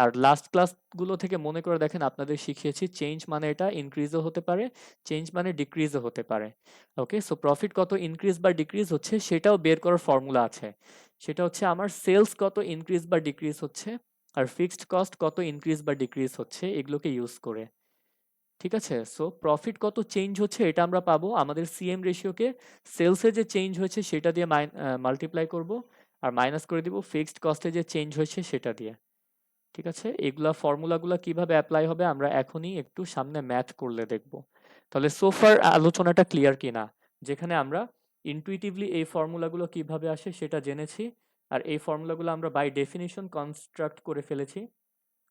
আর লাস্ট ক্লাসগুলো থেকে মনে করে দেখেন, আপনাদের শিখিয়েছি চেঞ্জ মানে এটা ইনক্রিজও হতে পারে, চেঞ্জ মানে ডিক্রিজও হতে পারে। ওকে, সো প্রফিট কত ইনক্রিজ বা ডিক্রিজ হচ্ছে সেটাও বের করার ফর্মুলা আছে। সেটা হচ্ছে আমার সেলস কত ইনক্রিজ বা ডিক্রিজ হচ্ছে, আর ফিক্সড কস্ট কত ইনক্রিজ বা ডিক্রিজ হচ্ছে, এগুলোকে ইউজ করে। ঠিক আছে, সো প্রফিট কত চেঞ্জ হচ্ছে এটা আমরা পাবো আমাদের সিএম রেশিওকে সেলসে যে চেঞ্জ হয়েছে সেটা দিয়ে মাল্টিপ্লাই করব, আর মাইনাস করে দিব ফিক্সড কস্টে যে চেঞ্জ হয়েছে সেটা দিয়ে। ঠিক আছে, এগুলা ফর্মুলাগুলা কিভাবে অ্যাপ্লাই হবে আমরা এখনই একটু সামনে ম্যাথ করলে দেখব। তাহলে সোফার আলোচনাটা ক্লিয়ার কিনা, যেখানে আমরা ইনটুইটিভলি এই ফর্মুলাগুলো কিভাবে আসে সেটা জেনেছি, আর এই ফর্মুলাগুলো আমরা বাই ডেফিনিশন কনস্ট্রাক্ট করে ফেলেছি,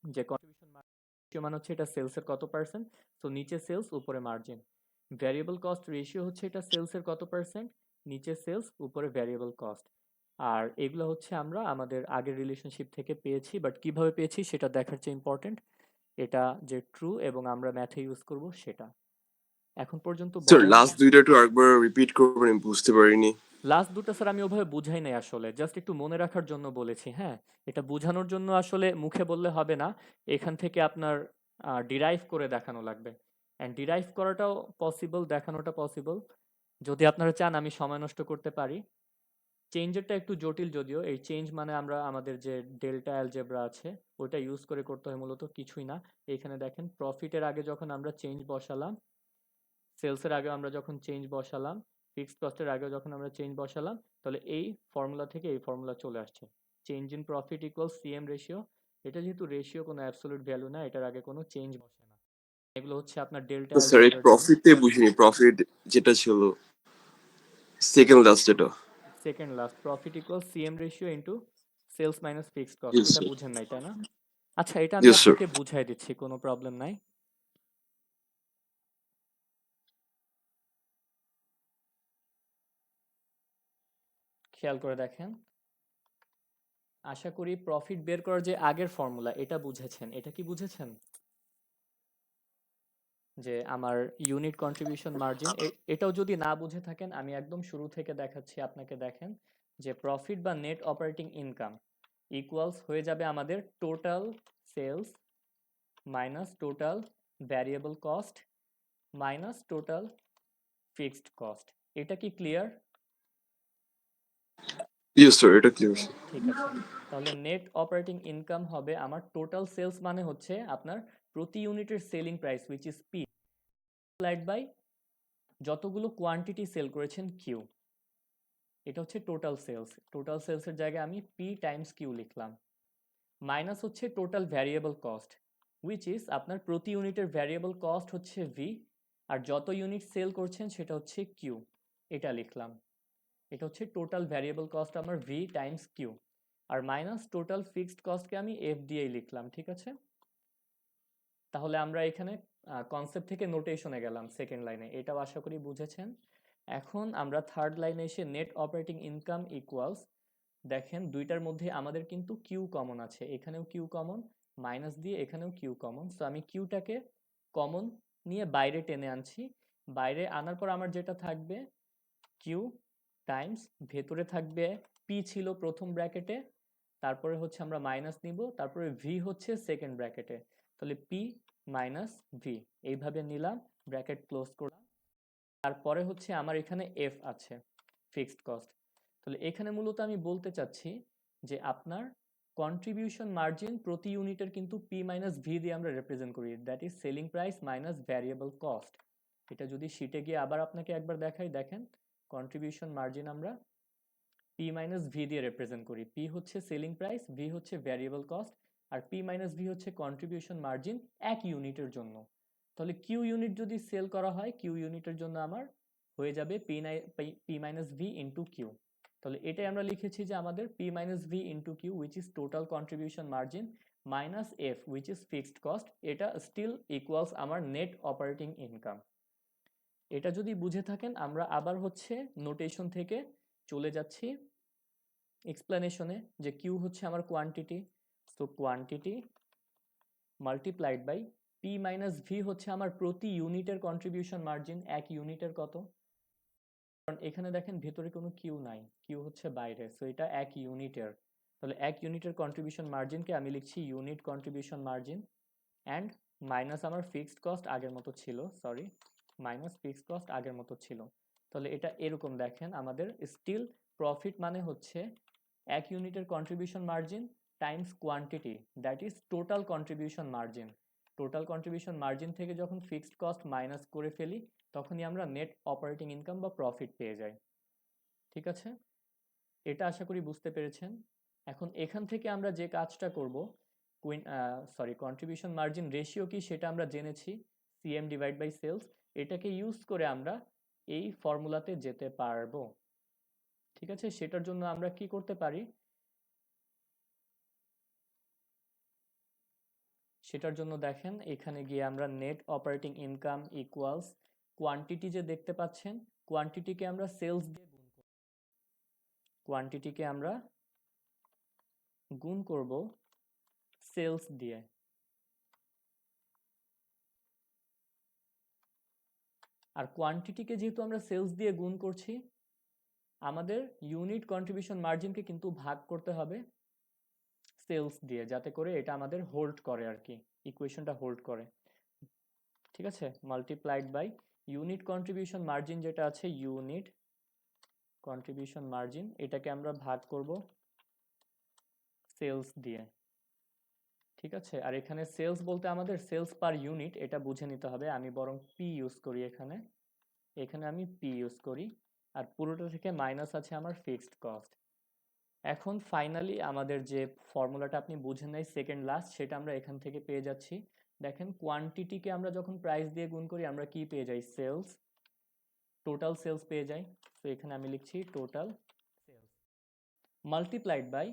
যে কন্ট্রিবিউশন মার্জিন মানে হচ্ছে এটা সেলসের কত পার্সেন্ট, তো নিচে সেলস উপরে মার্জিন। ভ্যারিয়েবল কস্ট রেশিও হচ্ছে এটা সেলসের কত পার্সেন্ট, নিচে সেলস উপরে ভ্যারিয়েবল কস্ট। আর এগুলো হচ্ছে আমরা আমাদের আগের রিলেশনশিপ থেকে পেয়েছি, বাট কিভাবে পেয়েছি সেটা দেখার চেয়ে ইম্পর্টেন্ট এটা যে ট্রু এবং আমরা ম্যাথে ইউজ করব সেটা। এখন পর্যন্ত স্যার বলেন। লাস্ট দুইটা একটু আরেকবার রিপিট করবেন, আমি বুঝতে পারিনি। লাস্ট দুটো স্যার আমি ওভাবে বুঝাই নাই আসলে, জাস্ট একটু মনে রাখার জন্য বলেছি। হ্যাঁ, এটা বোঝানোর জন্য আসলে মুখে বললে হবে না, এখান থেকে আপনার ডিরাইভ করে দেখানো লাগবে। অ্যান্ড ডিরাইভ করাটাও পসিবল, দেখানোটা পসিবল, যদি আপনারা চান আমি সময় নষ্ট করতে পারি। চেঞ্জেরটা একটু জটিল যদিও, এই চেঞ্জ মানে আমরা আমাদের যে ডেল্টা অ্যালজেব্রা আছে ওটা ইউজ করে করতে হয়, মূলত কিছুই না। এইখানে দেখেন প্রফিটের আগে যখন আমরা চেঞ্জ বসালাম, সেলসের আগে আমরা যখন চেঞ্জ বসালাম, ফিক্সড কস্টের আগে যখন আমরা চেঞ্জ বসালাম, তাহলে এই ফর্মুলা থেকে এই ফর্মুলা চলে আসছে, change in profit equal CM ratio. এটা যেহেতু রেশিও কোনো অ্যাবসলিউট ভ্যালু না, এটার আগে কোনো চেঞ্জ বসে না। এগুলো হচ্ছে আপনার ডেল্টা তো স্যার এই অ্যালজেব্রার জন্য। প্রফিটটাই বুঝিনি, প্রফিট যেটা ছিল সেকেন্ড লাস্ট যেটা। Second last profit equal CM ratio into sales minus fixed cost, yes এটা স্যার, বুঝেন নাই তাই না? আচ্ছা, এটা আমি ইয়েস স্যার। আপনাকে বুঝাই দিচ্ছি, কোনো প্রবলেম নাই। খেয়াল করে দেখেন, আশা করি প্রফিট বের করার যে আগের ফর্মুলা এটা বুঝেছেন। এটা কি বুঝেছেন যে আমার ইউনিট কন্ট্রিবিউশন মার্জিন, এটাও যদি না বুঝে থাকেন আমি একদম শুরু থেকে দেখাচ্ছি আপনাকে। দেখেন যে প্রফিট বা নেট অপারেটিং ইনকাম ইকুয়ালস হয়ে যাবে আমাদের total sales minus total variable cost minus total fixed cost. এটা কি ক্লিয়ার? ইয়েস স্যার, এটা ক্লিয়ার স্যার। ঠিক আছে, তাহলে নেট অপারেটিং ইনকাম হবে আমার টোটাল সেলস, মানে হচ্ছে আপনার প্রতি ইউনিটের selling price which is P divide by যতগুলো কোয়ান্টিটি সেল করেছেন কিউ। এটা হচ্ছে টোটাল সেলস, টোটাল সেলসের জায়গায় আমি পি টাইমস কিউ লিখলাম, মাইনাস হচ্ছে total variable cost which is আপনার প্রতি ইউনিটের ভ্যারিয়েবল কস্ট হচ্ছে ভি, আর যত ইউনিট সেল করছেন সেটা হচ্ছে কিউ, এটা লিখলাম। এটা হচ্ছে টোটাল ভ্যারিয়েবল কস্ট আমার ভি টাইমস কিউ, আর মাইনাস টোটাল ফিক্সড কস্টকে আমি এফ দিয়েই লিখলাম। ঠিক আছে, তাহলে আমরা এখানে কনসেপ্ট থেকে নোটেশনে গেলাম সেকেন্ড লাইনে, এটাও আশা করি বুঝেছেন। এখন আমরা থার্ড লাইনে এসে নেট অপারেটিং ইনকাম ইকুয়ালস, দেখেন দুইটার মধ্যে আমাদের কিন্তু কিউ কমন আছে, এখানেও কিউ কমন, মাইনাস দিয়ে এখানেও কিউ কমন। সো আমি কিউটাকে কমন নিয়ে বাইরে টেনে আনছি, বাইরে আনার পর আমার যেটা থাকবে কিউ টাইমস, ভেতরে থাকবে পি ছিল প্রথম ব্র্যাকেটে, তারপরে হচ্ছে আমরা মাইনাস নিব, তারপরে ভি হচ্ছে সেকেন্ড ব্র্যাকেটে, তাহলে পি মাইনাস ভি এইভাবে নিলাম, ব্র্যাকেট ক্লোজ করলাম। তারপরে হচ্ছে আমার এখানে এফ আছে, ফিক্সড কস্ট। তাহলে এখানে মূলত আমি বলতে চাচ্ছি যে আপনার কন্ট্রিবিউশন মার্জিন প্রতি ইউনিটের কিন্তু পি মাইনাস ভি দিয়ে আমরা রিপ্রেজেন্ট করি, that is selling price minus variable cost. এটা যদি শিটে গিয়ে আবার আপনাকে একবার দেখাই, দেখেন কন্ট্রিবিউশন মার্জিন আমরা পি মাইনাস ভি দিয়ে রিপ্রেজেন্ট করি, পি হচ্ছে সেলিং প্রাইস, ভি হচ্ছে ভ্যারিয়েবল কস্ট, আর পি মাইনাস ভি হচ্ছে কন্ট্রিবিউশন মার্জিন এক ইউনিটের জন্য। তাহলে কিউ ইউনিট যদি সেল করা হয়, কিউ ইউনিটের জন্য আমার হয়ে যাবে P minus V into Q. তাহলে এটাই আমরা লিখেছি যে আমাদের P minus V into Q which is total contribution margin minus F which is fixed cost, এটা স্টিল ইকুয়ালস আমার নেট অপারেটিং ইনকাম। এটা যদি বুঝে থাকেন, আমরা আবার হচ্ছে নোটেশন থেকে চলে যাচ্ছি এক্সপ্লেনেশনে, যে কিউ হচ্ছে আমার quantity, so quantity multiplied by P minus V হচ্ছে আমার প্রতি ইউনিটের কন্ট্রিবিউশন মার্জিন, এক ইউনিটের কত, কারণ এখানে দেখেন ভেতরে কোনো কিউ নাই, কিউ হচ্ছে বাইরে, সো এটা এক ইউনিটের। তাহলে এক ইউনিটের কন্ট্রিবিউশন মার্জিনকে আমি লিখছি unit contribution margin, and minus আমার ফিক্সড কস্ট আগের মতো ছিল, সরি মাইনাস ফিক্সড কস্ট আগের মতো ছিল। তাহলে এটা এরকম দেখেন, আমাদের স্টিল প্রফিট মানে হচ্ছে এক ইউনিটের contribution margin Times quantity, that is total contribution margin. Total contribution margin থেকে যখন ফিক্সড কস্ট মাইনাস করে ফেলি, তখনই আমরা নেট অপারেটিং ইনকাম বা প্রফিট পেয়ে যাই। ঠিক আছে, এটা আশা করি বুঝতে পেরেছেন। এখন এখান থেকে আমরা যে কাজটা করব, কন্ট্রিবিউশন মার্জিন রেশিও কি সেটা আমরা জেনেছি, সিএম ডিভাইড বাই সেলস, এটাকে ইউজ করে আমরা এই ফর্মুলাতে যেতে পারবো। ঠিক আছে, সেটার জন্য আমরা কি করতে পারি, সেটার জন্য দেখেন এখানে গিয়ে আমরা net operating income equals quantity যে দেখতে পাচ্ছেন, কোয়ান্টিটিকে আমরা সেলস দিয়ে গুণ করব, কোয়ান্টিটিকে আমরা গুণ করব সেলস দিয়ে। আর কোয়ান্টিটিকে যেহেতু আমরা সেলস দিয়ে গুণ করছি, আমাদের ইউনিট কন্ট্রিবিউশন মার্জিনকে কিন্তু ভাগ করতে হবে সেলস দিয়ে, যাতে করে এটা আমাদের হোল্ড করে আর কি, ইকুয়েশনটা হোল্ড করে। ঠিক আছে, multiplied by unit contribution margin যেটা আছে, ইউনিট কন্ট্রিবিউশন মার্জিন, এটাকে আমরা ভাগ করব সেলস দিয়ে। ঠিক আছে, আর এখানে সেলস বলতে আমাদের সেলস পার ইউনিট, এটা বুঝে নিতে হবে। আমি বরং পি ইউজ করি এখানে, এখানে আমি পি ইউজ করি, আর পুরোটা থেকে মাইনাস আছে আমার ফিক্সড কস্ট। এখন ফাইনালি আমাদের যে ফর্মুলাটা আপনি বুঝেন নাই সেকেন্ড লাস্ট, সেটা আমরা এখান থেকে পেয়ে যাচ্ছি। দেখেন কোয়ান্টিটিকে আমরা যখন প্রাইস দিয়ে গুণ করি, আমরা কি পেয়ে যাই, সেলস, টোটাল সেলস পেয়ে যাই। তো এখানে আমি লিখছি total sales multiplied by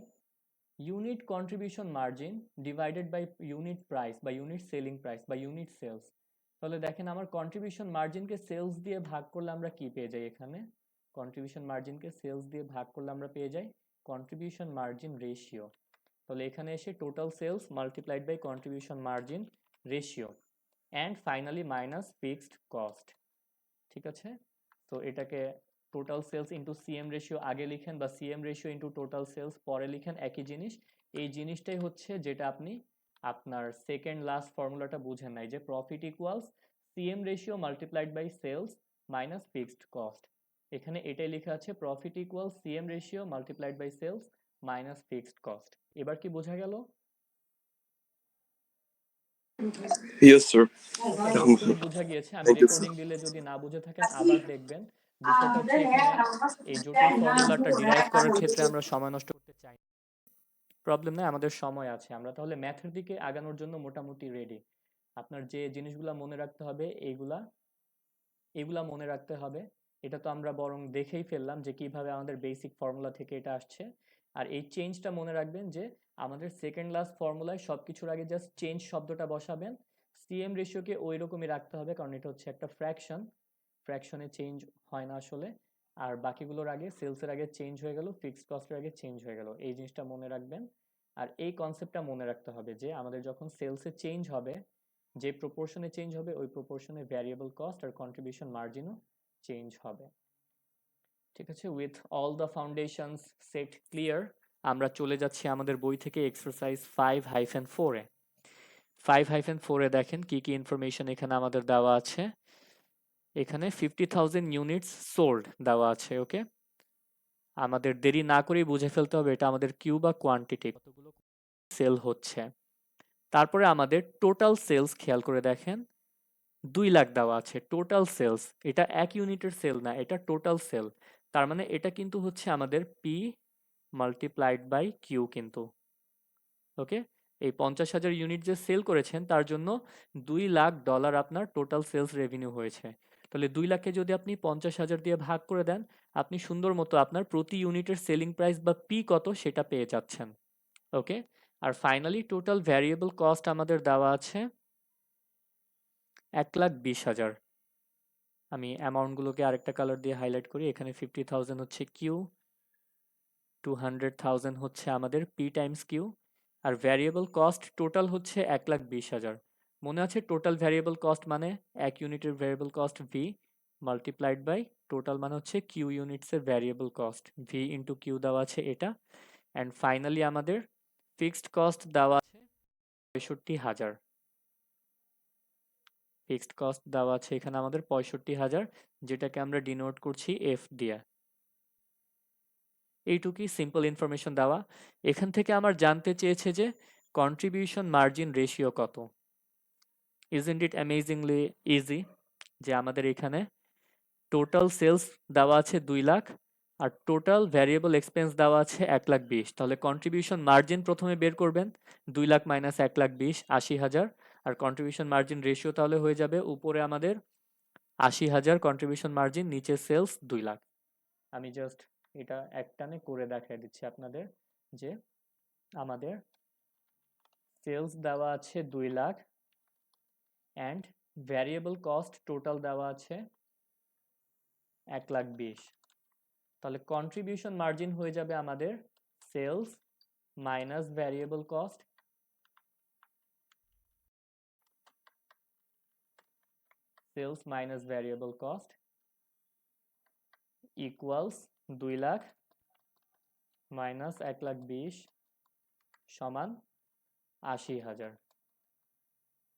unit contribution margin divided by unit price বা ইউনিট সেলিং প্রাইস বা ইউনিট সেলস। তাহলে দেখেন আমার কন্ট্রিবিউশন মার্জিনকে সেলস দিয়ে ভাগ করলে আমরা কি পেয়ে যাই, এখানে কন্ট্রিবিউশন মার্জিনকে সেলস দিয়ে ভাগ করলে আমরা পেয়ে যাই কন্ট্রিবিউশন মার্জিন রেশিও। তাহলে এখানে এসে total sales multiplied by contribution margin ratio and finally minus fixed cost. ঠিক আছে, তো এটাকে total sales into CM ratio আগে লিখেন, বা CM ratio into total sales পরে লিখেন, একই জিনিস। এই জিনিসটাই হচ্ছে যেটা আপনি আপনার সেকেন্ড লাস্ট ফর্মুলাটা বুঝেন নাই, যে profit equals CM ratio multiplied by sales minus fixed cost. এখানে এটাই লেখা আছে, profit equals CM ratio multiplied by sales minus fixed cost. এবার কি বোঝা গেল? Yes, sir. আশা করি বোঝা গিয়েছে। আমি Thank you, sir. রেকর্ডিং দিলে যদি না বুঝে থাকেন আবার দেখবেন। বিষয়টা হচ্ছে এখানে এই জটিল ফর্মুলাটা ডিরাইভ করার ক্ষেত্রে আমরা সময় নষ্ট করতে চাই না। প্রবলেম নাই, আমাদের সময় আছে, আমরা তাহলে ম্যাথের দিকে আগানোর জন্য মোটামুটি রেডি। আপনার যে জিনিসগুলা মনে রাখতে হবে এগুলা মনে রাখতে হবে। এটা তো আমরা বরং দেখেই ফেললাম যে কিভাবে আমাদের বেসিক ফর্মুলা থেকে এটা আসছে। আর এই চেঞ্জটা মনে রাখবেন যে আমাদের সেকেন্ড লাস্ট ফর্মুলায় সবকিছুর আগে জাস্ট চেঞ্জ শব্দটা বসাবেন, সিএম রেশিওকে ওই রকমই রাখতে হবে, কারণ এটা হচ্ছে একটা ফ্র্যাকশনে চেঞ্জ হয় না আসলে। আর বাকিগুলোর আগে, সেলসের আগে চেঞ্জ হয়ে গেল, ফিক্সড কস্টের আগে চেঞ্জ হয়ে গেল, এই জিনিসটা মনে রাখবেন। আর এই কনসেপ্টটা মনে রাখতে হবে যে আমাদের যখন সেলসে চেঞ্জ হবে, যে প্রপোর্শনে চেঞ্জ হবে ওই প্রপোর্শনে ভ্যারিয়েবল কস্ট আর কন্ট্রিবিউশন মার্জিনও চেঞ্জ হবে। ঠিক আছে, with all the foundations set clear, আমরা চলে যাচ্ছি আমাদের বই থেকে এক্সারসাইজ 5-4-এ। 5-4-এ দেখেন কি কি ইনফরমেশন এখানে আমাদের দেওয়া আছে। এখানে 50,000 ইউনিটস সোল্ড দেওয়া আছে। ওকে, আমাদের দেরি না করেই বুঝে ফেলতে হবে এটা আমাদের কিউ বা কোয়ান্টিটি, কতগুলো সেল হচ্ছে। তারপরে আমাদের টোটাল সেলস খেয়াল করে দেখেন 2 লাখ দেওয়া আছে, টোটাল সেলস। এটা এক ইউনিটের সেল না, এটা টোটাল সেল। তার মানে এটা কিন্তু হচ্ছে আমাদের পি মাল্টিপ্লাইড বাই কিউ কিন্তু। ওকে, এই 50,000 ইউনিট যে সেল করেছেন তার জন্য $2 লাখ আপনার টোটাল সেলস রেভিনিউ হয়েছে। তাহলে 2 লাখকে যদি আপনি 50,000 দিয়ে ভাগ করে দেন, আপনি সুন্দর মতো আপনার প্রতি ইউনিটের সেলিং প্রাইস বা পি কত সেটা পেয়ে যাচ্ছেন। ওকে, আর ফাইনালি টোটাল ভ্যারিয়েবল কস্ট আমাদের দেওয়া আছে 1,20,000। আমি অ্যামাউন্টগুলোকে আরেকটা কালার দিয়ে হাইলাইট করি। এখানে 50,000 হচ্ছে কিউ, 200,000 হচ্ছে আমাদের পি টাইমস কিউ, আর ভ্যারিয়েবল কস্ট টোটাল হচ্ছে 1,20,000। মনে আছে টোটাল ভ্যারিয়েবল কস্ট মানে এক ইউনিটের variable cost V multiplied by total মানে হচ্ছে কিউ ইউনিটসের variable cost, V into Q দেওয়া আছে এটা। অ্যান্ড ফাইনালি আমাদের ফিক্সড কস্ট দেওয়া আছে 65,000। ফিক্সড কস্ট দেওয়া আছে এখানে আমাদের 65,000, যেটাকে আমরা ডিনোট করছি এফ দিয়ে। এইটুকুই সিম্পল ইনফরমেশন দেওয়া। এখান থেকে আমার জানতে চেয়েছে যে কন্ট্রিবিউশন মার্জিন রেশিও কত। ইজন্ট ইট অ্যামেজিংলি ইজি যে আমাদের এখানে টোটাল সেলস দেওয়া আছে 2 লাখ আর টোটাল ভ্যারিয়েবল এক্সপেন্স দেওয়া আছে 1,20,000। তাহলে কন্ট্রিবিউশন মার্জিন প্রথমে বের করবেন, 2 লাখ মাইনাস 1,20,000 80,000। আর কন্ট্রিবিউশন মার্জিন রেশিও তাহলে হয়ে যাবে উপরে আমাদের 80,000 কন্ট্রিবিউশন মার্জিন, নিচে সেলস 2 লাখ। আমি জাস্ট এটা একটানে করে দেখাই দিচ্ছি আপনাদের যে আমাদের সেলস দেওয়া আছে 2 lakh and variable cost total দেওয়া আছে 1,20,000। তাহলে কন্ট্রিবিউশন মার্জিন হয়ে যাবে আমাদের sales minus variable cost, sales minus variable cost equals 2 lakh minus 1,20,000 সমান 80,000।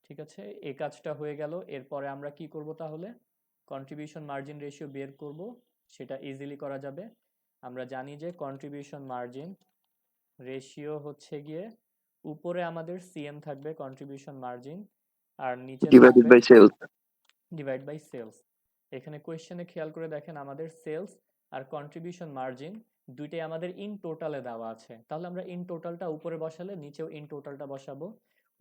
ঠিক আছে, এই কাজটা হয়ে গেল। এরপরে আমরা কি করব তাহলে, কন্ট্রিবিউশন মার্জিন রেশিও বের করব, সেটা ইজিলি করা যাবে। আমরা জানি যে কন্ট্রিবিউশন মার্জিন রেশিও হচ্ছে গিয়ে উপরে আমাদের সিএম থাকবে কন্ট্রিবিউশন মার্জিন, আর নিচে ডিভাইডেড থাকবে by sales. Divide by sales. এখানে কোয়েশ্চেনে খেয়াল করে দেখেন আমাদের সেলস আর কন্ট্রিবিউশন মার্জিন দুইটাই আমাদের ইন টোটালে দেওয়া আছে। তাহলে আমরা ইন টোটালটা উপরে বসালে নিচেও ইন টোটালটা বসাবো।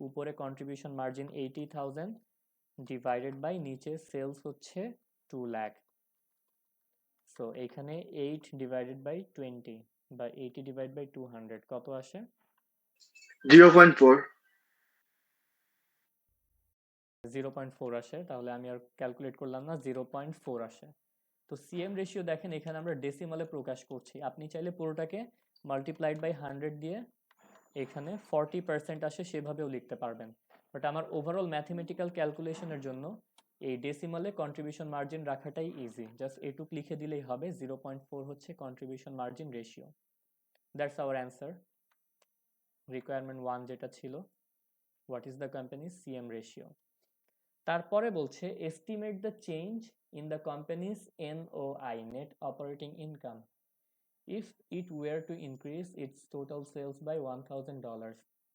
উপরে কন্ট্রিবিউশন মার্জিন 80,000 ডিভাইডেড বাই নিচে সেলস হচ্ছে 2 লাখ। সো এখানে 8 ডিভাইডেড বাই 20 বা 80 ডিভাইড বাই 200 কত আসে? 0.4. 0.4 আসে। তাহলে আমি আর ক্যালকুলেট করলাম না, 0.4 আসে। তো সিএম রেশিও দেখেন এখানে আমরা ডেসিমালে প্রকাশ করছি, আপনি চাইলে পুরোটাকে মাল্টিপ্লাইড বাই 100 দিয়ে এখানে 40% আসে সেভাবেও লিখতে পারবেন। বাট আমার ওভারঅল ম্যাথমেটিক্যাল ক্যালকুলেশনের জন্য এই ডেসিমালে কন্ট্রিবিউশন মার্জিন রাখাটাই ইজি, জাস্ট এটুক লিখে দিলেই হবে। 0.4 হচ্ছে contribution margin ratio. That's our answer. Requirement 1 যেটা ছিল, what is the company's CM ratio. তারপরে বলছে estimate the change in the company's NOI net operating income if it were to increase its total sales by $1,000।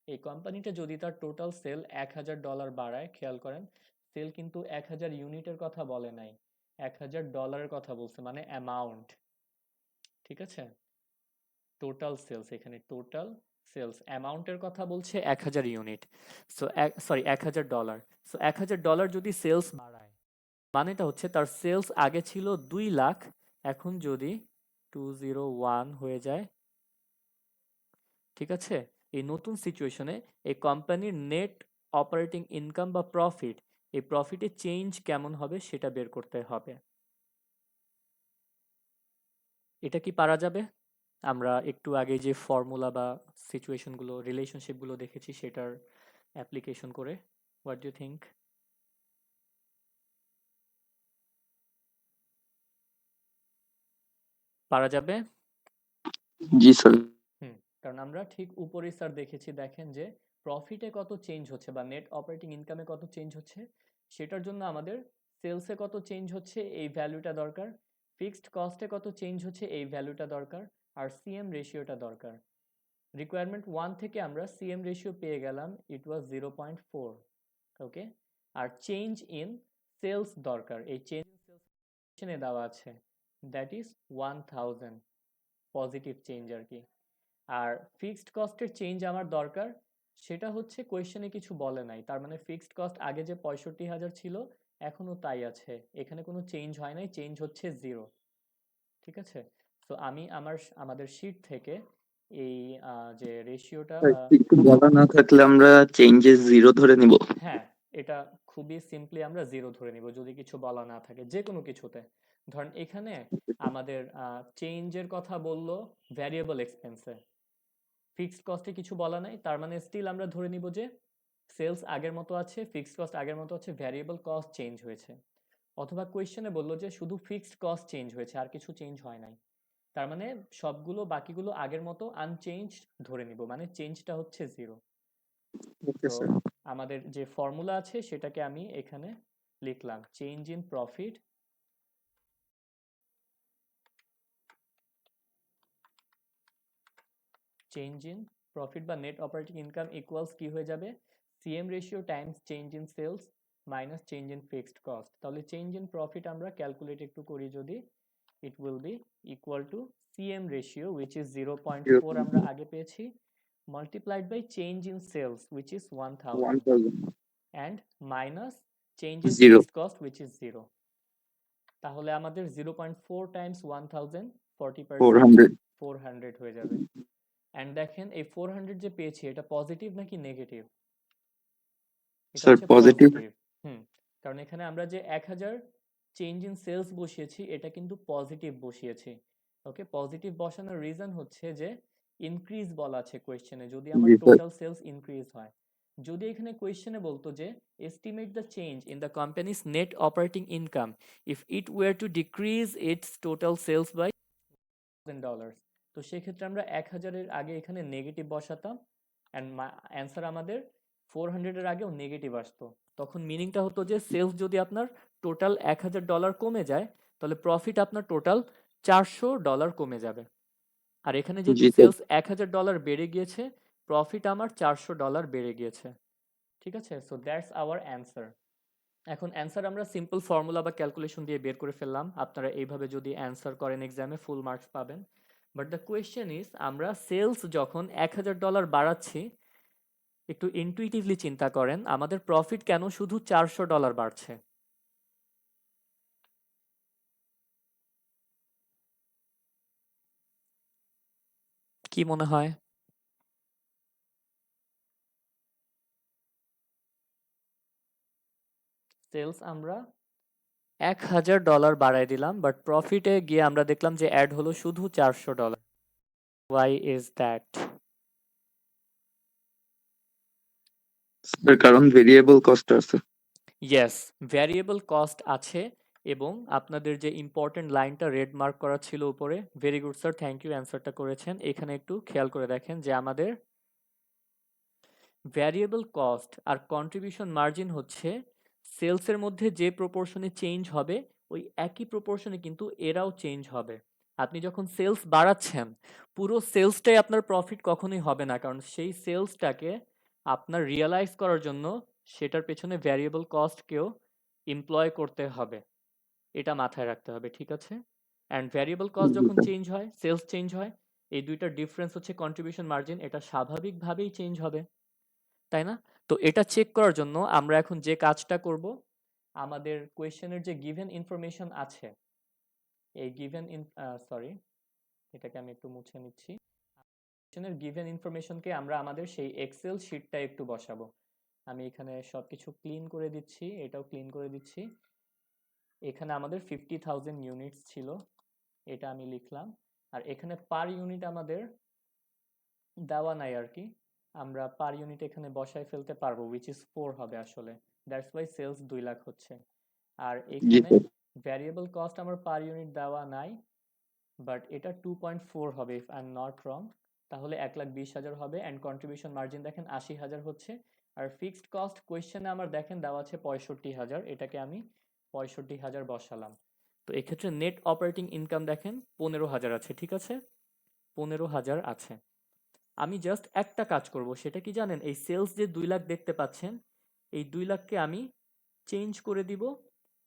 এই কোম্পানিটা যদি তার total sell $1,000 বাড়ায়, খেয়াল করেন সেল কিন্তু 1,000 ইউনিটের কথা বলে নাই, $1,000 কথা বলছে, মানে অ্যামাউন্ট। ঠিক আছে, টোটাল সেলস, এখানে টোটাল সেলস অ্যামাউন্টের কথা বলছে 1,000 ইউনিট। So sorry $1,000। সো $1,000 যদি সেলস বাড়ায়, মানেটা হচ্ছে তার সেলস আগে ছিল 2 লাখ, এখন যদি 201 হয়ে যায়, ঠিক আছে, এই নতুন সিচুয়েশনে এই কোম্পানির নেট অপারেটিং ইনকাম বা প্রফিট, এই প্রফিটের চেঞ্জ কেমন হবে সেটা বের করতে হবে। এটা কি পারা যাবে? আমরা একটু আগে যে ফর্মুলা বা সিচুয়েশনগুলো রিলেশনশিপগুলো দেখেছি সেটার অ্যাপ্লিকেশন করে। What do you think? পারা যাবে? জি স্যার। কারণ আমরা ঠিক উপরে স্যার দেখেছি, দেখেন যে প্রফিটে কত চেঞ্জ হচ্ছে বা নেট অপারেটিং ইনকামে কত চেঞ্জ হচ্ছে, সেটার জন্য আমাদের সেলসে কত চেঞ্জ হচ্ছে এই ভ্যালুটা দরকার, ফিক্সড কস্টে কত চেঞ্জ হচ্ছে এই ভ্যালুটা দরকার, আর সিএম রেশিওটা দরকার। রিকোয়ারমেন্ট 1 থেকে আমরা সিএম রেশিও পেয়ে গেলাম, ইট ওয়াজ 0.4। ওকে, আর চেঞ্জ ইন সেলস দরকার, এই চেঞ্জ ইন দেওয়া আছে, দ্যাট ইজ 1000 পজিটিভ চেঞ্জ আর কি। আর ফিক্সড কস্টের চেঞ্জ আমার দরকার, সেটা হচ্ছে কোয়েশ্চেনে কিছু বলে নাই, তার মানে ফিক্সড কস্ট আগে যে 65,000 ছিল এখনো তাই আছে, এখানে কোনো চেঞ্জ হয় নাই, চেঞ্জ হচ্ছে 0। ঠিক আছে, তো আমি আমাদের শিট থেকে এই যে রেশিওটা স্যার, বা একটু বলা না থাকলে আমরা চেঞ্জেস 0 ধরে নিব। হ্যাঁ, এটা খুবই সিম্পলি আমরা 0 ধরে নিব যদি কিছু বলা না থাকে যে কোনো কিছুতে। ধরেন এখানে আমাদের চেঞ্জের কথা বললো ভ্যারিয়েবল এক্সপেন্সে, ফিক্সড কস্টে কিছু বলা নাই, তার মানে স্টিল আমরা ধরে নিব যে সেলস আগের মতো আছে, ফিক্সড কস্ট আগের মতো আছে, ভ্যারিয়েবল কস্ট চেঞ্জ হয়েছে। অথবা কোয়েশ্চেনে বললো যে শুধু ফিক্সড কস্ট চেঞ্জ হয়েছে আর কিছু চেঞ্জ হয় নাই, তার মানে সবগুলো বাকিগুলো আগের মতো আনচেঞ্জ ধরে নিব, মানে চেঞ্জটা হচ্ছে 0। ওকে তো স্যার। আমাদের যে ফর্মুলা আছে সেটাকে আমি এখানে লিখলাম, চেঞ্জ ইন প্রফিট বা নেট অপারেটিং ইনকাম ইকুয়ালস কি হয়ে যাবে, CM ratio times change in sales minus change in fixed cost. তাহলে চেঞ্জ ইন প্রফিট আমরা ক্যালকুলেট একটু করি যদি, it will be equal to CM ratio which is 0.4 আমরা আগে পেয়েছি, multiplied by change in sales which is 1000 and minus change in 0 fixed cost which is 0। তাহলে আমাদের 0.4 times 1000 40% 400 400 হয়ে যাবে। এন্ড দেখেন এই 400 যে পেয়েছি এটা পজিটিভ নাকি নেগেটিভ? এটা স্যার হচ্ছে পজিটিভ। পজিটিভ। কারণ এখানে আমরা যে 1000 চেঞ্জ ইন সেলস বসিয়েছি এটা কিন্তু পজিটিভ বসিয়েছি। ওকে, পজিটিভ বসানোর রিজন হচ্ছে যে ইনক্রিজ বলা আছে কোয়েশ্চেনে, যদি আমার জি স্যার। টোটাল সেলস ইনক্রিজ হয়। যদি এখানে কোয়েশ্চেনে বলতো যে estimate the change in the company's net operating income if it were to decrease its total sales by $1000, তো সেক্ষেত্রে আমরা 1000 এর আগে এখানে নেগেটিভ বসাতাম অ্যান্ড অ্যান্সার আমাদের 400 এর আগেও নেগেটিভ আসতো। তখন মিনিংটা হতো যে সেলস যদি আপনার টোটাল $1000 কমে যায় তাহলে প্রফিট আপনার টোটাল $400 কমে যাবে। আর এখানে যেহেতু জি স্যার। সেলস $1000 বেড়ে গিয়েছে, প্রফিট আমার $400 বেড়ে গিয়েছে। ঠিক আছে, সো দ্যাটস আওয়ার অ্যান্সার। এখন অ্যান্সার আমরা সিম্পল ফর্মুলা বা ক্যালকুলেশন দিয়ে বের করে ফেললাম, আপনারা এইভাবে যদি অ্যান্সার করেন এক্সামে ফুল মার্কস পাবেন। বাট দ্য কোয়েশ্চেন ইজ, আমরা সেলস যখন $1000 বাড়াচ্ছি, একটু ইনটুইটিভলি চিন্তা করেন আমাদের প্রফিট কেন শুধু $400 বাড়ছে? কি মনে হয়? সেলস আমরা $1000 বাড়াই দিলাম, বাট প্রফিটে গিয়ে আমরা দেখলাম যে অ্যাড হলো শুধু $400। Why is that? স্যার কারণ ভেরিয়েবল কস্ট আছে। ইয়েস, ভ্যারিয়েবল কস্ট আছে, এবং আপনাদের যে ইম্পর্টেন্ট লাইনটা রেড মার্ক করা ছিল উপরে, very good sir, thank you, অ্যান্সারটা করেছেন। এখানে একটু খেয়াল করে দেখেন যে আমাদের ভ্যারিয়েবল কস্ট আর কন্ট্রিবিউশন মার্জিন হচ্ছে সেলসের মধ্যে যে প্রপোর্শনে চেঞ্জ হবে ওই একই প্রপোর্শনে কিন্তু এরাও চেঞ্জ হবে। আপনি যখন সেলস বাড়াচ্ছেন পুরো সেলসটাই আপনার প্রফিট কখনোই হবে না, কারণ সেই সেলসটাকে আপনার রিয়ালাইজ করার জন্য সেটার পেছনে ভ্যারিয়েবল কস্টকেও এমপ্লয় করতে হবে, এটা মাথায় রাখতে হবে। ঠিক আছে, অ্যান্ড ভ্যারিয়েবল কস্ট জি যখন স্যার। চেঞ্জ হয় সেলস চেঞ্জ হয়, এই দুইটার ডিফারেন্স হচ্ছে কন্ট্রিবিউশন মার্জিন, এটা স্বাভাবিকভাবেই চেঞ্জ হবে, তাই না? তো এটা চেক করার জন্য আমরা এখন যে কাজটা করব, আমাদের কোয়েশ্চেনের যে গিভেন ইনফরমেশন আছে, এই গিভেন সরি, এটাকে আমি একটু মুছে নিচ্ছি। কোয়েশ্চেনের গিভেন ইনফরমেশনকে আমরা আমাদের সেই এক্সেল শিটটা একটু বসাবো। আমি এখানে সবকিছু ক্লিন করে দিচ্ছি, এটাও ক্লিন করে দিচ্ছি। এখানে আমাদের 50,000 ইউনিটস ছিল, এটা আমি লিখলাম। আর এখানে পার ইউনিট আমাদের দেওয়া নাই আর কি, আমরা পার ইউনিট এখানে বসায় ফেলতে পারবো, উইচ ইজ 4 হবে আসলে, দ্যাটস ওয়াই সেলস 2 লাখ হচ্ছে। আর জি এখানে স্যার। ভ্যারিয়েবল কস্ট আমার পার ইউনিট দেওয়া নাই, বাট এটা 2.4 হবে ইফ আই এম নট রং। তাহলে 1,20,000 হবে। অ্যান্ড কন্ট্রিবিউশন মার্জিন দেখেন 80,000 হচ্ছে। আর ফিক্সড কস্ট কোয়েশ্চেনে আমার দেখেন দেওয়া আছে 65,000, এটাকে আমি 65,000 বসালাম। তো এক্ষেত্রে নেট অপারেটিং ইনকাম দেখেন 15,000 আছে, ঠিক আছে, 15,000 আছে। আমি জাস্ট একটা কাজ করব, সেটা কি জানেন, এই সেলস যে 2 লাখ দেখতে পাচ্ছেন, এই 2 লাখকে আমি চেঞ্জ করে দিব।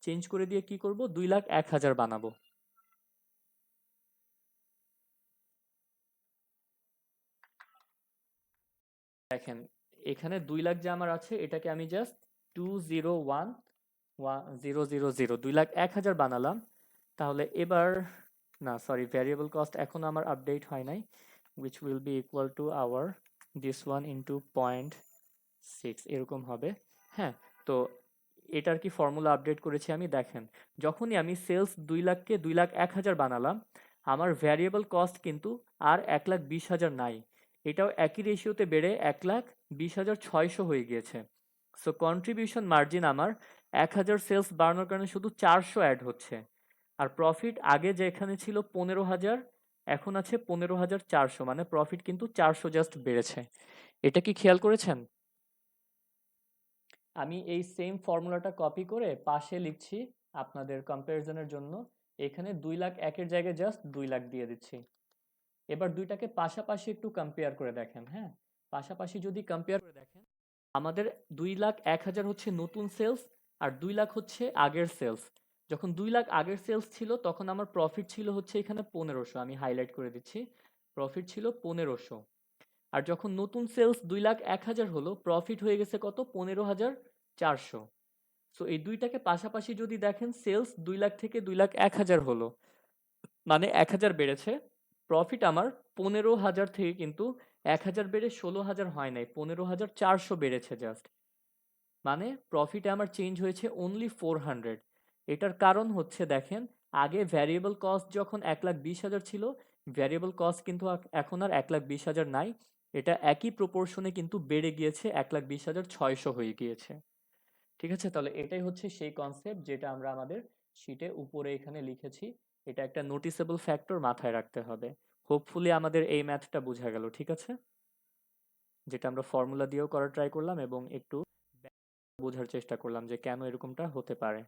চেঞ্জ করে দিয়ে কি করব, 2,01,000 বানাবো। দেখেন এখানে 2 লাখ যে আমার আছে, এটাকে আমি জাস্ট 201,000 2,01,000 বানালাম। তাহলে এবার না, সরি, ভ্যারিয়েবল কস্ট এখন আমার আপডেট হয় নাই, which will be equal to our this one into 0.6 এরকম হবে। হ্যাঁ, তো এটার কি ফর্মুলা আপডেট করেছি আমি, দেখেন যখনই আমি সেলস 2 লাখকে 2,01,000 বানালাম, আমার ভ্যারিয়েবল কস্ট কিন্তু আর 1,20,000 নাই, এটাও একই রেশিওতে বেড়ে 1,20,600 হয়ে গিয়েছে। সো কন্ট্রিবিউশন মার্জিন আমার 1,000 সেলস বাড়ানোর কারণে শুধু 400 অ্যাড হচ্ছে। আর প্রফিট আগে যেখানে ছিল 15,000, এখন আছে 15,400, মানে প্রফিট কিন্তু 400 জাস্ট বেড়েছে। এটা কি খেয়াল করেছেন? আমি এই সেম ফর্মুলাটা কপি করে পাশে লিখছি আপনাদের কম্প্যারিজনের জন্য। এখানে 2,01,000 জায়গায় জাস্ট 2 লাখ দিয়ে দিচ্ছি। এবার দুইটাকে পাশাপাশি একটু কম্পেয়ার করে দেখেন। হ্যাঁ, পাশাপাশি যদি কম্পেয়ার করে দেখেন, আমাদের 2,01,000 হচ্ছে নতুন সেলস, আর 2 লাখ হচ্ছে আগের সেলস। যখন 2 লাখ আগের সেলস ছিল, তখন আমার প্রফিট ছিল হচ্ছে এখানে 1500, আমি হাইলাইট করে দিচ্ছি, প্রফিট ছিল 1500। আর যখন নতুন সেলস 2,01,000 হলো, প্রফিট হয়ে গেছে কত, 15,400। সো এই দুইটাকে পাশাপাশি যদি দেখেন, সেলস 2 লাখ থেকে 2,01,000 হলো, মানে 1,000 বেড়েছে। প্রফিট আমার 15,000 থেকে কিন্তু 1,000 বেড়ে 16,000 হয় নাই, 15,400 বেড়েছে জাস্ট। মানে প্রফিটে আমার চেঞ্জ হয়েছে অনলি 400। এটার কারণ হচ্ছে দেখেন, আগে ভ্যারিয়েবল কস্ট যখন 1,20,000 ছিল, ভ্যারিয়েবল কস্ট কিন্তু এখন আর 1,20,000 নাই, এটা একই প্রপোর্শনে কিন্তু বেড়ে গিয়েছে, 1,20,600 হয়ে গিয়েছে। ঠিক আছে, তাহলে এটাই হচ্ছে সেই কনসেপ্ট যেটা আমরা আমাদের শিটে উপরে এখানে লিখেছি। এটা একটা নোটিসেবল ফ্যাক্টর, মাথায় রাখতে হবে। হোপফুলি আমাদের এই ম্যাথটা বোঝা গেল, ঠিক আছে, যেটা আমরা ফর্মুলা দিয়েও করার ট্রাই করলাম এবং একটু বোঝার চেষ্টা করলাম যে কেন এরকমটা হতে পারে।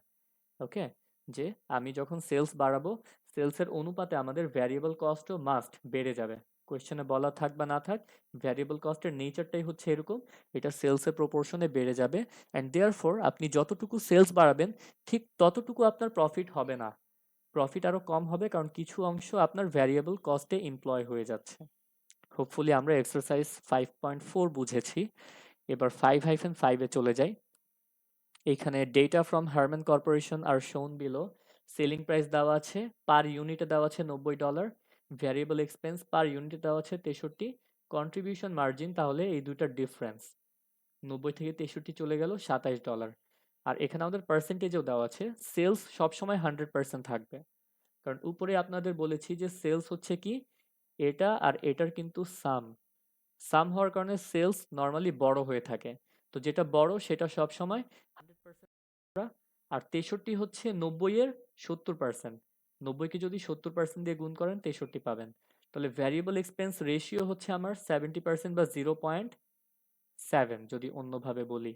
ওকে, যে আমি যখন সেলস বাড়াবো, সেলসের অনুপাতে আমাদের ভ্যারিয়েবল কস্টও মাস্ট বেড়ে যাবে। কোয়েশ্চেনে বলা থাক বা না থাক, ভ্যারিয়েবল কস্টের নেচারটাই হচ্ছে এরকম, এটা সেলসের প্রপোর্শনে বেড়ে যাবে। অ্যান্ড দেয়ারফর আপনি যতটুকু সেলস বাড়াবেন, ঠিক ততটুকু আপনার প্রফিট হবে না, প্রফিট আরও কম হবে, কারণ কিছু অংশ আপনার ভ্যারিয়েবল কস্টে এমপ্লয় হয়ে যাচ্ছে। হোপফুলি আমরা এক্সারসাইজ 5.4 বুঝেছি। এবার 5-5-এ চলে যাই। এখানে ডেটা ফ্রম হারম্যান কর্পোরেশন আর শোন বিলো। সেলিং প্রাইস দেওয়া আছে, পার ইউনিটে দেওয়া আছে $90, ভ্যারিয়েবল এক্সপেন্স পার ইউনিটে দেওয়া আছে 63, কন্ট্রিবিউশন মার্জিন, তাহলে এই দুইটার ডিফারেন্স 90 থেকে 63 চলে গেল $27। আর এখানে আমাদের পার্সেন্টেজও দেওয়া আছে, সেলস সবসময় 100% থাকবে, কারণ উপরে আপনাদের বলেছি যে সেলস হচ্ছে কি, এটা আর এটার কিন্তু সাম হওয়ার কারণে সেলস নর্মালি বড় হয়ে থাকে। তো যেটা বড় সেটা সব সময় 100%, আর 63 হচ্ছে 90-এর 70%। 90-কে যদি 70% দিয়ে গুণ করেন 63 পাবেন। তাহলে ভ্যারিয়েবল এক্সপেন্স রেশিও হচ্ছে আমার 70% বা 0.7 যদি অন্যভাবে বলি।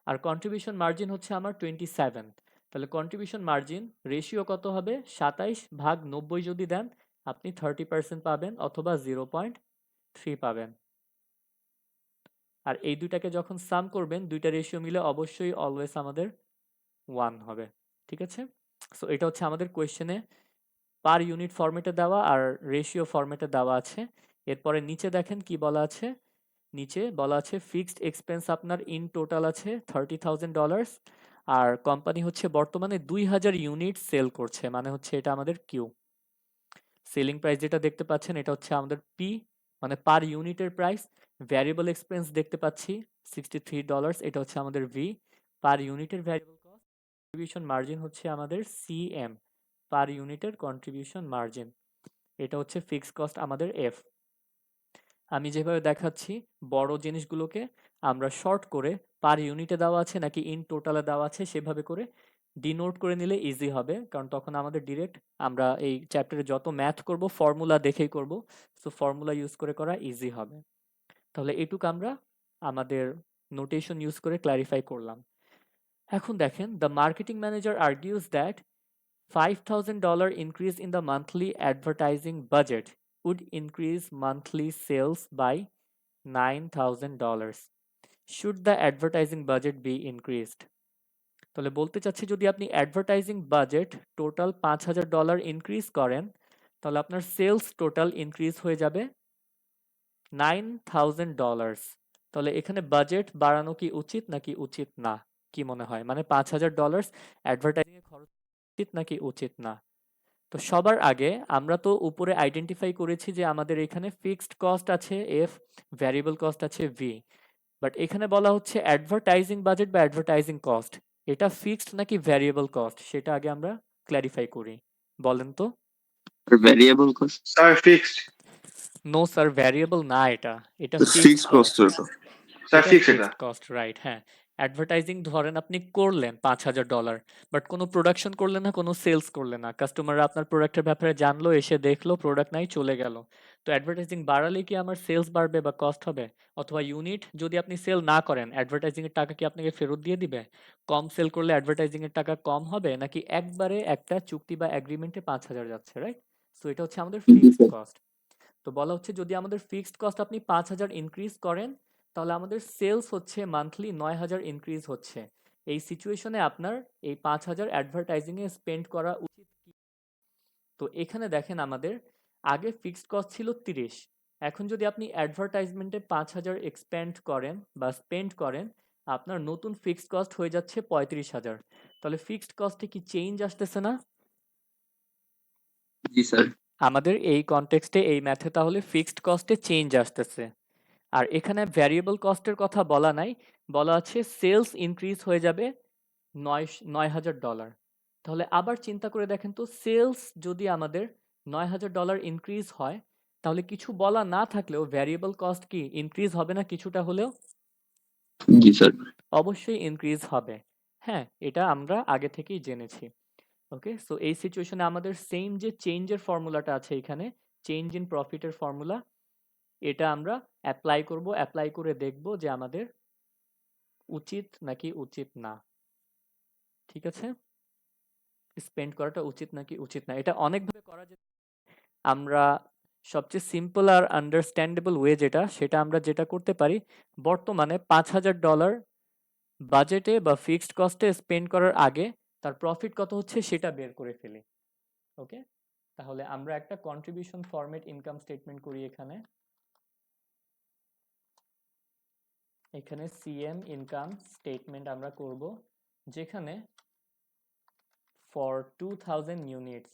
আর কন্ট্রিবিউশন মার্জিন হচ্ছে আমার 27। তাহলে কন্ট্রিবিউশন মার্জিন রেশিও কত হবে, 27/90 যদি দেন আপনি 30% পাবেন, অথবা 0.3 পাবেন। আর এই দুইটাকে যখন সাম করবেন, দুইটা রেশিও মিলে অবশ্যই অলওয়েজ আমাদের 1 হবে। ঠিক আছে, সো এটা হচ্ছে আমাদের কোয়েশ্চেনে পার ইউনিট ফরম্যাটে দেওয়া আর রেশিও ফরম্যাটে দেওয়া আছে। এরপরে নিচে দেখেন কি বলা আছে, নিচে বলা আছে ফিক্সড এক্সপেন্স আপনার ইন টোটাল আছে $30,000, আর কোম্পানি হচ্ছে বর্তমানে 2,000 ইউনিট সেল করছে, মানে হচ্ছে এটা আমাদের কিউ। সেলিং প্রাইস যেটা দেখতে পাচ্ছেন, এটা হচ্ছে আমাদের পি, মানে পার ইউনিটের প্রাইস। ভ্যারিয়েবল এক্সপেন্স দেখতে পাচ্ছি $63, এটা হচ্ছে আমাদের ভি। পার ইউনিটের ভ্যারিয়েবল কস্ট, কন্ট্রিবিউশন মার্জিন হচ্ছে আমাদের সিএম, পার ইউনিটের কন্ট্রিবিউশন মার্জিন। এটা হচ্ছে ফিক্সড কস্ট আমাদের এফ। আমি যেভাবে দেখাচ্ছি বড় জিনিসগুলোকে আমরা শর্ট করে পার ইউনিটে দেওয়া আছে নাকি ইন টোটালে দেওয়া আছে সেভাবে করে ডিনোট করে নিলে ইজি হবে, কারণ তখন আমাদের ডিরেক্ট আমরা এই চ্যাপ্টারে যত ম্যাথ করব ফর্মুলা দেখেই করব, সো ফর্মুলা ইউজ করে করা ইজি হবে। তাহলে এটুকু আমরা আমাদের নোটেশন ইউজ করে ক্ল্যারিফাই করলাম। এখন দেখেন, the marketing manager argues that $5,000 increase in the monthly advertising budget would increase monthly sales by $9,000. Should the advertising budget be increased? তাহলে বলতে চাচ্ছি যদি আপনি অ্যাডভার্টাইজিং বাজেট টোটাল $5,000 ইনক্রিজ করেন তাহলে আপনার সেলস টোটাল ইনক্রিজ হয়ে যাবে $9,000। তাহলে এখানে বাজেট বাড়ানো কি উচিত নাকি উচিত না, কি মনে হয়? মানে $5,000 অ্যাডভার্টাইজিং এ খরচ উচিত নাকি উচিত না? তো সবার আগে আমরা তো উপরে আইডেন্টিফাই করেছি যে আমাদের এখানে ফিক্সড কস্ট আছে এফ, ভ্যারিয়েবল কস্ট আছে ভি, বাট এখানে বলা হচ্ছে অ্যাডভার্টাইজিং বাজেট বা অ্যাডভার্টাইজিং কস্ট, এটা ফিক্সড নাকি ভ্যারিয়েবল কস্ট সেটা আগে আমরা ক্ল্যারিফাই করি। বলেন তো। Variable cost. Sir, fixed. No sir, variable না, এটা এটা ফিক্সড ফিক্সড কস্ট কস্ট। এটা। Sir, এটা fixed ফিক্সড এটা. Cost, right. হ্যাঁ, অ্যাডভার্টাইজিং ধরেন আপনি করলেন $5,000, বাট কোনো প্রোডাকশন করলেন না, কোনো সেলস করলেন না, কাস্টমাররা আপনার প্রোডাক্টের ব্যাপারে জানলো, এসে দেখলো প্রোডাক্ট নাই, চলে গেল। তো অ্যাডভার্টাইজিং বাড়ালে কি আমার সেলস বাড়বে বা কস্ট হবে? অথবা ইউনিট যদি আপনি সেল না করেন অ্যাডভার্টাইজিং এর টাকা কি আপনাকে ফেরত দিয়ে দিবে? কম সেল করলে অ্যাডভার্টাইজিং এর টাকা কম হবে নাকি একবারে একটা চুক্তি বা এগ্রিমেন্টে 5,000 যাচ্ছে, রাইট? সো এটা হচ্ছে আমাদের ফিক্সড কস্ট। তো বলা হচ্ছে যদি আমাদের ফিক্সড কস্ট আপনি 5,000 ইনক্রিজ করেন তাহলে আমাদের সেলস হচ্ছে মান্থলি 9,000 ইনক্রিজ হচ্ছে। এই সিচুয়েশনে আপনার এই 5,000 অ্যাডভার্টাইজিং এ স্পেন্ড করা উচিত কি? তো এখানে দেখেন আমাদের আগে ফিক্সড কস্ট ছিল 30, এখন যদি আপনি অ্যাডভার্টাইজমেন্টে 5,000 এক্সপেন্ড করেন বা স্পেন্ড করেন আপনার নতুন ফিক্সড কস্ট হয়ে যাচ্ছে 35,000। তাহলে ফিক্সড কস্টে কি চেঞ্জ আসতেছে না? জি স্যার। আমাদের এই কনটেক্সটে এই ম্যাথে তাহলে ফিক্সড কস্টে চেঞ্জ আসতেছে। আর এখানে ভ্যারিয়েবল কস্টের কথা বলা নাই, বলা আছে সেলস ইনক্রিজ হয়ে যাবে $9,000। তাহলে আবার চিন্তা করে দেখেন তো, সেলস যদি আমাদের $9,000 ইনক্রিজ হয় তাহলে কিছু বলা না থাকলেও ভ্যারিয়েবল কস্ট কি ইনক্রিজ হবে না কিছুটা হলেও? জি স্যার। অবশ্যই ইনক্রিজ হবে। হ্যাঁ, এটা আমরা আগে থেকেই জেনেছি। ওকে, সো এই সিচুয়েশনে আমাদের সেম যে চেঞ্জের ফর্মুলাটা আছে এখানে, চেঞ্জ ইন প্রফিটের ফর্মুলা, এটা আমরা অ্যাপ্লাই করব, অ্যাপ্লাই করে দেখব যে আমাদের উচিত নাকি উচিত না। ঠিক আছে, স্পেন্ড করাটা উচিত নাকি উচিত না, এটা অনেকভাবে করা যেতে। আমরা সবচেয়ে সিম্পল আর আন্ডারস্ট্যান্ডেবল ওয়ে যেটা, সেটা আমরা যেটা করতে পারি, বর্তমানে $5,000 বাজেটে বা ফিক্সড কস্টে স্পেন্ড করার আগে তার প্রফিট কত হচ্ছে সেটা বের করে ফেলি। ওকে, তাহলে আমরা একটা কন্ট্রিবিউশন ফরম্যাট ইনকাম স্টেটমেন্ট করি। এখানে সিএম ইনকাম স্টেটমেন্ট আমরা করব, যেখানে ফর 2000 ইউনিটস,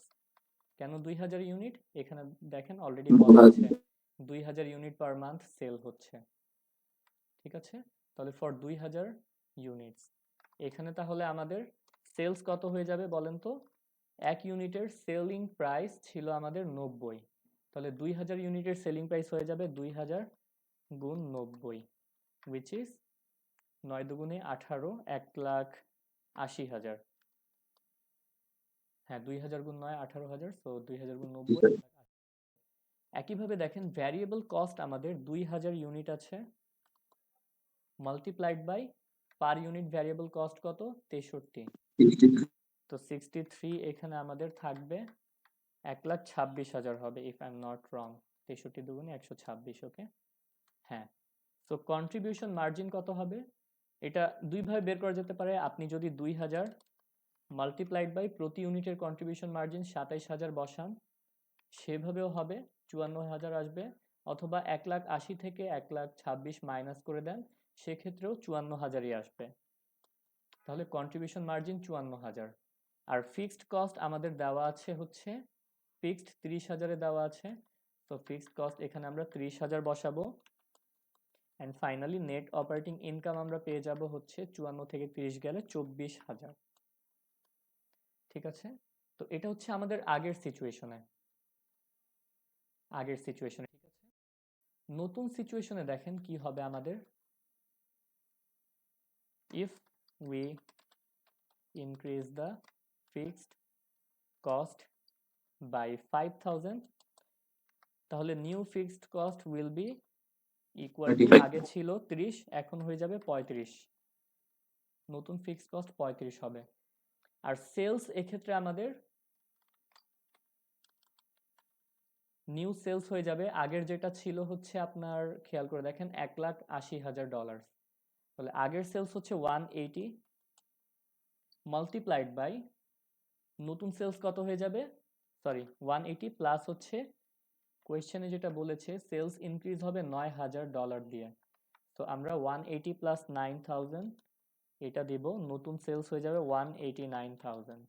কেন 2000 ইউনিট? এখানে দেখেন অলরেডি বলা আছে 2000 ইউনিট পার মান্থ সেল হচ্ছে। ঠিক আছে, তাহলে ফর 2000 ইউনিটস, এখানে তাহলে আমাদের সেলস কত হয়ে যাবে বলেন তো? এক ইউনিটের সেলিং প্রাইস ছিল আমাদের 90, তাহলে 2000 ইউনিটের সেলিং প্রাইস হয়ে যাবে 2000 গুণ 90, which is 9 দুগুণে 18, 1,80,000। হ্যাঁ, 2000 গুণ 9 18,000, সো 2000 গুণ 90। একইভাবে দেখেন ভ্যারিয়েবল কস্ট আমাদের 2000 ইউনিট আছে, multiplied by per unit variable cost কত? 63। তো 63 এখানে আমাদের থাকবে 1,26,000 হবে, if I am not wrong. 63 দুগুণে 126। ওকে, হ্যাঁ। সো কন্ট্রিবিউশন মার্জিন কত হবে? এটা দুইভাবে বের করা যেতে পারে। আপনি যদি 2000 মাল্টিপ্লাইড বাই প্রতি ইউনিটের কন্ট্রিবিউশন মার্জিন 27,000 বসান, সেভাবেও হবে, 54,000 আসবে। অথবা 1,80,000 থেকে 1,26,000 মাইনাস করে দেন, সেক্ষেত্রেও 54,000ই আসবে। তাহলে কন্ট্রিবিউশন মার্জিন 54,000। আর ফিক্সড কস্ট আমাদের দেওয়া আছে হচ্ছে ফিক্সড 30,000 এ দেওয়া আছে। তো ফিক্সড কস্ট এখানে আমরা 30,000 বসাবো। And finally net operating income আমরা পেয়ে যাব হচ্ছে 54 থেকে 30 গেলে 24,000। ঠিক আছে, তো এটা হচ্ছে আমাদের আগের সিচুয়েশনে। ঠিক আছে, নতুন সিচুয়েশনে দেখেন কি হবে আমাদের। If we increase the fixed cost by 5,000, তাহলে new fixed cost will be equal to, 35 আগে ছিল 30 এখন হয়ে যাবে 35, নতুন ফিক্সড কস্ট 35 হবে। আর সেলস এক্ষেত্রে আমাদের নিউ সেলস হয়ে যাবে, আগের যেটা ছিল হচ্ছে আপনার, খেয়াল করে দেখেন, $1,80,000। তাহলে আগের সেলস হচ্ছে 180 মাল্টিপ্লাইড বাই নতুন সেলস কত হয়ে যাবে, সরি 180 প্লাস হচ্ছে কোয়েশ্চেনে যেটা বলেছে সেলস ইনক্রিজ হবে $9,000 দিয়ে। তো আমরা 180 প্লাস 9,000 এটা দিব, নতুন সেলস হয়ে যাবে 189,000।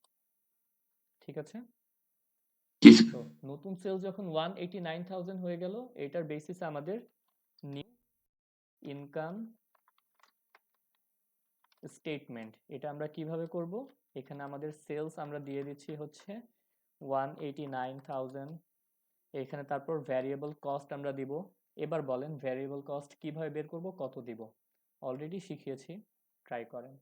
ঠিক আছে, জি স্যার। তো নতুন সেলস যখন 189,000 হয়ে গেল, এটার বেসিসে আমাদের নিউ ইনকাম স্টেটমেন্ট, এটা আমরা কিভাবে করব, এখানে আমাদের সেলস আমরা দিয়ে দিচ্ছি হচ্ছে 189,000, এখানে তারপর ভ্যারিয়েবল কস্ট আমরা দিব। এবার বলেন ভ্যারিয়েবল কস্ট কিভাবে বের করব, কত দিব, অলরেডি শিখিয়েছি, ট্রাই করেন।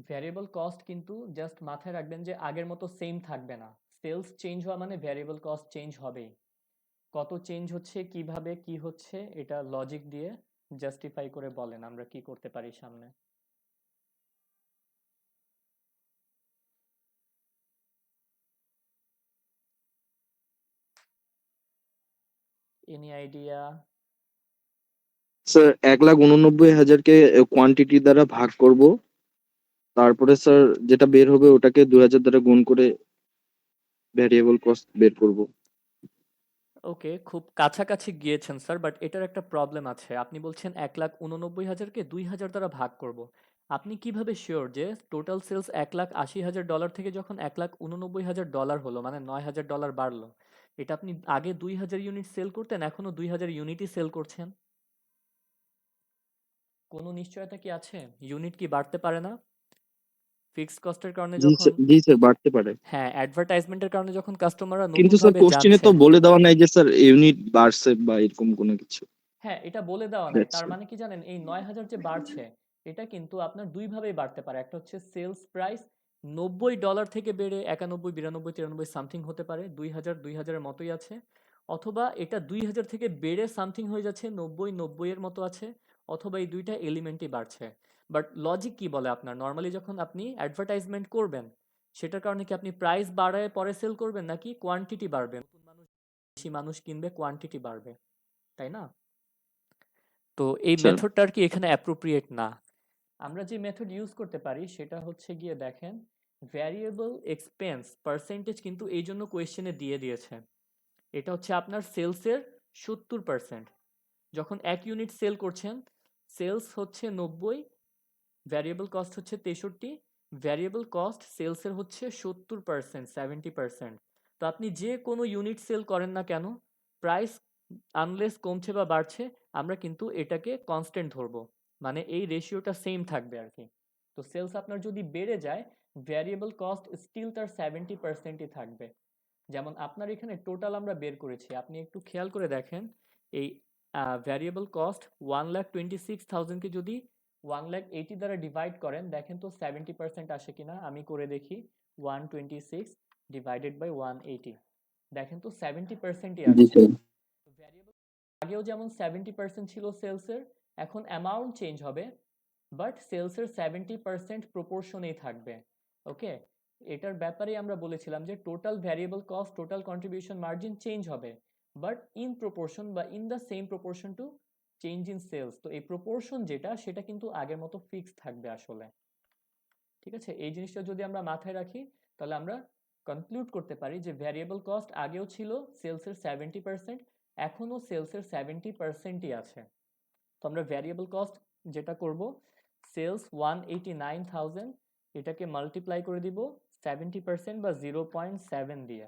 ভ্যারিয়েবল কস্ট কিন্তু জাস্ট মাথায় রাখবেন যে আগের মতো সেম থাকবে না, সেলস চেঞ্জ হওয়া মানে ভ্যারিয়েবল কস্ট চেঞ্জ হবেই। কত চেঞ্জ হচ্ছে, কিভাবে কি হচ্ছে, এটা লজিক দিয়ে জাস্টিফাই করে বলেন আমরা কি করতে পারি সামনে। Any idea? স্যার 1,89,000-কে কোয়ান্টিটি দ্বারা ভাগ করব, তারপরে স্যার যেটা বের হবে ওটাকে 2,000 দ্বারা গুণ করে ভ্যারিয়েবল কস্ট বের করব। ওকে, খুব কাছাকাছি গিয়েছেন স্যার, বাট এটার একটা প্রবলেম আছে। আপনি বলছেন 1,89,000-কে 2,000 দ্বারা ভাগ করব। আপনি কিভাবে শিওর যে টোটাল সেলস $1,80,000 থেকে যখন $1,89,000 হলো, মানে $9,000 বাড়লো, এটা আপনি আগে 2,000 ইউনিট সেল করতেন, এখনো 2,000 ইউনিটই সেল করছেন? কোনো নিশ্চয়তা কি আছে? ইউনিট কি বাড়তে পারে না ফিক্সড কস্টের কারণে যখন? জি স্যার, বাড়তে পারে। হ্যাঁ, অ্যাডভার্টাইজমেন্টের কারণে যখন কাস্টমাররা কিন্তু স্যার নতুনভাবে কোশ্চেনে জানছে। তো বলে দেওয়া নাই যে স্যার ইউনিট বাড়ছে বা এরকম কোনো কিছু। হ্যাঁ, এটা বলে দেওয়া নাই, That's তার it. মানে কি জানেন, এই 9,000 যে বাড়ছে, এটা কিন্তু আপনার দুইভাবেই বাড়তে পারে। একটা হচ্ছে সেলস প্রাইস $90 থেকে বেড়ে 91, 92, 93 সামথিং হতে পারে, 2,000 মতোই আছে। অথবা এটা 2,000 থেকে বেড়ে সামথিং হয়ে যাচ্ছে 90 এর মতো আছে। অথবা এই দুইটা এলিমেন্টই বাড়ছে। বাট লজিক কি বলে আপনার, নর্মালি যখন আপনি অ্যাডভার্টাইজমেন্ট করবেন, সেটার কারণে কি আপনি প্রাইস বাড়ায় পরে সেল করবেন, নাকি কোয়ান্টিটি বাড়বে, নতুন মানুষ, বেশি মানুষ কিনবে, কোয়ান্টিটি বাড়বে, তাই না? তো এই স্যার মেথডটা আর কি এখানে অ্যাপ্রোপ্রিয়েট না। আমরা যে মেথড ইউজ করতে পারি সেটা হচ্ছে গিয়ে দেখেন, ভ্যারিয়েবল এক্সপেন্স পার্সেন্টেজ কিন্তু এই জন্য কোয়েশ্চেনে দিয়ে দিয়েছে। এটা হচ্ছে আপনার সেলসের 70%। যখন 1 ইউনিট সেল করছেন, সেলস হচ্ছে 90, ভ্যারিয়েবল কস্ট হচ্ছে 63, ভ্যারিয়েবল কস্ট সেলসের হচ্ছে 70%, 70%। তো আপনি যে কোনো ইউনিট সেল করেন না কেন, প্রাইস আনলেস কমছে বা বাড়ছে, আমরা কিন্তু এটাকে কনস্ট্যান্ট ধরবো, মানে এই রেশিওটা সেম থাকবে আর কি। তো সেলস আপনার যদি বেড়ে যায়, ভ্যারিয়েবল কস্ট স্টিল তার 70%ই থাকবে। যেমন আপনার এখানে টোটাল আমরা বের করেছি, আপনি একটু খেয়াল করে দেখেন, এই ভ্যারিয়েবল কস্ট 1,26,000-কে যদি 1,80,000 দ্বারা ডিভাইড করেন, দেখেন তো 70% আসে কিনা, আমি করে দেখি। 126 ডিভাইডেড বাই 180, দেখেন তো 70%ই জি আসছে। স্যার। ভ্যারিয়েবল আগেও যেমন 70% ছিল সেলসের, এখন অ্যামাউন্ট চেঞ্জ হবে, বাট সেলসের 70% প্রপোর্শনেই থাকবে। ওকে, এটার ব্যাপারে আমরা বলেছিলাম যে total variable cost, total contribution margin change হবে, বাট ইন প্রপোর্শন বা in the same proportion to change in sales. তো এই প্রপোর্শন যেটা, সেটা কিন্তু আগের মতো ফিক্সড থাকবে আসলে। ঠিক আছে, এই জিনিসটা যদি আমরা মাথায় রাখি, তাহলে আমরা কনক্লুড করতে পারি যে ভ্যারিয়েবল কস্ট আগেও ছিল সেলসের 70%, এখনো সেলসের 70%ই আছে। তো আমরা ভ্যারিয়েবল কস্ট যেটা করব, সেলস 189,000, এটাকে মাল্টিপ্লাই করে দিব 70% বা 0.7 দিয়ে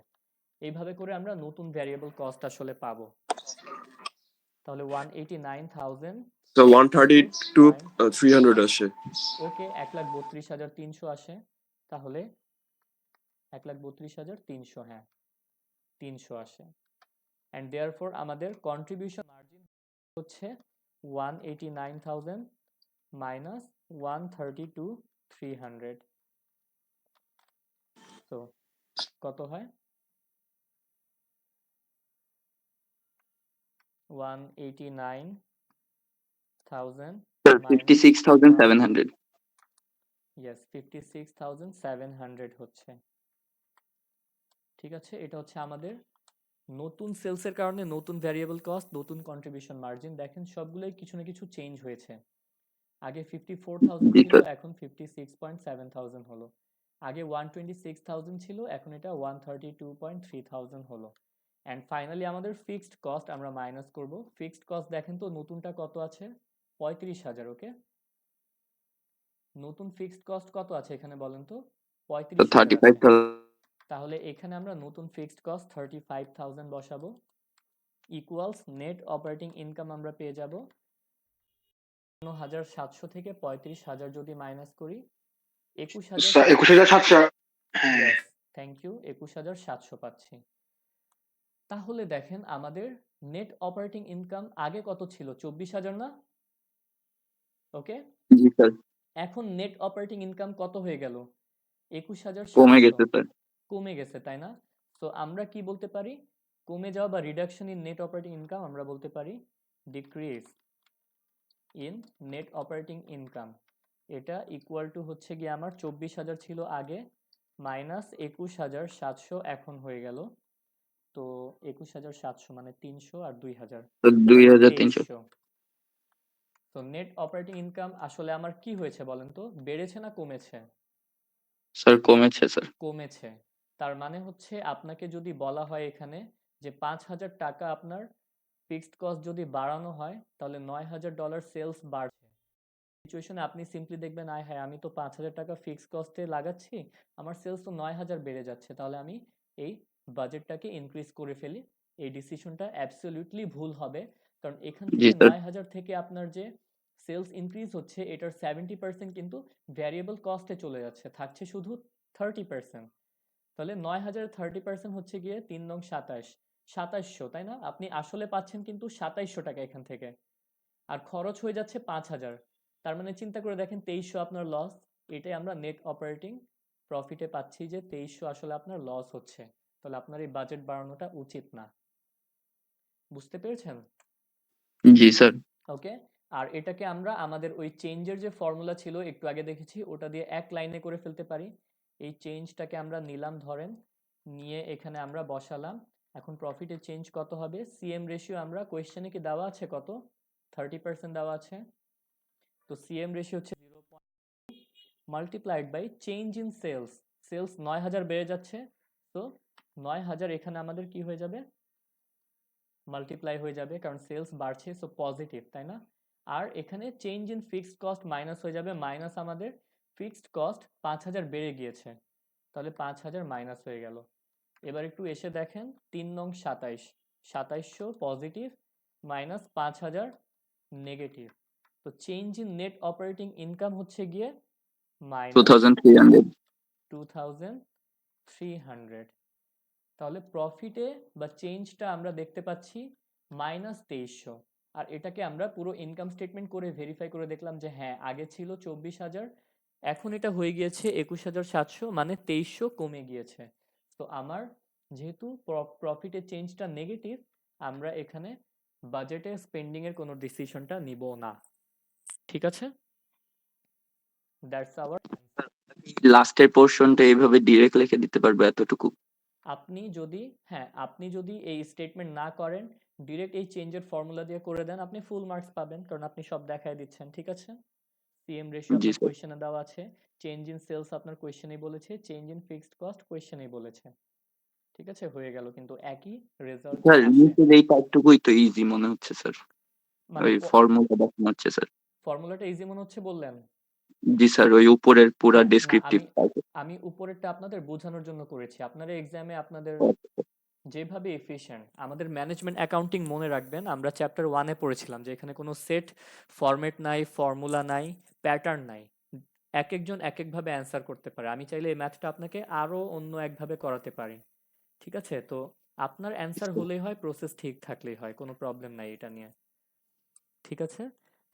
এইভাবে করে আমরা নতুন ভ্যারিয়েবল কস্ট আসলে পাবো। তাহলে 189,000 So 132 300 আসে। ওকে 1,32,300 আসে। তাহলে 1,32,300, হ্যাঁ 300 আসে। অ্যান্ড দেয়ারফর আমাদের কন্ট্রিবিউশন মার্জিন হচ্ছে 189,000 মাইনাস 132,300। তো কত হয়? 189,000 স্যার মাইনাস 56,700। ইয়েস 56,700 হচ্ছে। ঠিক আছে, এটা হচ্ছে আমাদের নতুন সেলসের কারণে নতুন ভ্যারিয়েবল কস্ট, নতুন কন্ট্রিবিউশন মার্জিন। দেখেন সবগুলোই কিছু না কিছু চেঞ্জ হয়েছে। আগে 54,000 জি ছিল, স্যার। এখন 56.7,000 হলো। আগে 126,000 ছিল, এখন এটা 132.3,000 হলো। অ্যান্ড ফাইনালি আমাদের ফিক্সড কস্ট আমরা মাইনাস করব। ফিক্সড কস্ট দেখেন তো নতুনটা কত আছে? 35,000। ওকে, নতুন ফিক্সড কস্ট কত আছে এখানে বলেন তো? 35,000 আছে। 35,000। তাহলে এখানে আমরা নতুন ফিক্সড কস্ট 35,000 বসাবো, ইকুয়ালস নেট অপারেটিং ইনকাম আমরা পেয়ে যাব 51,700 থেকে 35,000 যদি মাইনাস করি 21,700। 21,700। হ্যাঁ, ইয়েস, থ্যাংক ইউ, 21,700 পাচ্ছি। তাহলে দেখেন আমাদের নেট অপারেটিং ইনকাম আগে কত ছিল? 24,000 না? ওকে, জি স্যার। এখন নেট অপারেটিং ইনকাম কত হয়ে গেল? কমে 21,700। গেছে স্যার। কমে গেছে, তাই না? তো আমরা কি বলতে পারি? কমে যাওয়া বা reduction in net operating income আমরা বলতে পারি decrease in net operating income. এটা ইকুয়াল টু হচ্ছে গিয়ে আমার 24,000 ছিল আগে, মাইনাস 21,700 এখন হয়ে গেল। তো 21,700 মানে 300 আর 2,000 তো 2,300। 2300। তো নেট অপারেটিং ইনকাম আসলে আমার কি হয়েছে বলেন তো? বেড়েছে না কমেছে? স্যার কমেছে স্যার। কমেছে। তার মানে হচ্ছে আপনাকে যদি বলা হয় এখানে যে 5,000 টাকা আপনার ফিক্সড কস্ট যদি বাড়ানো হয় তাহলে $9,000 সেলস বাড়ছে। সিচুয়েশনে আপনি সিম্পলি দেখবেন আয় হ্যাঁ আমি তো 5,000 টাকা ফিক্সড কস্টে লাগাচ্ছি, আমার সেলস তো 9,000 বেড়ে যাচ্ছে, তাহলে আমি এই বাজেটটাকে ইনক্রিজ করে ফেলি। এই ডিসিশনটা অ্যাবসলিউটলি ভুল হবে, কারণ এখান জি থেকে স্যার। 9,000 থেকে আপনার যে সেলস ইনক্রিজ হচ্ছে এটার 70% কিন্তু ভ্যারিয়েবল কস্টে চলে যাচ্ছে, থাকছে শুধু 30%। তাহলে 9,000 30% হচ্ছে গিয়ে 3 নং 27, 2700, তাই না? আপনি আসলে পাচ্ছেন কিন্তু 2700 টাকা এখান থেকে, আর খরচ হয়ে যাচ্ছে 5,000। তার মানে চিন্তা করে দেখেন 2300 আপনার লস। এটাই আমরা নেট অপারেটিং প্রফিটে পাচ্ছি যে 2300 আসলে আপনার লস হচ্ছে। তাহলে আপনার এই বাজেট বাড়ানোটা উচিত না। বুঝতে পেরেছেন? জি স্যার। ওকে, আর এটাকে আমরা আমাদের ওই চেঞ্জের যে ফর্মুলা ছিল একটু আগে দেখেছি ওটা দিয়ে এক লাইনে করে ফেলতে পারি। এই চেঞ্জটাকে আমরা নিলাম, ধরেন নিয়ে এখানে আমরা বসালাম। এখন প্রফিটের চেঞ্জ কত হবে? সিএম রেশিও আমরা কোয়েশ্চেনে কি দেওয়া আছে কত? 30% দেওয়া আছে। তো সিএম রেশিও হচ্ছে 0. Multiplied by change in sales. Sales 9,000 বেড়ে যাচ্ছে, তো 9,000 এখানে আমাদের কি হয়ে যাবে? মাল্টিপ্লাই হয়ে যাবে, কারণ সেলস বাড়ছে, সো পজিটিভ, তাই না? আর এখানে change in fixed cost minus হয়ে যাবে, মাইনাস আমাদের ফিক্সড কস্ট 5,000 বেড়ে গিয়েছে, তাহলে 5,000 মাইনাস হয়ে গেল। এবার একটু এসে দেখেন 3 নং 27, 2700 পজিটিভ মাইনাস 5,000 নেগেটিভ। তো change in net operating income হচ্ছে গিয়ে মাইনাস 2,300। 2,300। তাহলে প্রফিটে বা চেঞ্জটা আমরা দেখতে পাচ্ছি -2300। আর এটাকে আমরা পুরো ইনকাম স্টেটমেন্ট করে ভেরিফাই করে দেখলাম যে হ্যাঁ আগে ছিল 24,000, এখন এটা হয়ে গিয়েছে 21,700, মানে 2300 কমে গিয়েছে। তো আমার যেহেতু প্রফিটের চেঞ্জটা নেগেটিভ, আমরা এখানে বাজেটে স্পেন্ডিং এর কোনো ডিসিশনটা নিব না। ঠিক আছে, দ্যাটস আওয়ার। লাস্টের পোর্শনটা এইভাবে ডিরেক্ট লিখে দিতে পারবো এতটুকু। আপনি যদি এই স্টেটমেন্ট না করেন, ডিরেক্ট এই চেঞ্জের ফর্মুলা দিয়ে করে দেন, আপনি ফুল মার্কস পাবেন, কারণ আপনি সব দেখায় দিচ্ছেন। ঠিক আছে, সিএম রেশিও জি আপনার স্যার। কোয়েশ্চেনে দেওয়া আছে, চেঞ্জ ইন সেলস আপনার কোয়েশ্চেনেই বলেছে, চেঞ্জ ইন ফিক্সড কস্ট কোয়েশ্চেনেই বলেছে। ঠিক আছে, হয়ে গেল, কিন্তু একই রেজাল্ট স্যার আসে। নিচের এই পার্টটুকুই তো ইজি মনে হচ্ছে স্যার। মানে ওই ফর্মুলা দেখানো হচ্ছে স্যার। ফর্মুলাটা ইজি মনে হচ্ছে বললেন? জি স্যার, ওই উপরের পুরা হ্যাঁ, না ডেসক্রিপটিভ। আমি উপরেরটা আপনাদের বোঝানোর জন্য করেছি। আপনারা এক্সামে আপনাদের যেভাবে এফিশিয়েন্ট, আমাদের ম্যানেজমেন্ট অ্যাকাউন্টিং মনে রাখবেন, আমরা চ্যাপ্টার 1-এ পড়েছিলাম যে এখানে কোনো সেট ফরম্যাট নাই, ফর্মুলা নাই, প্যাটার্ন নাই। একেকজন একেকভাবে অ্যান্সার করতে পারে। আমি চাইলে এই ম্যাথটা আপনাকে আরো অন্য একভাবে করাতে পারি। ঠিক আছে? তো আপনার অ্যান্সার হলেই হয়, প্রসেস ঠিক থাকলেই হয়, কোনো প্রবলেম নাই এটা নিয়ে। ঠিক আছে?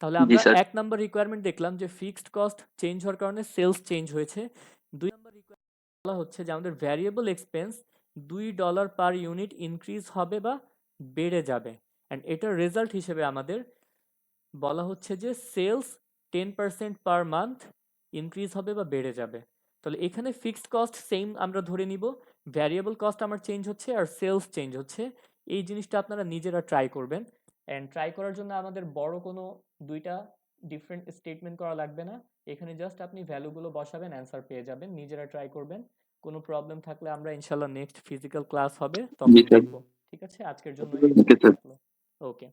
তাহলে জি আমরা স্যার। 1 নাম্বার রিকোয়ারমেন্ট দেখলাম যে ফিক্সড কস্ট চেঞ্জ হওয়ার কারণে সেলস চেঞ্জ হয়েছে। 2 নাম্বার রিকোয়ারমেন্ট বলা হচ্ছে যে আমাদের variable expense $2 per unit increase হবে বা বেড়ে যাবে। অ্যান্ড এটার রেজাল্ট হিসেবে আমাদের বলা হচ্ছে যে সেলস 10% পার মান্থ ইনক্রিজ হবে বা বেড়ে যাবে। তাহলে এখানে ফিক্সড কস্ট সেম আমরা ধরে নিব, ভ্যারিয়েবল কস্ট আমার চেঞ্জ হচ্ছে আর সেলস চেঞ্জ হচ্ছে। এই জিনিসটা আপনারা নিজেরা ট্রাই করবেন। অ্যান্ড ট্রাই করার জন্য আমাদের বড় কোনো দুইটা ডিফারেন্ট স্টেটমেন্ট করা লাগবে না। এখানে জাস্ট আপনি ভ্যালুগুলো বসাবেন, অ্যান্সার পেয়ে যাবেন। নিজেরা ট্রাই করবেন। কোনো প্রবলেম থাকলে আমরা ইনশাল্লাহ নেক্সট ফিজিক্যাল ক্লাস হবে জি তখন স্যার। দেখব। ঠিক আছে? আজকের জন্য এই ওকে স্যার। পর্যন্ত থাকলো। ওকে।